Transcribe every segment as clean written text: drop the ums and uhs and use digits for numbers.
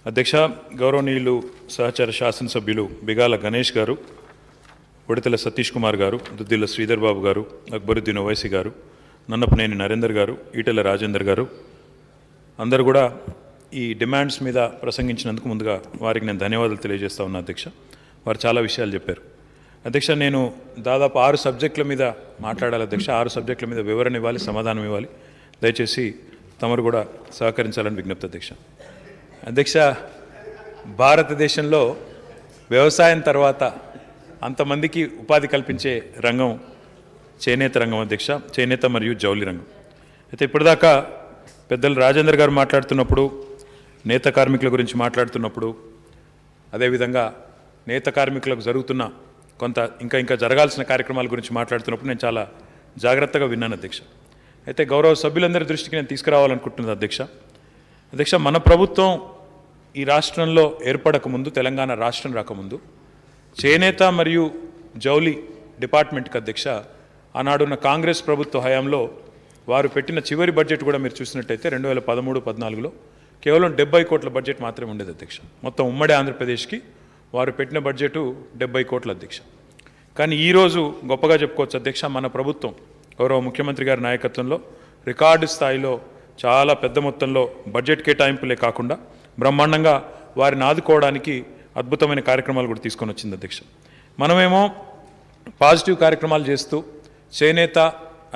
అధ్యక్ష, గౌరవనీయులు సహచర శాసనసభ్యులు బిగాల గణేష్ గారు, ఉడతల సతీష్ కుమార్ గారు, దుద్దిల్ల శ్రీధర్ బాబు గారు, అక్బరుద్దీన్ ఓవైసీ గారు, నన్నపనేని నరేందర్ గారు, ఈటెల రాజేందర్ గారు అందరూ కూడా ఈ డిమాండ్స్ మీద ప్రసంగించినందుకు ముందుగా వారికి నేను ధన్యవాదాలు తెలియజేస్తా ఉన్నా అధ్యక్ష. వారు చాలా విషయాలు చెప్పారు అధ్యక్ష. నేను దాదాపు 6 సబ్జెక్టుల మీద మాట్లాడాలి అధ్యక్ష. 6 సబ్జెక్టుల మీద వివరణ ఇవ్వాలి, సమాధానం ఇవ్వాలి. దయచేసి తమరు కూడా సహకరించాలని విజ్ఞప్తి అధ్యక్ష. అధ్యక్ష, భారతదేశంలో వ్యవసాయం తర్వాత అంతమందికి ఉపాధి కల్పించే రంగం చేనేత రంగం అధ్యక్ష. చేనేత మరియు జౌలి రంగం. అయితే ఇప్పటిదాకా పెద్దలు రాజేందర్ గారు మాట్లాడుతున్నప్పుడు, నేత కార్మికుల గురించి మాట్లాడుతున్నప్పుడు, అదేవిధంగా నేత కార్మికులకు జరుగుతున్న కొంత ఇంకా జరగాల్సిన కార్యక్రమాల గురించి మాట్లాడుతున్నప్పుడు నేను చాలా జాగ్రత్తగా విన్నాను అధ్యక్ష. అయితే గౌరవ సభ్యులందరి దృష్టికి నేను తీసుకురావాలనుకుంటున్నాను అధ్యక్ష. మన ప్రభుత్వం ఈ రాష్ట్రంలో ఏర్పడకముందు, తెలంగాణ రాష్ట్రం రాకముందు, చేనేత మరియు జౌలి డిపార్ట్మెంట్కి అధ్యక్ష ఆనాడున్న కాంగ్రెస్ ప్రభుత్వ హయాంలో వారు పెట్టిన చివరి బడ్జెట్ కూడా మీరు చూసినట్టయితే 2013-14లో కేవలం 70 కోట్ల బడ్జెట్ మాత్రమే ఉండేది అధ్యక్ష. మొత్తం ఉమ్మడి ఆంధ్రప్రదేశ్కి వారు పెట్టిన బడ్జెట్ 70 కోట్ల అధ్యక్ష. కానీ ఈరోజు గొప్పగా చెప్పుకోవచ్చు అధ్యక్ష, మన ప్రభుత్వం గౌరవ ముఖ్యమంత్రి గారి నాయకత్వంలో రికార్డు స్థాయిలో చాలా పెద్ద మొత్తంలో బడ్జెట్ కేటాయింపులే కాకుండా బ్రహ్మాండంగా వారిని ఆదుకోవడానికి అద్భుతమైన కార్యక్రమాలు కూడా తీసుకొని వచ్చింది అధ్యక్ష. మనమేమో పాజిటివ్ కార్యక్రమాలు చేస్తూ చేనేత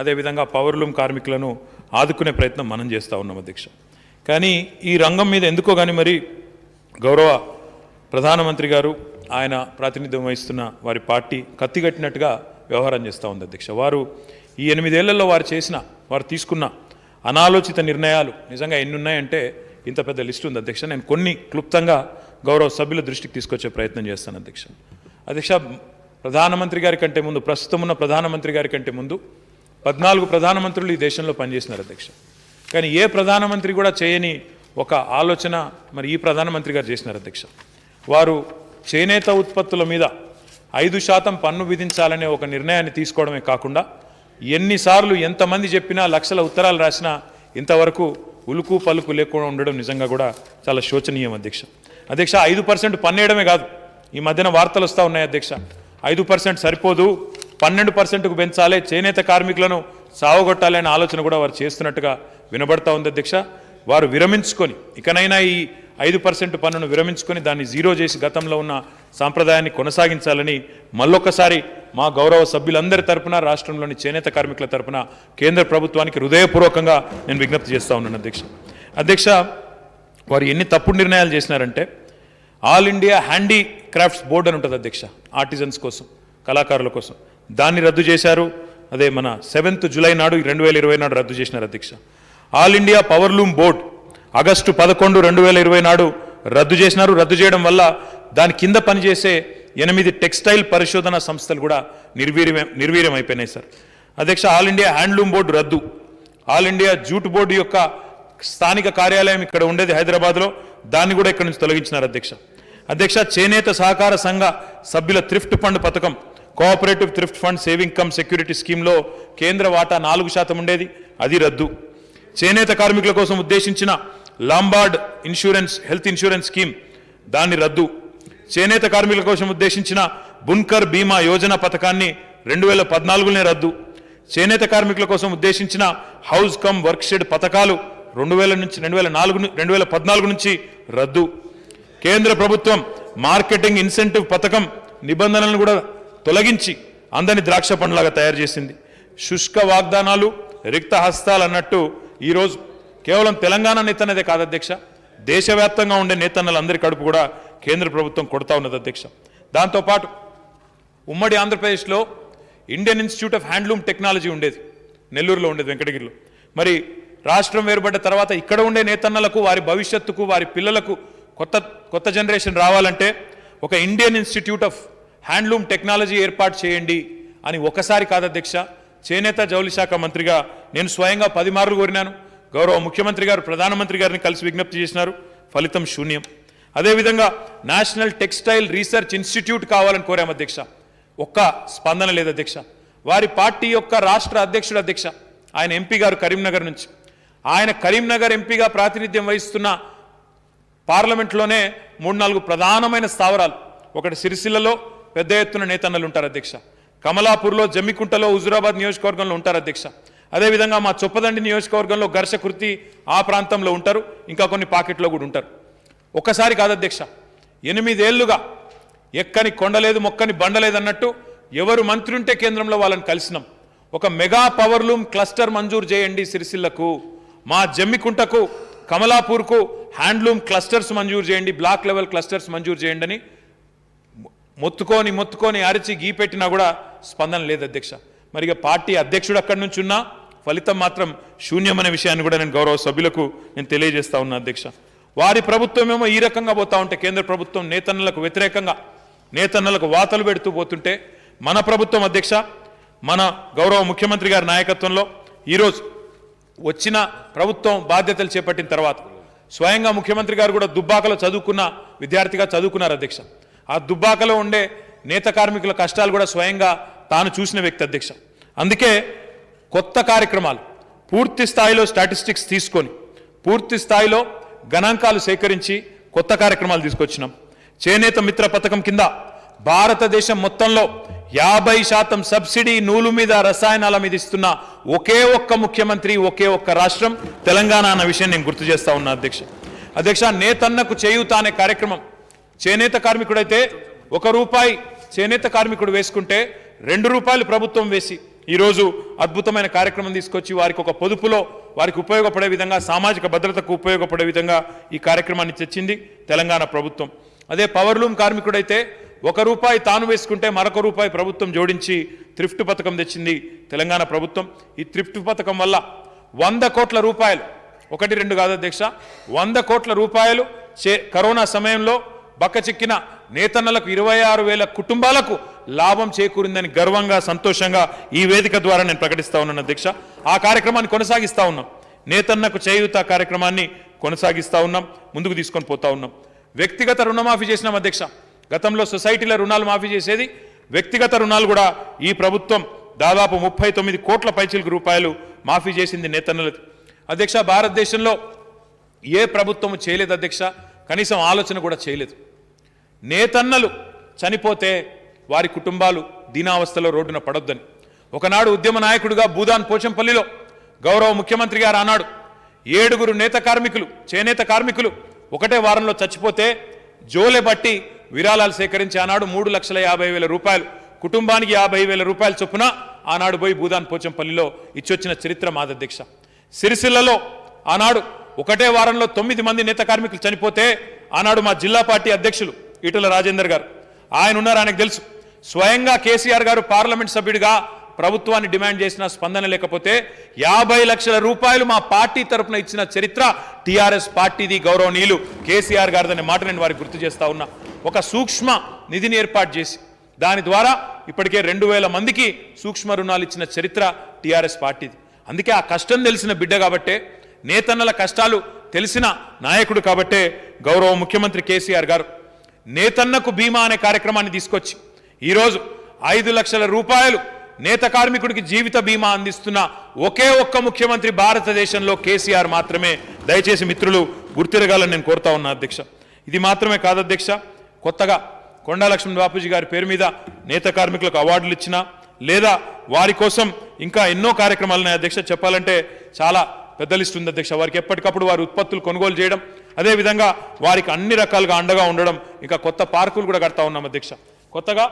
అదేవిధంగా పవర్లూమ్ కార్మికులను ఆదుకునే ప్రయత్నం మనం చేస్తూ ఉన్నాం అధ్యక్ష. కానీ ఈ రంగం మీద ఎందుకో కానీ మరి గౌరవ ప్రధానమంత్రి గారు, ఆయన ప్రాతినిధ్యం వహిస్తున్న వారి పార్టీ కత్తిగట్టినట్టుగా వ్యవహారం చేస్తూ ఉంది అధ్యక్ష. వారు ఈ 8 ఏళ్లలో వారు తీసుకున్న అనాలోచిత నిర్ణయాలు నిజంగా ఎన్ని ఉన్నాయంటే ఇంత పెద్ద లిస్టు ఉంది అధ్యక్ష. నేను కొన్ని క్లుప్తంగా గౌరవ సభ్యుల దృష్టికి తీసుకొచ్చే ప్రయత్నం చేస్తాను అధ్యక్ష. ప్రధానమంత్రి గారి కంటే ముందు, ప్రస్తుతం ఉన్న ప్రధానమంత్రి గారి కంటే ముందు 14 ప్రధానమంత్రులు ఈ దేశంలో పనిచేసినారు అధ్యక్ష. కానీ ఏ ప్రధానమంత్రి కూడా చేయని ఒక ఆలోచన మరి ఈ ప్రధానమంత్రి గారు చేసినారు అధ్యక్ష. వారు చేనేత ఉత్పత్తుల మీద 5% పన్ను విధించాలనే ఒక నిర్ణయాన్ని తీసుకోవడమే కాకుండా ఎన్నిసార్లు ఎంతమంది చెప్పినా, లక్షల ఉత్తరాలు రాసినా ఇంతవరకు ఉలుకు పలుకు లేకుండా ఉండడం నిజంగా కూడా చాలా శోచనీయం అధ్యక్ష. 5% పన్నేయడమే కాదు, ఈ మధ్యన వార్తలు వస్తూ ఉన్నాయి అధ్యక్ష. 5% సరిపోదు, 12%కు పెంచాలి, చేనేత కార్మికులను సావగొట్టాలి అనే ఆలోచన కూడా వారు చేస్తున్నట్టుగా వినబడతా ఉంది అధ్యక్ష. వారు విరమించుకొని ఇకనైనా ఈ 5% పన్నును విరమించుకొని దాన్ని జీరో చేసి గతంలో ఉన్న సాంప్రదాయాన్ని కొనసాగించాలని మళ్ళొక్కసారి మా గౌరవ సభ్యులందరి తరపున, రాష్ట్రంలోని చేనేత కార్మికుల తరపున కేంద్ర ప్రభుత్వానికి హృదయపూర్వకంగా నేను విజ్ఞప్తి చేస్తూ ఉన్నాను అధ్యక్ష. వారు ఎన్ని తప్పుడు నిర్ణయాలు చేసినారంటే, ఆల్ ఇండియా హ్యాండీక్రాఫ్ట్స్ బోర్డు అని ఉంటుంది అధ్యక్ష, ఆర్టిజన్స్ కోసం, కళాకారుల కోసం. దాన్ని రద్దు చేశారు. అదే మన 7th జూలై నాడు 2020 నాడు రద్దు చేసినారు అధ్యక్ష. All India powerloom board August 11, 2020 నాడు రద్దు చేసినారు. రద్దు చేయడం వల్ల దాని కింద పనిచేసే 8 టెక్స్టైల్ పరిశోధన సంస్థలు కూడా నిర్వీర్యం అయిపోయినాయి సార్ అధ్యక్ష. ఆల్ ఇండియా హ్యాండ్లూమ్ బోర్డు రద్దు. ఆల్ ఇండియా జూట్ బోర్డు యొక్క స్థానిక కార్యాలయం ఇక్కడ ఉండేది హైదరాబాద్లో, దాన్ని కూడా ఇక్కడ నుంచి తొలగించినారు అధ్యక్ష. చేనేత సహకార సంఘ సభ్యుల థ్రిఫ్ట్ ఫండ్ పథకం, cooperative thrift fund saving cum security స్కీమ్లో కేంద్ర వాటా 4% ఉండేది, అది రద్దు. చేనేత కార్మికుల కోసం ఉద్దేశించిన లాంబార్డ్ హెల్త్ ఇన్సూరెన్స్ స్కీమ్, దాన్ని రద్దు. చేనేత కార్మికుల కోసం ఉద్దేశించిన బున్కర్ బీమా యోజన పథకాన్ని 2014లోనే రద్దు. చేనేత కార్మికుల కోసం ఉద్దేశించిన హౌస్ కమ్ వర్క్ షెడ్ పథకాలు 2014 నుంచి రద్దు. కేంద్ర ప్రభుత్వం మార్కెటింగ్ ఇన్సెంటివ్ పథకం నిబంధనలను కూడా తొలగించి అందరినీ ద్రాక్ష పండ్లాగా తయారు చేసింది. శుష్క వాగ్దానాలు, రిక్త హస్తాలు అన్నట్టు ఈరోజు కేవలం తెలంగాణ నేతన్నదే కాదు అధ్యక్ష, దేశవ్యాప్తంగా ఉండే నేతన్నలందరి కడుపు కూడా కేంద్ర ప్రభుత్వం కొడతా ఉన్నది అధ్యక్ష. దాంతోపాటు ఉమ్మడి ఆంధ్రప్రదేశ్లో Indian institute of handloom technology ఉండేది, నెల్లూరులో ఉండేది, వెంకటగిరిలో. మరి రాష్ట్రం వేరుపడ్డ తర్వాత ఇక్కడ ఉండే నేతన్నలకు, వారి భవిష్యత్తుకు, వారి పిల్లలకు కొత్త జనరేషన్ రావాలంటే ఒక Indian institute of handloom technology ఏర్పాటు చేయండి అని ఒకసారి కాదు అధ్యక్ష, చేనేత జౌలి శాఖ మంత్రిగా నేను స్వయంగా 10 మార్లు కోరినాను. గౌరవ ముఖ్యమంత్రి గారు ప్రధానమంత్రి గారిని కలిసి విజ్ఞప్తి చేసినారు, ఫలితం శూన్యం. అదేవిధంగా నేషనల్ టెక్స్టైల్ రీసెర్చ్ ఇన్స్టిట్యూట్ కావాలని కోరాం అధ్యక్ష, ఒక్క స్పందన లేదు అధ్యక్ష. వారి పార్టీ యొక్క రాష్ట్ర అధ్యక్షుడు అధ్యక్ష, ఆయన ఎంపీ గారు కరీంనగర్ నుంచి, ఆయన కరీంనగర్ ఎంపీగా ప్రాతినిధ్యం వహిస్తున్న పార్లమెంట్లోనే 3-4 ప్రధానమైన స్థావరాలు, ఒకటి సిరిసిల్లలో పెద్ద ఎత్తున నేతన్నలు ఉంటారు అధ్యక్ష, కమలాపూర్లో, జమ్మికుంటలో, హుజురాబాద్ నియోజకవర్గంలో ఉంటారు అధ్యక్ష. అదేవిధంగా మా చొప్పదండి నియోజకవర్గంలో ఘర్షకుర్తి ఆ ప్రాంతంలో ఉంటారు, ఇంకా కొన్ని పాకెట్లో కూడా ఉంటారు. ఒక్కసారి కాదు అధ్యక్ష, 8 ఏళ్లుగా ఎక్కని కొండలేదు మొక్కని బండలేదు అన్నట్టు ఎవరు మంత్రి ఉంటే కేంద్రంలో వాళ్ళని కలిసినాం. ఒక మెగా పవర్లూమ్ క్లస్టర్ మంజూరు చేయండి సిరిసిల్లకు, మా జమ్మికుంటకు, కమలాపూర్కు హ్యాండ్లూమ్ క్లస్టర్స్ మంజూరు చేయండి, బ్లాక్ లెవెల్ క్లస్టర్స్ మంజూరు చేయండి అని మొత్తుకొని అరిచి గీపెట్టినా కూడా స్పందన లేదు అధ్యక్ష. మరి పార్టీ అధ్యక్షుడు అక్కడి నుంచి ఉన్నా ఫలితం మాత్రం శూన్యమనే విషయాన్ని కూడా నేను గౌరవ సభ్యులకు నేను తెలియజేస్తా ఉన్నా అధ్యక్ష. వారి ప్రభుత్వం ఏమో ఈ రకంగా పోతా ఉంటే, కేంద్ర ప్రభుత్వం నేతన్నలకు వ్యతిరేకంగా నేతన్నలకు వాతలు పెడుతూ పోతుంటే, మన ప్రభుత్వం అధ్యక్ష, మన గౌరవ ముఖ్యమంత్రి గారి నాయకత్వంలో ఈరోజు వచ్చిన ప్రభుత్వం బాధ్యతలు చేపట్టిన తర్వాత స్వయంగా ముఖ్యమంత్రి గారు కూడా దుబ్బాకలో చదువుకున్న విద్యార్థిగా చదువుకున్నారు అధ్యక్ష. ఆ దుబ్బాకలో ఉండే నేత కార్మికుల కష్టాలు కూడా స్వయంగా తాను చూసిన వ్యక్తి అధ్యక్ష. అందుకే కొత్త కార్యక్రమాలు పూర్తి స్థాయిలో స్టాటిస్టిక్స్ తీసుకొని పూర్తి స్థాయిలో గణాంకాలు సేకరించి కొత్త కార్యక్రమాలు తీసుకొచ్చినాం. చేనేత మిత్ర పథకం కింద భారతదేశం మొత్తంలో 50% సబ్సిడీ నూలు మీద, రసాయనాల మీద ఇస్తున్న ఒకే ఒక్క ముఖ్యమంత్రి, ఒకే ఒక్క రాష్ట్రం తెలంగాణ అన్న విషయం నేను గుర్తు చేస్తా ఉన్నా అధ్యక్ష. నేతన్నకు చేయూత అనే కార్యక్రమం, చేనేత కార్మికుడైతే ₹1 చేనేత కార్మికుడు వేసుకుంటే ₹2 ప్రభుత్వం వేసి ఈరోజు అద్భుతమైన కార్యక్రమం తీసుకొచ్చి వారికి ఒక పొదుపులో వారికి ఉపయోగపడే విధంగా, సామాజిక భద్రతకు ఉపయోగపడే విధంగా ఈ కార్యక్రమాన్ని తెచ్చింది తెలంగాణ ప్రభుత్వం. అదే పవర్లూమ్ కార్మికుడైతే ₹1 తాను వేసుకుంటే మరొక రూపాయి ప్రభుత్వం జోడించి థ్రిఫ్ట్ పథకం తెచ్చింది తెలంగాణ ప్రభుత్వం. ఈ థ్రిఫ్ట్ పథకం వల్ల 100 కోట్ల రూపాయలు, 1-2 కాదు అధ్యక్ష, 100 కోట్ల రూపాయలు కరోనా సమయంలో బక్కచిక్కిన నేతన్నలకు 26,000 కుటుంబాలకు లాభం చేకూరిందని గర్వంగా, సంతోషంగా ఈ వేదిక ద్వారా నేను ప్రకటిస్తా ఉన్నాను అధ్యక్ష. ఆ కార్యక్రమాన్ని కొనసాగిస్తా ఉన్నాం. నేతన్నకు చేయూత కార్యక్రమాన్ని కొనసాగిస్తా ఉన్నాం, ముందుకు తీసుకొని పోతా ఉన్నాం. వ్యక్తిగత రుణమాఫీ చేసినాం అధ్యక్ష. గతంలో సొసైటీల రుణాలు మాఫీ చేసేది, వ్యక్తిగత రుణాలు కూడా ఈ ప్రభుత్వం దాదాపు 39 కోట్ల పైచిలకు రూపాయలు మాఫీ చేసింది నేతన్నలకు అధ్యక్ష. భారతదేశంలో ఏ ప్రభుత్వం చేయలేదు అధ్యక్ష, కనీసం ఆలోచన కూడా చేయలేదు. నేతన్నలు చనిపోతే వారి కుటుంబాలు దీనావస్థలో రోడ్డున పడొద్దని ఒకనాడు ఉద్యమ నాయకుడిగా భూదాన్ పోచంపల్లిలో గౌరవ ముఖ్యమంత్రి గారు అన్నాడు, 7 నేత కార్మికులు, చేనేత కార్మికులు ఒకటే వారంలో చచ్చిపోతే జోలె బట్టి విరాళాలు సేకరించి ఆనాడు 3,50,000 రూపాయలు, కుటుంబానికి 50,000 రూపాయలు చొప్పున ఆనాడు పోయి భూదాన్ పోచంపల్లిలో ఇచ్చొచ్చిన చరిత్ర మాదధ్యక్ష. సిరిసిల్లలో ఆనాడు ఒకటే వారంలో 9 మంది నేత కార్మికులు చనిపోతే ఆనాడు మా జిల్లా పార్టీ అధ్యక్షులు ఈటల రాజేందర్ గారు, ఆయన ఉన్నారు, ఆయనకు తెలుసు, స్వయంగా కేసీఆర్ గారు పార్లమెంట్ సభ్యుడిగా ప్రభుత్వాన్ని డిమాండ్ చేసిన స్పందన లేకపోతే 50 లక్షల రూపాయలు మా పార్టీ తరఫున ఇచ్చిన చరిత్ర టీఆర్ఎస్ పార్టీది, గౌరవనీయులు కేసీఆర్ గారిదనే మాట నేను వారికి గుర్తు చేస్తా ఉన్నా. ఒక సూక్ష్మ నిధిని ఏర్పాటు చేసి దాని ద్వారా ఇప్పటికే 2,000 మందికి సూక్ష్మ రుణాలు ఇచ్చిన చరిత్ర టీఆర్ఎస్ పార్టీది. అందుకే ఆ కష్టం తెలిసిన బిడ్డ కాబట్టే, నేతన్నల కష్టాలు తెలిసిన నాయకుడు కాబట్టే గౌరవ ముఖ్యమంత్రి కేసీఆర్ గారు నేతన్నకు బీమా అనే కార్యక్రమాన్ని తీసుకొచ్చి ఈరోజు 5 లక్షల రూపాయలు నేత కార్మికుడికి జీవిత బీమా అందిస్తున్న ఒకే ఒక్క ముఖ్యమంత్రి భారతదేశంలో కేసీఆర్ మాత్రమే. దయచేసి మిత్రులు గుర్తిరగాలని నేను కోరుతా ఉన్నా అధ్యక్ష. ఇది మాత్రమే కాదు అధ్యక్ష, కొత్తగా కొండా లక్ష్మణ్ బాపూజీ గారి పేరు మీద నేత కార్మికులకు అవార్డులు ఇచ్చినా, లేదా వారి కోసం ఇంకా ఎన్నో కార్యక్రమాలు ఉన్నాయి అధ్యక్ష. చెప్పాలంటే చాలా పెద్ద లిస్ట్ ఉంది అధ్యక్ష. వారికి ఎప్పటికప్పుడు వారి ఉత్పత్తులు కొనుగోలు చేయడం, అదేవిధంగా వారికి అన్ని రకాలుగా అండగా ఉండడం, ఇంకా కొత్త పార్కులు కూడా కడతా ఉన్నాం అధ్యక్ష. కొత్తగా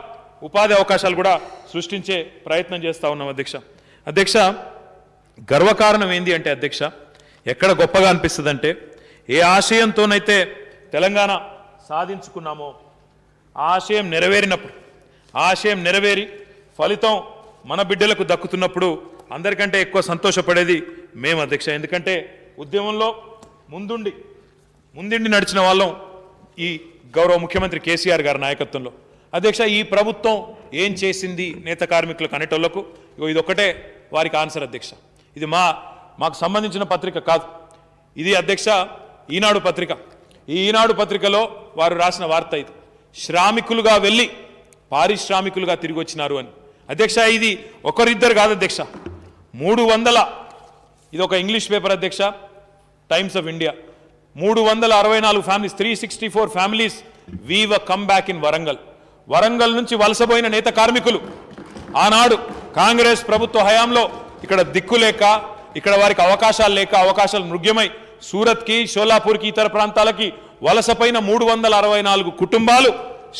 ఉపాధి అవకాశాలు కూడా సృష్టించే ప్రయత్నం చేస్తూ ఉన్నాం అధ్యక్ష. గర్వకారణం ఏంది అంటే అధ్యక్ష, ఎక్కడ గొప్పగా అనిపిస్తుంది అంటే, ఏ ఆశయంతోనైతే తెలంగాణ సాధించుకున్నామో ఆ ఆశయం నెరవేరినప్పుడు, ఆశయం నెరవేరి ఫలితం మన బిడ్డలకు దక్కుతున్నప్పుడు అందరికంటే ఎక్కువ సంతోషపడేది మేము అధ్యక్ష. ఎందుకంటే ఉద్యమంలో ముందుండి నడిచిన వాళ్ళం ఈ గౌరవ ముఖ్యమంత్రి కేసీఆర్ గారి నాయకత్వంలో. అధ్యక్ష, ఈ ప్రభుత్వం ఏం చేసింది నేత కార్మికులకు అనేటోళ్లకు ఇది ఒకటే వారికి ఆన్సర్ అధ్యక్ష. ఇది మాకు సంబంధించిన పత్రిక కాదు, ఇది అధ్యక్ష ఈనాడు పత్రిక. ఈ ఈనాడు పత్రికలో వారు రాసిన వార్త ఇది. శ్రామికులుగా వెళ్ళి పారిశ్రామికులుగా తిరిగి వచ్చినారు అని అధ్యక్ష. ఇది ఒకరిద్దరు కాదు అధ్యక్ష, 300. ఇది ఒక ఇంగ్లీష్ పేపర్ అధ్యక్ష, Times of India. 364 families 364 families we've come back in Warangal. Warangal నుంచి వలసపోయిన నేత కార్మికులు ఆనాడు కాంగ్రెస్ ప్రభుత్వ హయాంలో ఇక్కడ దిక్కు లేక, ఇక్కడ వారికి అవకాశాలు లేక, అవకాశాలు మృగ్యమై సూరత్కి, షోలాపూర్కి, ఇతర ప్రాంతాలకి వలసపైన 364 కుటుంబాలు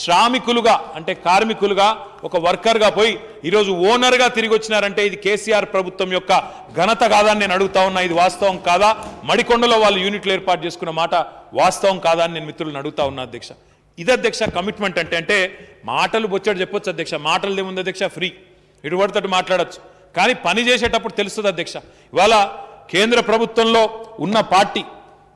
శ్రామికులుగా అంటే కార్మికులుగా ఒక వర్కర్గా పోయి ఈరోజు ఓనర్గా తిరిగి వచ్చినారంటే ఇది కేసీఆర్ ప్రభుత్వం యొక్క ఘనత కాదని నేను అడుగుతా ఉన్నా. ఇది వాస్తవం కాదా? మడికొండలో వాళ్ళు యూనిట్లు ఏర్పాటు చేసుకున్న మాట వాస్తవం కాదా అని నేను మిత్రులను అడుగుతా ఉన్నా అధ్యక్ష. ఇది అధ్యక్ష కమిట్మెంట్ అంటే మాటలు బొచ్చడు చెప్పొచ్చు అధ్యక్ష, మాటలు ఏముంది అధ్యక్ష, ఫ్రీ ఇటు పడితే మాట్లాడచ్చు, కానీ పని చేసేటప్పుడు తెలుస్తుంది అధ్యక్ష. ఇవాళ కేంద్ర ప్రభుత్వంలో ఉన్న పార్టీ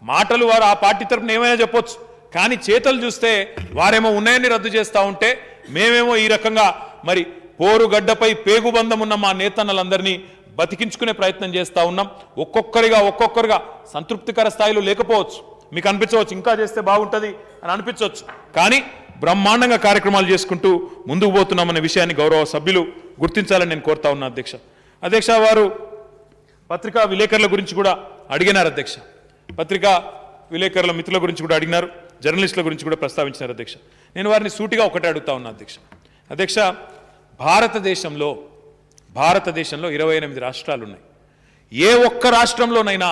మాటలు వారు ఆ పార్టీ తరపున ఏమైనా చెప్పొచ్చు, కానీ చేతలు చూస్తే వారేమో ఉన్నాయని రద్దు చేస్తూ ఉంటే మేమేమో ఈ రకంగా మరి పోరుగడ్డపై పేగుబంధం ఉన్న మా నేతన్నలందరినీ బతికించుకునే ప్రయత్నం చేస్తూ ఉన్నాం. ఒక్కొక్కరిగా సంతృప్తికర స్థాయిలో లేకపోవచ్చు, మీకు అనిపించవచ్చు ఇంకా చేస్తే బాగుంటుంది అని అనిపించవచ్చు, కానీ బ్రహ్మాండంగా కార్యక్రమాలు చేసుకుంటూ ముందుకు పోతున్నామనే విషయాన్ని గౌరవ సభ్యులు గుర్తించాలని నేను కోరుతా ఉన్నా అధ్యక్ష. వారు పత్రికా విలేకరుల గురించి కూడా అడిగినారు అధ్యక్ష, పత్రికా విలేకరుల మిత్రుల గురించి కూడా అడిగినారు, జర్నలిస్టుల గురించి కూడా ప్రస్తావించినారు అధ్యక్ష. నేను వారిని సూటిగా ఒకటే అడుగుతా ఉన్నా అధ్యక్ష. భారతదేశంలో 28 రాష్ట్రాలు ఉన్నాయి. ఏ ఒక్క రాష్ట్రంలోనైనా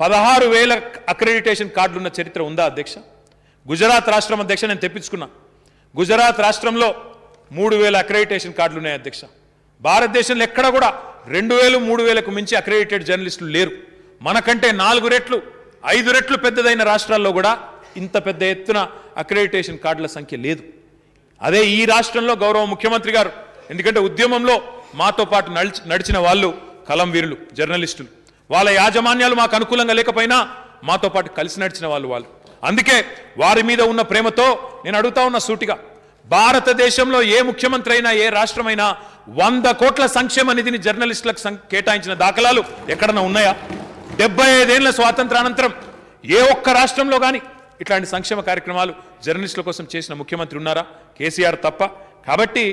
16,000 అక్రెడిటేషన్ కార్డులు ఉన్న చరిత్ర ఉందా అధ్యక్ష? గుజరాత్ రాష్ట్రం అధ్యక్ష నేను తెప్పించుకున్నా, గుజరాత్ రాష్ట్రంలో 3,000 అక్రెడిటేషన్ కార్డులు ఉన్నాయి అధ్యక్ష. భారతదేశంలో ఎక్కడ కూడా 2,000, 3,000కు మించి అక్రెడిటెడ్ జర్నలిస్టులు లేరు. మనకంటే 4 రెట్లు 5 రెట్లు పెద్దదైన రాష్ట్రాల్లో కూడా ఇంత పెద్ద ఎత్తున అక్రెడిటేషన్ కార్డుల సంఖ్య లేదు. అదే ఈ రాష్ట్రంలో గౌరవ ముఖ్యమంత్రి గారు, ఎందుకంటే ఉద్యమంలో మాతో పాటు నడిచిన వాళ్ళు కలం వీరులు, జర్నలిస్టులు, వాళ్ళ యాజమాన్యాలు మాకు అనుకూలంగా లేకపోయినా మాతో పాటు కలిసి నడిచిన వాళ్ళు. అందుకే వారి మీద ఉన్న ప్రేమతో నేను అడుగుతా ఉన్న సూటిగా, భారతదేశంలో ఏ ముఖ్యమంత్రి అయినా ఏ రాష్ట్రమైనా 100 కోట్ల సంక్షేమ నిధిని జర్నలిస్టులకు కేటాయించిన దాఖలాలు ఎక్కడన్నా ఉన్నాయా? 75 ఏళ్ల స్వాతంత్రానంతరం ఏ ఒక్క రాష్ట్రంలో కానీ ఇట్లాంటి సంక్షేమ కార్యక్రమాలు జర్నలిస్టుల కోసం చేసిన ముఖ్యమంత్రి ఉన్నారా? కేసీఆర్ తప్ప. కాబట్టి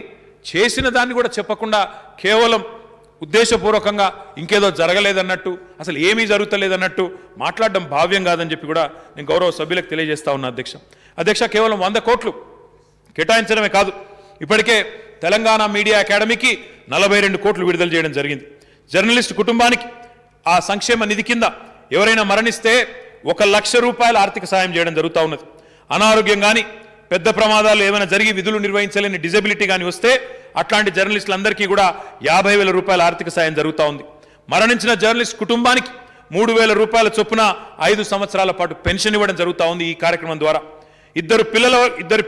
చేసిన దాన్ని కూడా చెప్పకుండా కేవలం ఉద్దేశపూర్వకంగా ఇంకేదో జరగలేదన్నట్టు, అసలు ఏమీ జరుగుతలేదన్నట్టు మాట్లాడడం భావ్యం కాదని చెప్పి కూడా నేను గౌరవ సభ్యులకు తెలియజేస్తా ఉన్నా అధ్యక్ష. కేవలం 100 కోట్లు కేటాయించడమే కాదు, ఇప్పటికే తెలంగాణ మీడియా అకాడమీకి 42 కోట్లు విడుదల చేయడం జరిగింది. జర్నలిస్ట్ కుటుంబానికి ఆ సంక్షేమ నిధి కింద ఎవరైనా మరణిస్తే 1,00,000 రూపాయల ఆర్థిక సాయం చేయడం జరుగుతూ ఉన్నది. అనారోగ్యం కానీ, పెద్ద ప్రమాదాలు ఏమైనా జరిగి విధులు నిర్వహించలేని డిజబిలిటీ కానీ వస్తే అట్లాంటి జర్నలిస్టులందరికీ కూడా 50,000 రూపాయల ఆర్థిక సాయం జరుగుతూ ఉంది. మరణించిన జర్నలిస్ట్ కుటుంబానికి 3,000 రూపాయల చొప్పున 5 సంవత్సరాల పాటు పెన్షన్ ఇవ్వడం జరుగుతూ ఉంది. ఈ కార్యక్రమం ద్వారా ఇద్దరు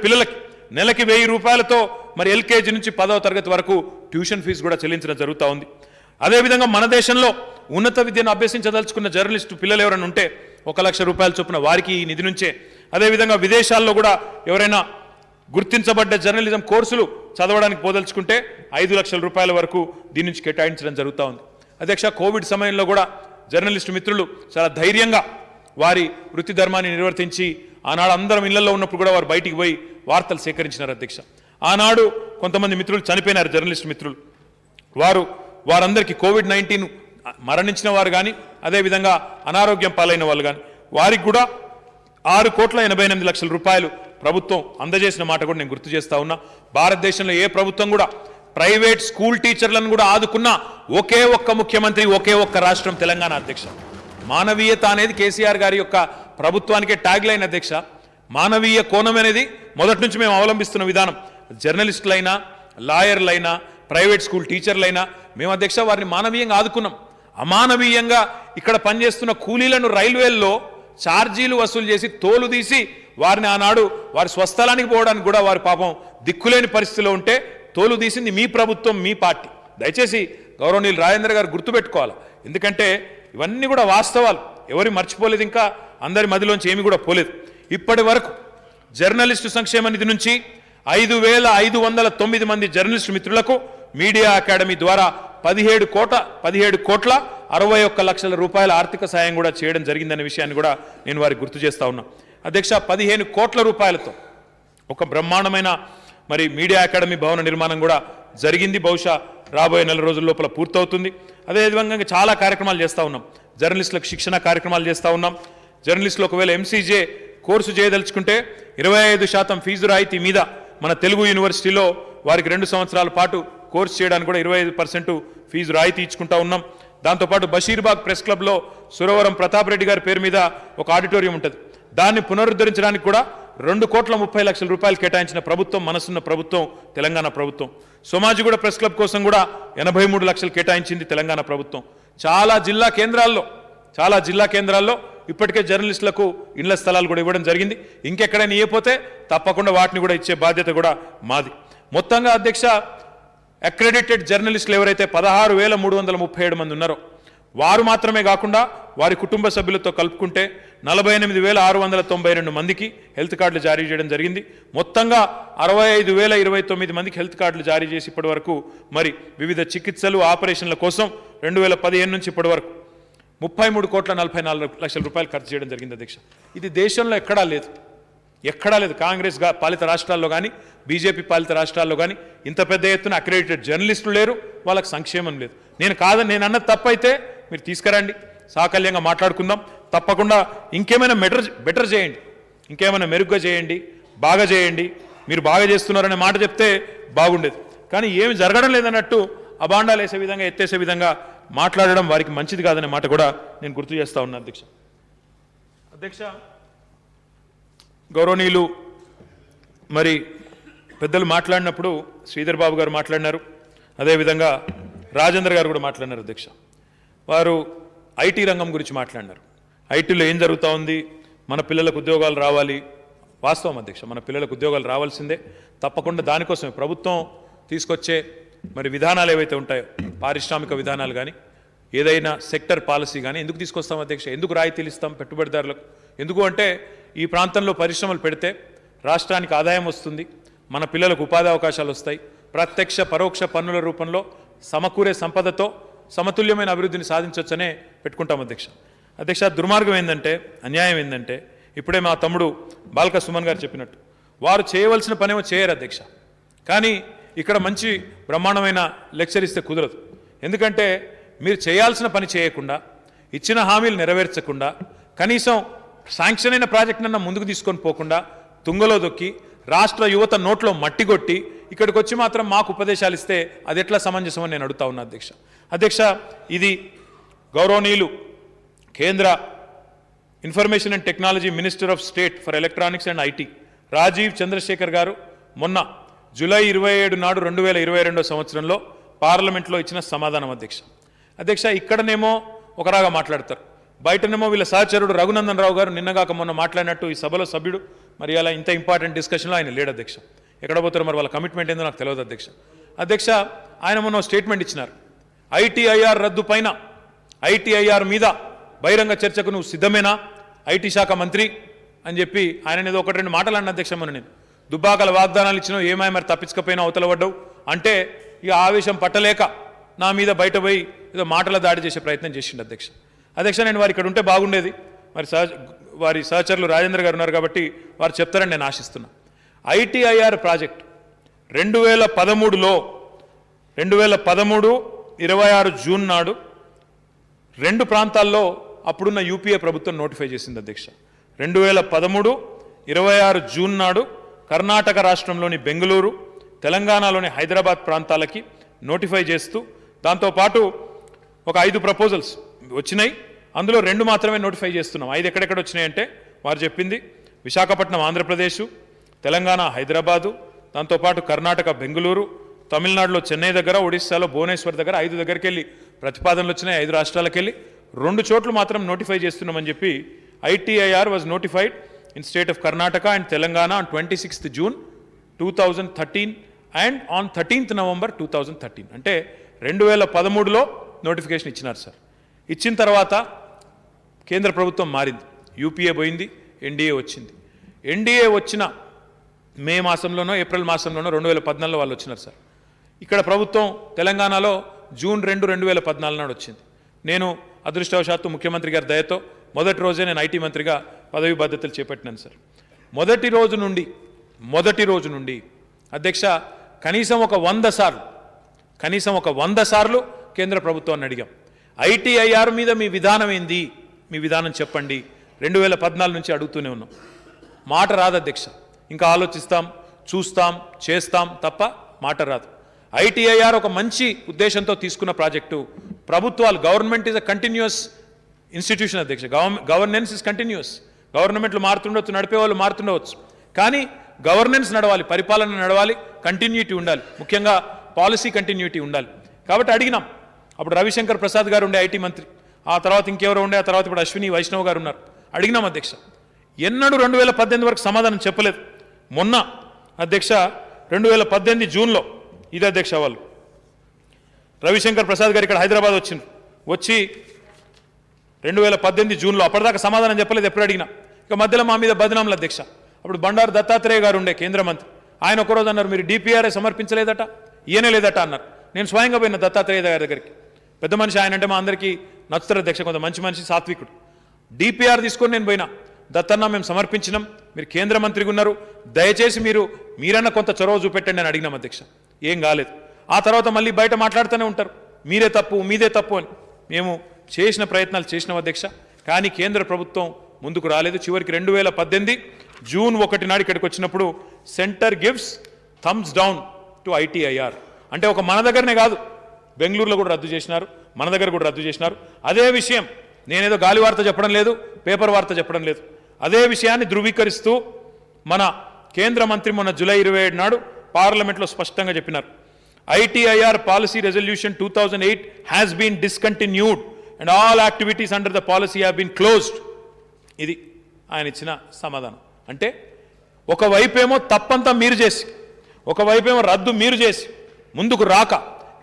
పిల్లలకి నెలకి 1,000 రూపాయలతో మరి LKG నుంచి 10వ తరగతి వరకు ట్యూషన్ ఫీజు కూడా చెల్లించడం జరుగుతూ ఉంది. అదేవిధంగా మన దేశంలో ఉన్నత విద్యను అభ్యసించదలుచుకున్న జర్నలిస్టు పిల్లలు ఎవరైనా ఉంటే 1,00,000 రూపాయల చొప్పున వారికి ఈ నిధి నుంచే, అదేవిధంగా విదేశాల్లో కూడా ఎవరైనా గుర్తించబడ్డ జర్నలిజం కోర్సులు చదవడానికి పోదలుచుకుంటే 5 లక్షల రూపాయల వరకు దీని నుంచి కేటాయించడం జరుగుతూ ఉంది అధ్యక్ష. కోవిడ్ సమయంలో కూడా జర్నలిస్టు మిత్రులు చాలా ధైర్యంగా వారి వృత్తి ధర్మాన్ని నిర్వర్తించి ఆనాడు అందరం ఇళ్లలో ఉన్నప్పుడు కూడా వారు బయటికి పోయి వార్తలు సేకరించినారు అధ్యక్ష. ఆనాడు కొంతమంది మిత్రులు చనిపోయినారు, జర్నలిస్ట్ మిత్రులు. వారందరికీ కోవిడ్-19 మరణించిన వారు కానీ, అదేవిధంగా అనారోగ్యం పాలైన వాళ్ళు కానీ, వారికి కూడా 6,88,00,000 రూపాయలు ప్రభుత్వం అందజేసిన మాట కూడా నేను గుర్తు చేస్తా ఉన్నా. భారతదేశంలో ఏ ప్రభుత్వం కూడా ప్రైవేట్ స్కూల్ టీచర్లను కూడా ఆదుకున్న ఒకే ఒక్క ముఖ్యమంత్రి, ఒకే ఒక్క రాష్ట్రం తెలంగాణ అధ్యక్ష. మానవీయత అనేది కేసీఆర్ గారి యొక్క ప్రభుత్వానికే ట్యాగ్ లైన్ అధ్యక్ష. మానవీయ కోణం అనేది మొదటి నుంచి మేము అవలంబిస్తున్న విధానం. జర్నలిస్టులైనా, లాయర్లైనా, ప్రైవేట్ స్కూల్ టీచర్లైనా మేము అధ్యక్ష వారిని మానవీయంగా ఆదుకున్నాం. అమానవీయంగా ఇక్కడ పనిచేస్తున్న కూలీలను రైల్వేల్లో ఛార్జీలు వసూలు చేసి తోలు తీసి వారిని ఆనాడు వారి స్వస్థలానికి పోవడానికి కూడా వారి పాపం దిక్కులేని పరిస్థితిలో ఉంటే తోలు తీసింది మీ ప్రభుత్వం, మీ పార్టీ. దయచేసి గౌరవనీయులు రాజేంద్ర గారు గుర్తుపెట్టుకోవాలి, ఎందుకంటే ఇవన్నీ కూడా వాస్తవాలు, ఎవరి మర్చిపోలేదు, ఇంకా అందరి మదిలోంచి ఏమి కూడా పోలేదు. ఇప్పటి వరకు జర్నలిస్టు సంక్షేమ నిధి నుంచి 5,509 మంది జర్నలిస్టు మిత్రులకు మీడియా అకాడమీ ద్వారా 17,61,61,00,000 రూపాయల ఆర్థిక సాయం కూడా చేయడం జరిగిందనే విషయాన్ని కూడా నేను వారికి గుర్తు చేస్తా ఉన్నా అధ్యక్ష. 15 కోట్ల రూపాయలతో ఒక బ్రహ్మాండమైన మరి మీడియా అకాడమీ భవన నిర్మాణం కూడా జరిగింది. బహుశా రాబోయే నెల రోజుల లోపల పూర్తవుతుంది. అదేవిధంగా ఇంకా చాలా కార్యక్రమాలు చేస్తూ ఉన్నాం. జర్నలిస్టులకు శిక్షణ కార్యక్రమాలు చేస్తూ ఉన్నాం. జర్నలిస్టులు ఒకవేళ ఎంసీజే కోర్సు చేయదలుచుకుంటే 25% ఫీజు రాయితీ మీద మన తెలుగు యూనివర్సిటీలో వారికి 2 సంవత్సరాల పాటు కోర్సు చేయడానికి కూడా 25% ఫీజు రాయితీ ఇచ్చుకుంటా ఉన్నాం. దాంతోపాటు బషీర్బాగ్ ప్రెస్ క్లబ్లో సురవరం ప్రతాప్ రెడ్డి గారి పేరు మీద ఒక ఆడిటోరియం ఉంటుంది. దాన్ని పునరుద్ధరించడానికి కూడా 2,30,00,000 రూపాయలు కేటాయించిన ప్రభుత్వం మనసున్న ప్రభుత్వం తెలంగాణ ప్రభుత్వం. సోమాజిగూడ ప్రెస్ క్లబ్ కోసం కూడా 83 లక్షలు కేటాయించింది తెలంగాణ ప్రభుత్వం. చాలా జిల్లా కేంద్రాల్లో ఇప్పటికే జర్నలిస్టులకు ఇళ్ల స్థలాలు కూడా ఇవ్వడం జరిగింది. ఇంకెక్కడైనా ఇవ్వకపోతే తప్పకుండా వాటిని కూడా ఇచ్చే బాధ్యత కూడా మాది. మొత్తంగా అధ్యక్ష, అక్రెడిటెడ్ జర్నలిస్టులు ఎవరైతే 16,337 మంది ఉన్నారో వారు మాత్రమే కాకుండా వారి కుటుంబ సభ్యులతో కలుపుకుంటే 48,692 మందికి హెల్త్ కార్డులు జారీ చేయడం జరిగింది. మొత్తంగా 65,029 మందికి హెల్త్ కార్డులు జారీ చేసి ఇప్పటి వరకు మరి వివిధ చికిత్సలు ఆపరేషన్ల కోసం 2015 నుంచి ఇప్పటి వరకు 33,44,00,000 రూపాయలు ఖర్చు చేయడం జరిగింది అధ్యక్ష. ఇది దేశంలో ఎక్కడా లేదు. కాంగ్రెస్ పాలిత రాష్ట్రాల్లో కానీ బీజేపీ పాలిత రాష్ట్రాల్లో కానీ ఇంత పెద్ద ఎత్తున అక్రెడిటెడ్ జర్నలిస్టులు లేరు, వాళ్ళకి సంక్షేమం లేదు. నేను అన్నది తప్పైతే మీరు తీసుకురండి, సాకల్యంగా మాట్లాడుకుందాం. తప్పకుండా ఇంకేమైనా బెటర్ చేయండి, ఇంకేమైనా మెరుగ్గా చేయండి, బాగా చేయండి. మీరు బాగా చేస్తున్నారనే మాట చెప్తే బాగుండేది. కానీ ఏమి జరగడం లేదన్నట్టు అబాండాలు వేసే విధంగా ఎత్తేసే విధంగా మాట్లాడడం వారికి మంచిది కాదనే మాట కూడా నేను గుర్తు చేస్తా ఉన్నా అధ్యక్ష. గౌరవనీయులు మరి పెద్దలు మాట్లాడినప్పుడు శ్రీధర్ బాబు గారు మాట్లాడినారు, అదేవిధంగా రాజేంద్ర గారు కూడా మాట్లాడినారు అధ్యక్ష. వారు ఐటీ రంగం గురించి మాట్లాడినారు. ఐటీలో ఏం జరుగుతూ ఉంది, మన పిల్లలకు ఉద్యోగాలు రావాలి. వాస్తవం అధ్యక్ష, మన పిల్లలకు ఉద్యోగాలు రావాల్సిందే. తప్పకుండా దానికోసమే ప్రభుత్వం తీసుకొచ్చే మరి విధానాలు ఏవైతే ఉంటాయో, పారిశ్రామిక విధానాలు కానీ ఏదైనా సెక్టర్ పాలసీ కానీ ఎందుకు తీసుకొస్తాం అధ్యక్ష, ఎందుకు రాయితీలు ఇస్తాం పెట్టుబడిదారులకు? ఎందుకు అంటే ఈ ప్రాంతంలో పరిశ్రమలు పెడితే రాష్ట్రానికి ఆదాయం వస్తుంది, మన పిల్లలకు ఉపాధి అవకాశాలు వస్తాయి, ప్రత్యక్ష పరోక్ష పన్నుల రూపంలో సమకూరే సంపదతో సమతుల్యమైన అభివృద్ధిని సాధించవచ్చనే పెట్టుకుంటాం అధ్యక్ష. దుర్మార్గం ఏంటంటే, అన్యాయం ఏంటంటే, ఇప్పుడే మా తమ్ముడు బాల్క సుమన్ గారు చెప్పినట్టు వారు చేయవలసిన పనేమో చేయరు అధ్యక్ష. కానీ ఇక్కడ మంచి బ్రహ్మాండమైన లెక్చర్ ఇస్తే కుదరదు. ఎందుకంటే మీరు చేయాల్సిన పని చేయకుండా, ఇచ్చిన హామీలు నెరవేర్చకుండా, కనీసం శాంక్షన్ అయిన ప్రాజెక్టునన్నా ముందుకు తీసుకొని పోకుండా తుంగలో దొక్కి రాష్ట్ర యువత నోట్లో మట్టి కొట్టి ఇక్కడికి వచ్చి మాత్రం మాకు ఉపదేశాలు ఇస్తే అది ఎట్లా సమంజసం అని నేను అడుగుతా ఉన్నా అధ్యక్ష. ఇది గౌరవనీయులు కేంద్ర information and technology minister of state for electronics and IT Rajeev Chandrasekhar గారు మొన్న జూలై 27 నాడు 2022 సంవత్సరంలో పార్లమెంట్లో ఇచ్చిన సమాధానం అధ్యక్ష. ఇక్కడనేమో ఒకరాగా మాట్లాడతారు, బయటనేమో వీళ్ళ సహచరుడు రఘునందన్ రావు గారు నిన్నగాక మొన్న మాట్లాడినట్టు ఈ సభలో సభ్యుడు మరి అలా ఇంత ఇంపార్టెంట్ డిస్కషన్లో ఆయన లేడు అధ్యక్ష. ఎక్కడ పోతారో మరి వాళ్ళ కమిట్మెంట్ ఏందో నాకు తెలియదు అధ్యక్ష. ఆయన మొన్న స్టేట్మెంట్ ఇచ్చినారు, ఐటీఐఆర్ రద్దు పైన, ఐటీఐఆర్ మీద బహిరంగ చర్చకు నువ్వు సిద్ధమేనా ఐటీ శాఖ మంత్రి అని చెప్పి ఆయన ఏదో 1-2 మాటలు అన్న అధ్యక్ష. మొన్న నేను దుబ్బాకల వాగ్దానాలు ఇచ్చినావు, ఏమాయి మరి తప్పించకపోయినా అవతల పడ్డావు అంటే ఇక ఆవేశం పట్టలేక నా మీద బయట పోయి ఏదో మాటల దాడి చేసే ప్రయత్నం చేసిండు అధ్యక్ష. నేను వారు ఇక్కడ ఉంటే బాగుండేది, మరి వారి సహచరులు రాజేంద్ర గారు ఉన్నారు కాబట్టి వారు చెప్తారని నేను ఆశిస్తున్నా. ఐటీఐఆర్ ప్రాజెక్ట్ 2013లో 26 జూన్ నాడు 2 ప్రాంతాల్లో అప్పుడున్న యూపీఏ ప్రభుత్వం నోటిఫై చేసింది అధ్యక్ష. 2013 జూన్ నాడు కర్ణాటక రాష్ట్రంలోని బెంగళూరు, తెలంగాణలోని హైదరాబాద్ ప్రాంతాలకి నోటిఫై చేస్తూ దాంతోపాటు ఒక 5 ప్రపోజల్స్ వచ్చినాయి. అందులో 2 మాత్రమే నోటిఫై చేస్తున్నాం. 5 ఎక్కడెక్కడ వచ్చినాయంటే వారు చెప్పింది విశాఖపట్నం ఆంధ్రప్రదేశ్, తెలంగాణ హైదరాబాదు, దాంతోపాటు కర్ణాటక బెంగళూరు, తమిళనాడులో చెన్నై దగ్గర, ఒడిస్సాలో భువనేశ్వర్ దగ్గర 5 దగ్గరికి వెళ్ళి ప్రతిపాదనలు వచ్చినాయి. 5 రాష్ట్రాలకు వెళ్ళి 2 చోట్ల మాత్రం నోటిఫై చేస్తున్నామని చెప్పి ITIR was notified in state of Karnataka and Telangana on 26th June 2013 and on 13th November 2013. అంటే 2013లో నోటిఫికేషన్ ఇచ్చినారు సార్. ఇచ్చిన తర్వాత కేంద్ర ప్రభుత్వం మారింది, యూపీఏ పోయింది, ఎన్డీఏ వచ్చింది. ఎన్డీఏ వచ్చిన మే మాసంలోనో ఏప్రిల్ మాసంలోనో 2014లో వాళ్ళు వచ్చినారు సార్. ఇక్కడ ప్రభుత్వం తెలంగాణలో జూన్ 2, 2014 నాడు వచ్చింది. నేను అదృష్టవశాత్తు ముఖ్యమంత్రి గారి దయతో మొదటి రోజే నేను ఐటీ మంత్రిగా పదవి బాధ్యతలు చేపట్టినాను సార్. మొదటి రోజు నుండి అధ్యక్ష కనీసం ఒక 100 సార్లు కేంద్ర ప్రభుత్వాన్ని అడిగాం. ఐటీఐఆర్ మీద మీ విధానం ఏంది, మీ విధానం చెప్పండి. 2014 నుంచి అడుగుతూనే ఉన్నాం. మాట రాదు అధ్యక్ష. ఇంకా ఆలోచిస్తాం, చూస్తాం, చేస్తాం తప్ప మాట రాదు. ఐటీఐఆర్ ఒక మంచి ఉద్దేశంతో తీసుకున్న ప్రాజెక్టు. ప్రభుత్వాలు, government is a continuous institution అధ్యక్ష. Governance is continuous. గవర్నమెంట్లు మారుతుండవచ్చు, నడిపే వాళ్ళు మారుతుండవచ్చు, కానీ గవర్నెన్స్ నడవాలి, పరిపాలన నడవాలి, కంటిన్యూటీ ఉండాలి, ముఖ్యంగా పాలసీ కంటిన్యూటీ ఉండాలి. కాబట్టి అడిగినాం. అప్పుడు రవిశంకర్ ప్రసాద్ గారు ఉండే ఐటీ మంత్రి, ఆ తర్వాత ఇంకెవరో ఉండే, ఆ తర్వాత ఇప్పుడు అశ్విని వైష్ణవ్ గారు ఉన్నారు. అడిగినాం అధ్యక్ష. ఎన్నడూ 2018 వరకు సమాధానం చెప్పలేదు. మొన్న అధ్యక్ష 2018 జూన్లో ఇది అధ్యక్ష వాళ్ళు రవిశంకర్ ప్రసాద్ గారు ఇక్కడ హైదరాబాద్ వచ్చిండ్రు. వచ్చి 2018 జూన్లో అప్పటిదాకా సమాధానం చెప్పలేదు. ఎప్పుడు అడిగినా ఇక మధ్యలో మా మీద బదనాంల అధ్యక్ష. అప్పుడు బండారు దత్తాత్రేయ గారు ఉండే కేంద్ర మంత్రి, ఆయన ఒకరోజు అన్నారు మీరు డిపిఆర్ఏ సమర్పించలేదట, ఈయనే లేదట అన్నారు. నేను స్వయంగా పోయిన దత్తాత్రేయ గారి దగ్గరికి. పెద్ద మనిషి ఆయన, అంటే మా అందరికీ నచ్చుతారు అధ్యక్ష, కొంత మంచి మనిషి, సాత్వికుడు. డిపిఆర్ తీసుకొని నేను పోయినా, దత్తన్న మేము సమర్పించినాం, మీరు కేంద్ర మంత్రిగా ఉన్నారు, దయచేసి మీరన్నా కొంత చొరవ చూపెట్టండి అని అడిగినాం అధ్యక్ష. ఏం కాలేదు. ఆ తర్వాత మళ్ళీ బయట మాట్లాడుతూనే ఉంటారు, మీరే తప్పు, మీదే తప్పు అని. మేము చేసిన ప్రయత్నాలు చేసినాం అధ్యక్ష, కానీ కేంద్ర ప్రభుత్వం ముందుకు రాలేదు. చివరికి 2018 జూన్ 1 నాడు ఇక్కడికి వచ్చినప్పుడు centre gives Thums down to ITIR అంటే ఒక మన దగ్గరనే కాదు, బెంగళూరులో కూడా రద్దు చేసినారు, మన దగ్గర కూడా రద్దు చేసినారు. అదే విషయం, నేనేదో గాలి వార్త చెప్పడం లేదు, పేపర్ వార్త చెప్పడం లేదు, అదే విషయాన్ని ధృవీకరిస్తూ మన కేంద్ర మంత్రి మొన్న జూలై 27 నాడు పార్లమెంట్లో స్పష్టంగా చెప్పినారు. ITIR policy resolution 2008 has been discontinued and all activities under the policy have been closed. ఇది ఆయన ఇచ్చిన సమాధానం. అంటే ఒకవైపేమో తప్పంతా మీరు చేసి, ఒకవైపేమో రద్దు మీరు చేసి, ముందుకు రాక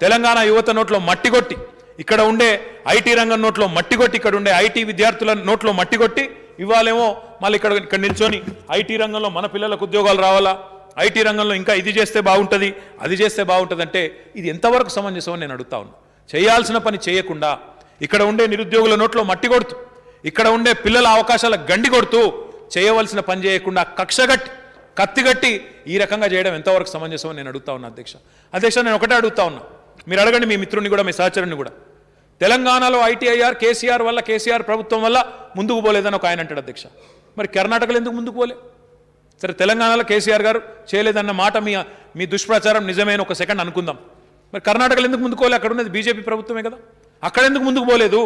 తెలంగాణ యువత నోట్లో మట్టి కొట్టి, ఇక్కడ ఉండే ఐటీ రంగం నోట్లో మట్టి కొట్టి, ఇక్కడ ఉండే ఐటీ విద్యార్థుల నోట్లో మట్టి కొట్టి, ఇవాళేమో మళ్ళీ ఇక్కడ నిల్చొని ఐటీ రంగంలో మన పిల్లలకు ఉద్యోగాలు రావాలా, ఐటీ రంగంలో ఇంకా ఇది చేస్తే బాగుంటుంది, అది చేస్తే బాగుంటుంది అంటే ఇది ఎంతవరకు సమంజసం అని నేను అడుగుతా ఉన్నా. చేయాల్సిన పని చేయకుండా, ఇక్కడ ఉండే నిరుద్యోగుల నోట్లో మట్టి కొడుతూ, ఇక్కడ ఉండే పిల్లల అవకాశాల గండి కొడుతూ, చేయవలసిన పని చేయకుండా కక్షగట్టి, కత్తిగట్టి ఈ రకంగా చేయడం ఎంతవరకు సమంజసం అని నేను అడుగుతా ఉన్నా అధ్యక్ష. అధ్యక్ష, నేను ఒకటే అడుగుతా ఉన్నా, మీరు అడగండి మీ మిత్రుడిని కూడా, మీ సహచరుని కూడా. తెలంగాణలో ఐటీఐఆర్ కేసీఆర్ వల్ల, కేసీఆర్ ప్రభుత్వం వల్ల ముందుకు పోలేదని ఒక ఆయన అంటాడు అధ్యక్ష. మరి కర్ణాటకలో ఎందుకు ముందుకు పోలే? సరే, తెలంగాణలో కేసీఆర్ గారు చేయలేదన్న మాట మీ దుష్ప్రచారం నిజమైన ఒక సెకండ్ అనుకుందాం. మరి కర్ణాటకలో ఎందుకు ముందుకు పోలే? అక్కడ ఉన్నది బీజేపీ ప్రభుత్వమే కదా. అక్కడెందుకు ముందుకు పోలేదు?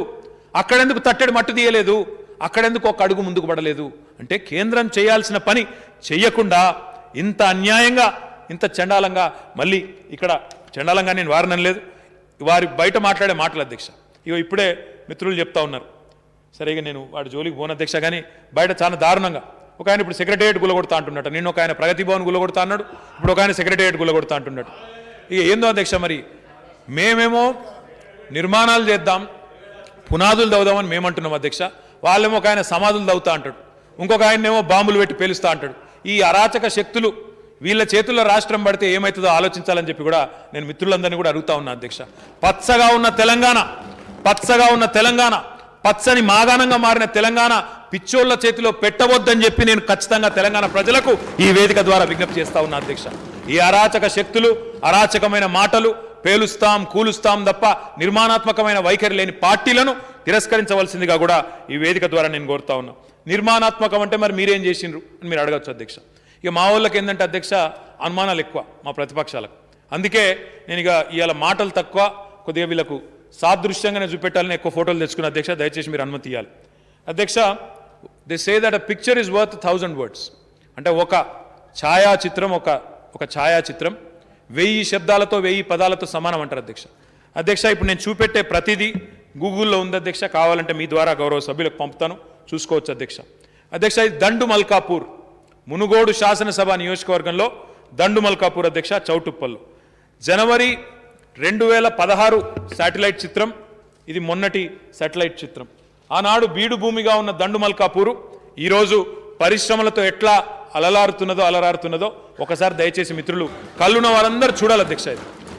అక్కడెందుకు తట్టెడు మట్టు తీయలేదు? అక్కడెందుకు ఒక అడుగు ముందుకు పడలేదు? అంటే కేంద్రం చేయాల్సిన పని చెయ్యకుండా ఇంత అన్యాయంగా, ఇంత చండాలంగా, మళ్ళీ ఇక్కడ చండాలంగా నేను వారినని లేదు, వారి బయట మాట్లాడే మాటలు అధ్యక్ష. ఇగో ఇప్పుడే మిత్రులు చెప్తా ఉన్నారు, సరిగా నేను వాడి జోలికి పోను అధ్యక్ష, కానీ బయట చాలా దారుణంగా ఒక ఆయన ఇప్పుడు సెక్రటేరియట్ గుల్లగొడతా అంటున్నట్టు, నిన్న ఒక ఆయన ప్రగతి భవన్ గుల్లగొడతా అన్నాడు, ఇప్పుడు ఒక ఆయన సెక్రటేరియట్ గుల్లగొడతా అంటున్నాడు. ఇక ఏందో అధ్యక్ష, మరి మేమేమో నిర్మాణాలు చేద్దాం, పునాదులు దవ్వుదామని మేమంటున్నాం అధ్యక్ష, వాళ్ళేమో ఒక ఆయన సమాధులు దవ్వుతా అంటాడు, ఇంకొక ఆయనేమో బాంబులు పెట్టి పేలుస్తా అంటాడు. ఈ అరాచక శక్తులు వీళ్ళ చేతుల్లో రాష్ట్రం పడితే ఏమవుతుందో ఆలోచించాలని చెప్పి కూడా నేను మిత్రులందరినీ కూడా అడుగుతా ఉన్నా అధ్యక్ష. పచ్చగా ఉన్న తెలంగాణ, పచ్చగా ఉన్న తెలంగాణ, పచ్చని మాగాణంగా మారిన తెలంగాణ పిచ్చోళ్ల చేతిలో పెట్టవద్దని చెప్పి నేను ఖచ్చితంగా తెలంగాణ ప్రజలకు ఈ వేదిక ద్వారా విజ్ఞప్తి చేస్తా ఉన్నా అధ్యక్ష. ఈ అరాచక శక్తులు, అరాచకమైన మాటలు, పేలుస్తాం కూలుస్తాం తప్ప నిర్మాణాత్మకమైన వైఖరి లేని పార్టీలను తిరస్కరించవలసిందిగా కూడా ఈ వేదిక ద్వారా నేను కోరుతా ఉన్నా. నిర్మాణాత్మకం అంటే మరి మీరేం చేసిండ్రు అని మీరు అడగచ్చు అధ్యక్ష. ఇక మా వాళ్ళకి ఏంటంటే అధ్యక్ష, అనుమానాలు ఎక్కువ మా ప్రతిపక్షాలకు. అందుకే నేను ఇక ఇవాళ మాటలు తక్కువ, కొద్దిగా వీళ్ళకు సాదృశ్యంగానే చూపెట్టాలని ఎక్కువ ఫోటోలు తెచ్చుకున్న అధ్యక్ష. దయచేసి మీరు అనుమతి ఇవ్వాలి అధ్యక్ష. They say that a picture is worth 1000 words. అంటే ఒక ఛాయాచిత్రం, ఒక ఛాయాచిత్రం 1000 శబ్దాలతో 1000 పదాలతో సమానం అంటారు అధ్యక్ష. అధ్యక్ష, ఇప్పుడు నేను చూపెట్టే ప్రతిదీ గూగుల్లో ఉంది అధ్యక్ష, కావాలంటే మీ ద్వారా గౌరవ సభ్యులకు పంపుతాను, చూసుకోవచ్చు అధ్యక్ష. అధ్యక్ష, ఇది దండు మల్కాపూర్, మునుగోడు శాసనసభ నియోజకవర్గంలో దండు మల్కాపూర్ అధ్యక్ష, చౌటుప్పల్లో. జనవరి 2016 శాటిలైట్ చిత్రం ఇది, మొన్నటి శాటిలైట్ చిత్రం. ఆనాడు బీడు భూమిగా ఉన్న దండు మల్కాపూరు ఈరోజు పరిశ్రమలతో ఎట్లా అలరారుతున్నదో ఒకసారి దయచేసి మిత్రులు, కళ్ళున్న వారందరూ చూడాలి అధ్యక్ష.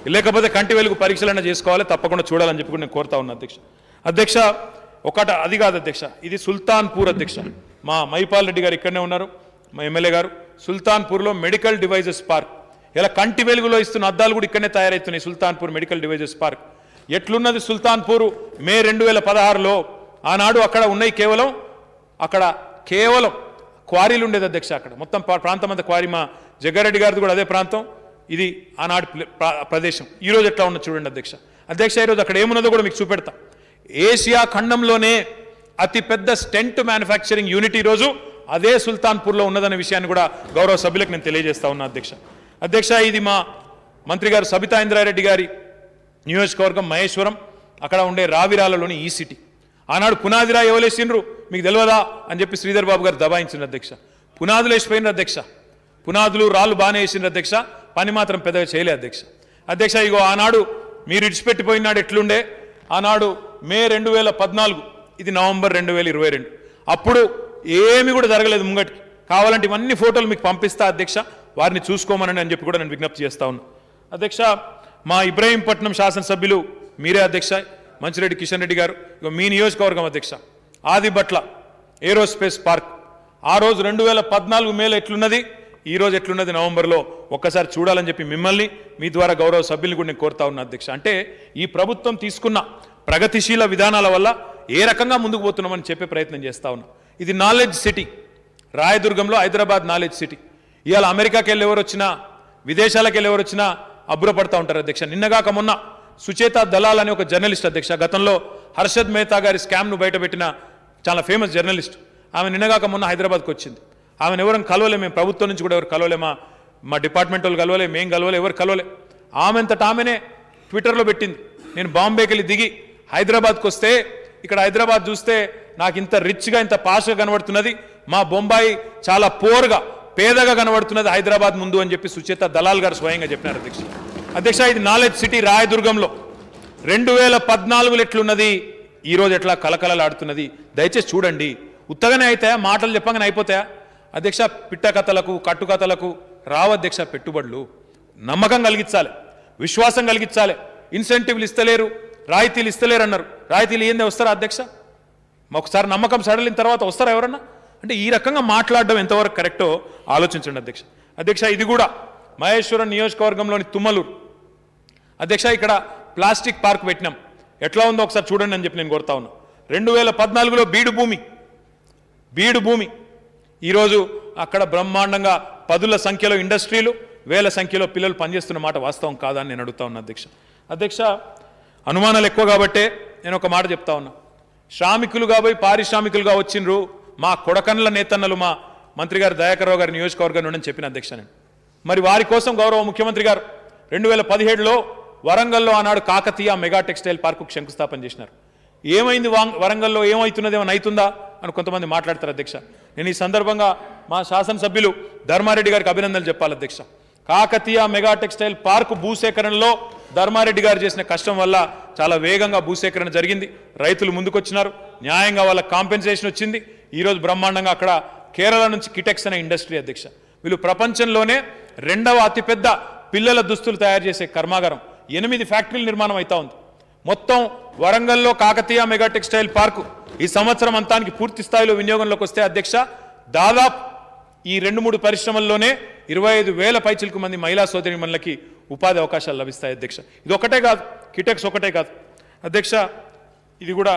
ఇది లేకపోతే కంటి వెలుగు పరీక్షలైనా చేసుకోవాలి, తప్పకుండా చూడాలని చెప్పి నేను కోరుతా ఉన్నా అధ్యక్ష. అధ్యక్ష, అది కాదు అధ్యక్ష, ఇది సుల్తాన్పూర్ అధ్యక్ష. మా మైపాల్ రెడ్డి గారు ఇక్కడనే ఉన్నారు, మా ఎమ్మెల్యే గారు. సుల్తాన్పూర్లో మెడికల్ డివైజెస్ పార్క్, ఇలా కంటి వెలుగులో ఇస్తున్న అద్దాలు కూడా ఇక్కడనే తయారవుతున్నాయి, సుల్తాన్పూర్ మెడికల్ డివైజెస్ పార్క్. ఎట్లున్నది సుల్తాన్పూర్ మే 2016లో ఆనాడు అక్కడ ఉన్నాయి కేవలం క్వారీలు ఉండేది అధ్యక్ష. అక్కడ మొత్తం ప్రాంతం అంతా క్వారీ. మా జగ్గారెడ్డి గారిది కూడా అదే ప్రాంతం. ఇది ఆనాడు ప్రదేశం. ఈరోజు ఎట్లా ఉన్నది చూడండి అధ్యక్ష. ఈరోజు అక్కడ ఏమున్నదో కూడా మీకు చూపెడతా. ఏషియా ఖండంలోనే అతిపెద్ద స్టెంట్ మ్యానుఫ్యాక్చరింగ్ యూనిట్ ఈరోజు అదే సుల్తాన్పూర్లో ఉన్నదనే విషయాన్ని కూడా గౌరవ సభ్యులకు నేను తెలియజేస్తా ఉన్నా అధ్యక్ష. ఇది మా మంత్రి గారు సబితా ఇంద్రారెడ్డి గారి నియోజకవర్గం మహేశ్వరం. అక్కడ ఉండే రావిరాలలోని ఈ సిటీ. ఆనాడు పునాదిరా ఎవలేసిండ్రు మీకు తెలియదా అని చెప్పి శ్రీధర్ బాబు గారు దబాయించిండ్రు అధ్యక్ష. పునాదులు వేసిపోయినారు అధ్యక్ష. పునాదులు రాళ్ళు బాగానే వేసిండ్రు అధ్యక్ష. పని మాత్రం పెద్దగా చేయలే అధ్యక్ష. ఇగో ఆనాడు మీరు ఇడిచిపెట్టిపోయినాడు ఎట్లుండే. ఆనాడు మే 2014, ఇది నవంబర్ 2022. అప్పుడు ఏమి కూడా జరగలేదు ముంగటికి. కావాలంటే ఇవన్నీ ఫోటోలు మీకు పంపిస్తా అధ్యక్ష, వారిని చూసుకోమని అని చెప్పి కూడా నేను విజ్ఞప్తి చేస్తా ఉన్నా అధ్యక్ష. మా ఇబ్రహీంపట్నం శాసనసభ్యులు మీరే అధ్యక్ష, మంచిరెడ్డి కిషన్ రెడ్డి గారు. మీ నియోజకవర్గం అధ్యక్ష ఆదిబట్ల ఏరోస్పేస్ పార్క్. ఆ రోజు 2014 మేలో ఎట్లున్నది, ఈ రోజు ఎట్లున్నది నవంబర్లో ఒక్కసారి చూడాలని చెప్పి మిమ్మల్ని మీ ద్వారా గౌరవ సభ్యుల్ని కూడా నేను కోరుతా ఉన్నా అధ్యక్ష. అంటే ఈ ప్రభుత్వం తీసుకున్న ప్రగతిశీల విధానాల వల్ల ఏ రకంగా ముందుకు పోతున్నామని చెప్పే ప్రయత్నం చేస్తా ఉన్నా. ఇది నాలెడ్జ్ సిటీ. రాయదుర్గంలో హైదరాబాద్ నాలెడ్జ్ సిటీ. ఇవాళ అమెరికాకి వెళ్ళి ఎవరు వచ్చినా, విదేశాలకు వెళ్ళి ఎవరు వచ్చినా అబ్బురపడతా ఉంటారు అధ్యక్ష. నిన్నగాక మొన్న సుచేత దలాల్ అనే ఒక జర్నలిస్ట్ అధ్యక్ష, గతంలో హర్షద్ మెహతా గారి స్కామ్ను బయటపెట్టిన చాలా ఫేమస్ జర్నలిస్ట్. ఆమె నిన్నగాక మొన్న హైదరాబాద్కి వచ్చింది. ఆమెను ఎవరైనా కలవలే. మేము ప్రభుత్వం నుంచి కూడా ఎవరు కలవలే. మా డిపార్ట్మెంట్ వాళ్ళు కలవలే, మేము కలవలే, ఎవరు కలవలే. ఆమెంతటా ఆమెనే ట్విట్టర్లో పెట్టింది, నేను బాంబేకి వెళ్ళి దిగి హైదరాబాద్కి వస్తే ఇక్కడ హైదరాబాద్ చూస్తే నాకు ఇంత రిచ్గా ఇంత పాష్గా కనబడుతున్నది, మా బొంబాయి చాలా పోర్గా పేదగా కనబడుతున్నది హైదరాబాద్ ముందు అని చెప్పి సుచేత దలాల్ గారు స్వయంగా చెప్పినారు అధ్యక్ష. ఇది నాలెడ్జ్ సిటీ రాయదుర్గంలో 2014లో ఎట్లున్నది, ఈరోజు ఎట్లా కలకలలాడుతున్నది. దయచేసి చూడండి. ఉత్తగానే అవుతాయా, మాటలు చెప్పగానే అయిపోతాయా అధ్యక్ష? పిట్ట కథలకు కట్టుకథలకు రావధ్యక్ష. పెట్టుబడులు నమ్మకం కలిగించాలి, విశ్వాసం కలిగించాలి. ఇన్సెంటివ్లు ఇస్తలేరు, రాయితీలు ఇస్తలేరు అన్నారు. రాయితీలు ఏందే వస్తారా అధ్యక్ష? ఒకసారి నమ్మకం సడలిన తర్వాత వస్తారా ఎవరన్నా? అంటే ఈ రకంగా మాట్లాడడం ఎంతవరకు కరెక్టో ఆలోచించండి అధ్యక్ష. ఇది కూడా మహేశ్వరం నియోజకవర్గంలోని తుమ్మలూరు అధ్యక్ష. ఇక్కడ ప్లాస్టిక్ పార్క్ పెట్టినాం. ఎట్లా ఉందో ఒకసారి చూడండి అని చెప్పి నేను కోరుతా ఉన్నా. 2014లో బీడు భూమి ఈరోజు అక్కడ బ్రహ్మాండంగా పదుల సంఖ్యలో ఇండస్ట్రీలు, వేల సంఖ్యలో పిల్లలు పనిచేస్తున్న మాట వాస్తవం కాదా అని నేను అడుగుతా ఉన్నా అధ్యక్ష. అనుమానాలు ఎక్కువ కాబట్టే నేను ఒక మాట చెప్తా ఉన్నా. శ్రామికులుగా పోయి పారిశ్రామికులుగా వచ్చిండ్రు మా కొడకన్ల నేతన్నలు, మా మంత్రి గారు దయాకర్ రావు గారి నియోజకవర్గం నుండి చెప్పిన అధ్యక్ష నేను. మరి వారి కోసం గౌరవ ముఖ్యమంత్రి గారు 2017లో వరంగల్లో ఆనాడు కాకతీయ మెగా టెక్స్టైల్ పార్కు శంకుస్థాపన చేసినారు. ఏమైంది వరంగల్లో, ఏమవుతున్నది, ఏమైనా అవుతుందా అని కొంతమంది మాట్లాడతారు అధ్యక్ష. నేను ఈ సందర్భంగా మా శాసనసభ్యులు ధర్మారెడ్డి గారికి అభినందనలు చెప్పాలి అధ్యక్ష. కాకతీయ మెగా టెక్స్టైల్ పార్కు భూసేకరణలో ధర్మారెడ్డి గారు చేసిన కష్టం వల్ల చాలా వేగంగా భూసేకరణ జరిగింది. రైతులు ముందుకొచ్చినారు, న్యాయంగా వాళ్ళకి కాంపెన్సేషన్ వచ్చింది. ఈరోజు బ్రహ్మాండంగా అక్కడ కేరళ నుంచి కిటెక్స్ అనే ఇండస్ట్రీ అధ్యక్ష, వీళ్ళు ప్రపంచంలోనే 2వ అతిపెద్ద పిల్లల దుస్తులు తయారు చేసే కర్మాగారం. 8 ఫ్యాక్టరీల నిర్మాణం అవుతా ఉంది. మొత్తం వరంగల్లో కాకతీయ మెగా టెక్స్టైల్ పార్కు ఈ సంవత్సరం అంతానికి పూర్తి స్థాయిలో వినియోగంలోకి వస్తే అధ్యక్ష దాదాపు ఈ 2-3 పరిశ్రమల్లోనే 25,000 పైచిలకు మంది మహిళా సోదరీమణులకి ఉపాధి అవకాశాలు లభిస్తాయి అధ్యక్ష. ఇది ఒకటే కాదు, కిటెక్స్ ఒకటే కాదు అధ్యక్ష, ఇది కూడా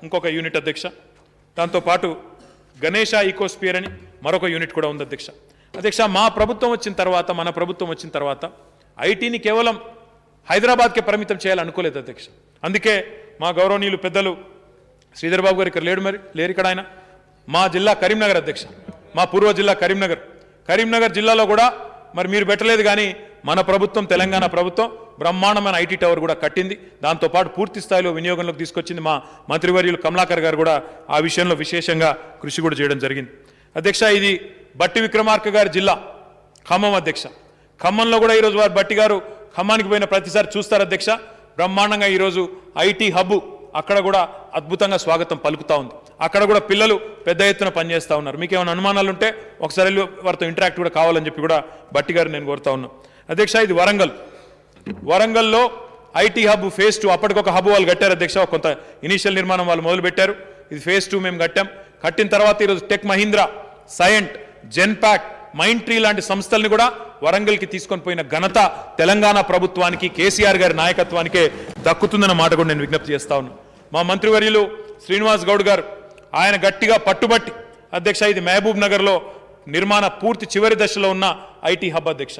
ఇంకొక యూనిట్ అధ్యక్ష. దాంతోపాటు గణేష ఈకోస్పియర్ అని మరొక యూనిట్ కూడా ఉంది అధ్యక్ష. మా ప్రభుత్వం వచ్చిన తర్వాత, మన ప్రభుత్వం వచ్చిన తర్వాత ఐటీని కేవలం హైదరాబాద్కే పరిమితం చేయాలనుకోలేదు అధ్యక్ష. అందుకే మా గౌరవనీయులు పెద్దలు శ్రీధర్ బాబు గారు ఇక్కడ లేరు ఇక్కడ ఆయన. మా జిల్లా కరీంనగర్ అధ్యక్ష, మా పూర్వ జిల్లా కరీంనగర్ జిల్లాలో కూడా మరి మీరు పెట్టలేదు కానీ మన ప్రభుత్వం, తెలంగాణ ప్రభుత్వం బ్రహ్మాండమైన ఐటీ టవర్ కూడా కట్టింది. దాంతోపాటు పూర్తి స్థాయిలో వినియోగంలోకి తీసుకొచ్చింది. మా మంత్రివర్యులు కమలాకర్ గారు కూడా ఆ విషయంలో విశేషంగా కృషి కూడా చేయడం జరిగింది అధ్యక్ష. ఇది బట్టి విక్రమార్క గారి జిల్లా ఖమ్మం అధ్యక్ష. ఖమ్మంలో కూడా ఈరోజు వారు బట్టి గారు ఖమ్మానికి పోయిన ప్రతిసారి చూస్తారు అధ్యక్ష. బ్రహ్మాండంగా ఈరోజు ఐటీ హబ్ అక్కడ కూడా అద్భుతంగా స్వాగతం పలుకుతా ఉంది. అక్కడ కూడా పిల్లలు పెద్ద ఎత్తున పనిచేస్తూ ఉన్నారు. మీకు ఏమైనా అనుమానాలు ఉంటే ఒకసారి వెళ్ళి వారితో ఇంటరాక్ట్ కూడా కావాలని చెప్పి కూడా బట్టి గారు నేను కోరుతా ఉన్నాను అధ్యక్ష. ఇది వరంగల్లో ఐటీ హబ్ ఫేజ్ 2 అప్పటికొక హబ్ వాళ్ళు కట్టారు అధ్యక్ష. కొంత ఇనీషియల్ నిర్మాణం వాళ్ళు మొదలు పెట్టారు. ఇది ఫేజ్ 2 మేము కట్టిన తర్వాత ఈరోజు Tech Mahindra, Cyient, Genpact, Mindtree లాంటి సంస్థల్ని కూడా వరంగల్కి తీసుకొని పోయిన ఘనత తెలంగాణ ప్రభుత్వానికి కేసీఆర్ గారి నాయకత్వానికే దక్కుతుందన్న మాట కూడా నేను విజ్ఞప్తి చేస్తా ఉన్నాను. మా మంత్రివర్యులు శ్రీనివాస్ గౌడ్ గారు ఆయన గట్టిగా పట్టుబట్టి అధ్యక్ష ఇది మహబూబ్ నగర్లో నిర్మాణ పూర్తి చివరి దశలో ఉన్న ఐటీ హబ్ అధ్యక్ష.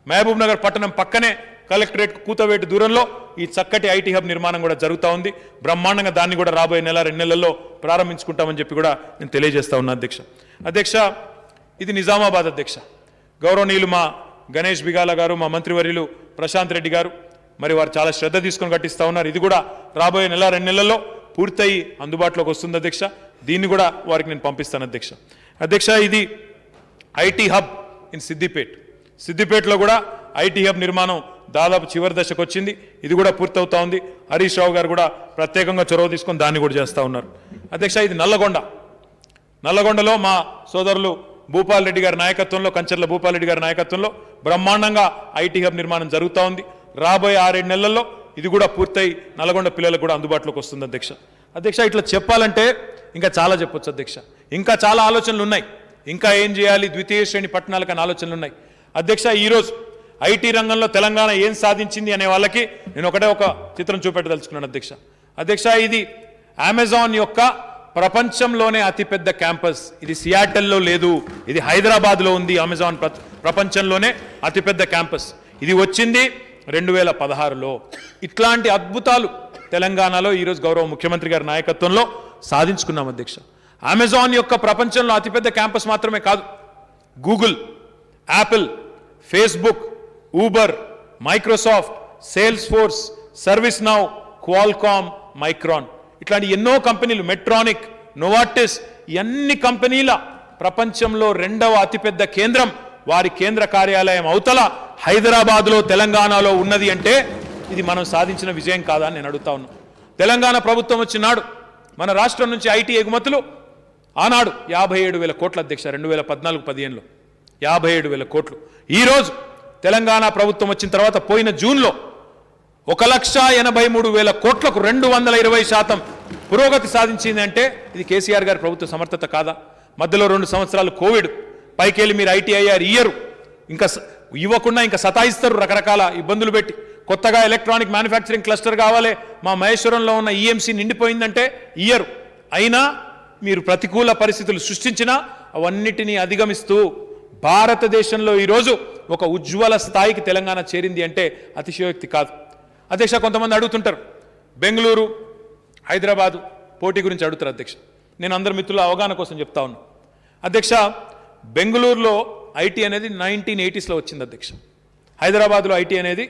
మహబూబ్ నగర్ పట్టణం పక్కనే కలెక్టరేట్ కూతవేటు దూరంలో ఈ చక్కటి ఐటీ హబ్ నిర్మాణం కూడా జరుగుతూ ఉంది. బ్రహ్మాండంగా దాన్ని కూడా రాబోయే నెల 2 నెలల్లో ప్రారంభించుకుంటామని చెప్పి కూడా నేను తెలియజేస్తా ఉన్నా అధ్యక్ష. అధ్యక్ష ఇది నిజామాబాద్ అధ్యక్ష. గౌరవనీయులు మా గణేష్ బిగాల గారు, మా మంత్రివర్యులు ప్రశాంత్ రెడ్డి గారు మరి వారు చాలా శ్రద్ధ తీసుకొని కట్టిస్తూ ఉన్నారు. ఇది కూడా రాబోయే నెల 2 నెలల్లో పూర్తయి అందుబాటులోకి వస్తుంది అధ్యక్ష. దీన్ని కూడా వారికి నేను పంపిస్తాను అధ్యక్ష. అధ్యక్ష ఇది ఐటీ హబ్ ఇన్ సిద్దిపేటలో కూడా ఐటీ హబ్ నిర్మాణం దాదాపు చివరి దశకు వచ్చింది. ఇది కూడా పూర్తవుతా ఉంది. హరీష్ రావు గారు కూడా ప్రత్యేకంగా చొరవ తీసుకొని దాన్ని కూడా చేస్తూ ఉన్నారు అధ్యక్ష. ఇది నల్లగొండలో మా సోదరులు భూపాల్ రెడ్డి గారి నాయకత్వంలో, కంచర్ల భూపాల్ రెడ్డి గారి నాయకత్వంలో బ్రహ్మాండంగా ఐటీ హబ్ నిర్మాణం జరుగుతూ ఉంది. రాబోయే 6-7 నెలల్లో ఇది కూడా పూర్తయి నల్గొండ పిల్లలకు కూడా అందుబాటులోకి వస్తుంది అధ్యక్ష. అధ్యక్ష ఇట్లా చెప్పాలంటే ఇంకా చాలా చెప్పొచ్చు అధ్యక్ష. ఇంకా చాలా ఆలోచనలు ఉన్నాయి. ఇంకా ఏం చేయాలి, ద్వితీయ శ్రేణి పట్టణాలకు అనే ఆలోచనలు ఉన్నాయి అధ్యక్ష. ఈరోజు ఐటీ రంగంలో తెలంగాణ ఏం సాధించింది అనే వాళ్ళకి నేను ఒక చిత్రం చూపెట్టదలుచుకున్నాను అధ్యక్ష. అధ్యక్ష ఇది అమెజాన్ యొక్క ప్రపంచంలోనే అతిపెద్ద క్యాంపస్. ఇది సియాటల్లో లేదు, ఇది హైదరాబాద్లో ఉంది. అమెజాన్ ప్రపంచంలోనే అతిపెద్ద క్యాంపస్. ఇది వచ్చింది 2016లో. ఇట్లాంటి అద్భుతాలు తెలంగాణలో ఈరోజు గౌరవ ముఖ్యమంత్రి గారి నాయకత్వంలో సాధించుకున్నాం అధ్యక్ష. అమెజాన్ యొక్క ప్రపంచంలో అతిపెద్ద క్యాంపస్ మాత్రమే కాదు, Google, Apple, Facebook, Uber, Microsoft, sales force, service now, Qualcomm, micron ఇట్లాంటి ఎన్నో కంపెనీలు, మెట్రానిక్, నోవార్టిస్, అన్ని కంపెనీల ప్రపంచంలో 2వ అతిపెద్ద కేంద్రం వారి కేంద్ర కార్యాలయం అవతల హైదరాబాద్లో తెలంగాణలో ఉన్నది అంటే ఇది మనం సాధించిన విజయం కాదా అని నేను అడుగుతా ఉన్నా. తెలంగాణ ప్రభుత్వం వచ్చినాడు మన రాష్ట్రం నుంచి ఐటీ ఎగుమతులు ఆనాడు 57,000 కోట్ల అధ్యక్ష. 2014-15లో 57,000 కోట్లు. ఈరోజు తెలంగాణ ప్రభుత్వం వచ్చిన తర్వాత పోయిన జూన్లో 1,83,000 కోట్లకు 220% పురోగతి సాధించింది అంటే ఇది కేసీఆర్ గారి ప్రభుత్వ సమర్థత కాదా? మధ్యలో 2 సంవత్సరాలు కోవిడ్, పైకెళ్ళి మీరు ఐటీఐఆర్ ఇయ్యరు, ఇంకా ఇవ్వకుండా ఇంకా సతాయిస్తారు, రకరకాల ఇబ్బందులు పెట్టి. కొత్తగా ఎలక్ట్రానిక్ మ్యానుఫ్యాక్చరింగ్ క్లస్టర్ కావాలి, మా మహేశ్వరంలో ఉన్న ఈఎంసీ నిండిపోయిందంటే ఇయ్యరు. అయినా మీరు ప్రతికూల పరిస్థితులు సృష్టించినా అవన్నిటినీ అధిగమిస్తూ భారతదేశంలో ఈరోజు ఒక ఉజ్వల స్థాయికి తెలంగాణ చేరింది అంటే అతిశయోక్తి కాదు అధ్యక్ష. కొంతమంది అడుగుతుంటారు బెంగళూరు, హైదరాబాదు పోటీ గురించి అడుగుతారు అధ్యక్ష. నేను అందరి మిత్రుల అవగాహన కోసం చెప్తా ఉన్నా అధ్యక్ష. బెంగళూరులో ఐటీ అనేది 1980sలో వచ్చింది అధ్యక్ష. హైదరాబాద్లో ఐటీ అనేది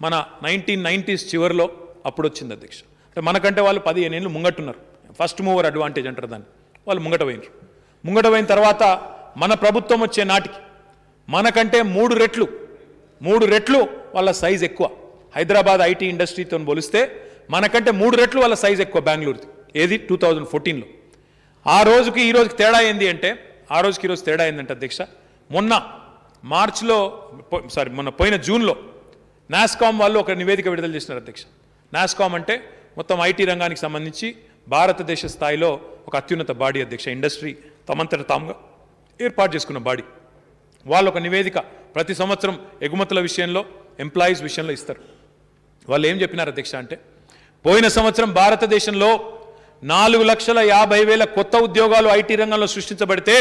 మన 1990s చివరిలో అప్పుడు వచ్చింది అధ్యక్ష. అంటే మనకంటే వాళ్ళు 15 ఏళ్ళు ముంగట్టున్నారు. ఫస్ట్ మూవర్ అడ్వాంటేజ్ అంటారు దాన్ని. వాళ్ళు ముంగట పోయిన తర్వాత మన ప్రభుత్వం వచ్చే నాటికి మనకంటే 3 రెట్లు వాళ్ళ సైజ్ ఎక్కువ. హైదరాబాద్ ఐటీ ఇండస్ట్రీతో పోలిస్తే మనకంటే 3 రెట్లు వాళ్ళ సైజ్ ఎక్కువ బెంగళూరుది. ఏది 2014లో. ఆ రోజుకి ఈ రోజుకి తేడా ఏంది అంటే ఈరోజు తేడా ఏంటంటే అధ్యక్ష, మొన్న పోయిన జూన్లో నాస్కామ్ వాళ్ళు ఒక నివేదిక విడుదల చేసినారు అధ్యక్ష. నాస్కామ్ అంటే మొత్తం ఐటీ రంగానికి సంబంధించి భారతదేశ స్థాయిలో ఒక అత్యున్నత బాడీ అధ్యక్ష. ఇండస్ట్రీ తమంతట తాముగా ఏర్పాటు చేసుకున్న బాడీ. వాళ్ళు ఒక నివేదిక ప్రతి సంవత్సరం ఎగుమతుల విషయంలో, ఎంప్లాయీస్ విషయంలో ఇస్తారు. వాళ్ళు ఏం చెప్పినారు అధ్యక్ష అంటే పోయిన సంవత్సరం భారతదేశంలో 4,50,000 కొత్త ఉద్యోగాలు ఐటీ రంగంలో సృష్టించబడితే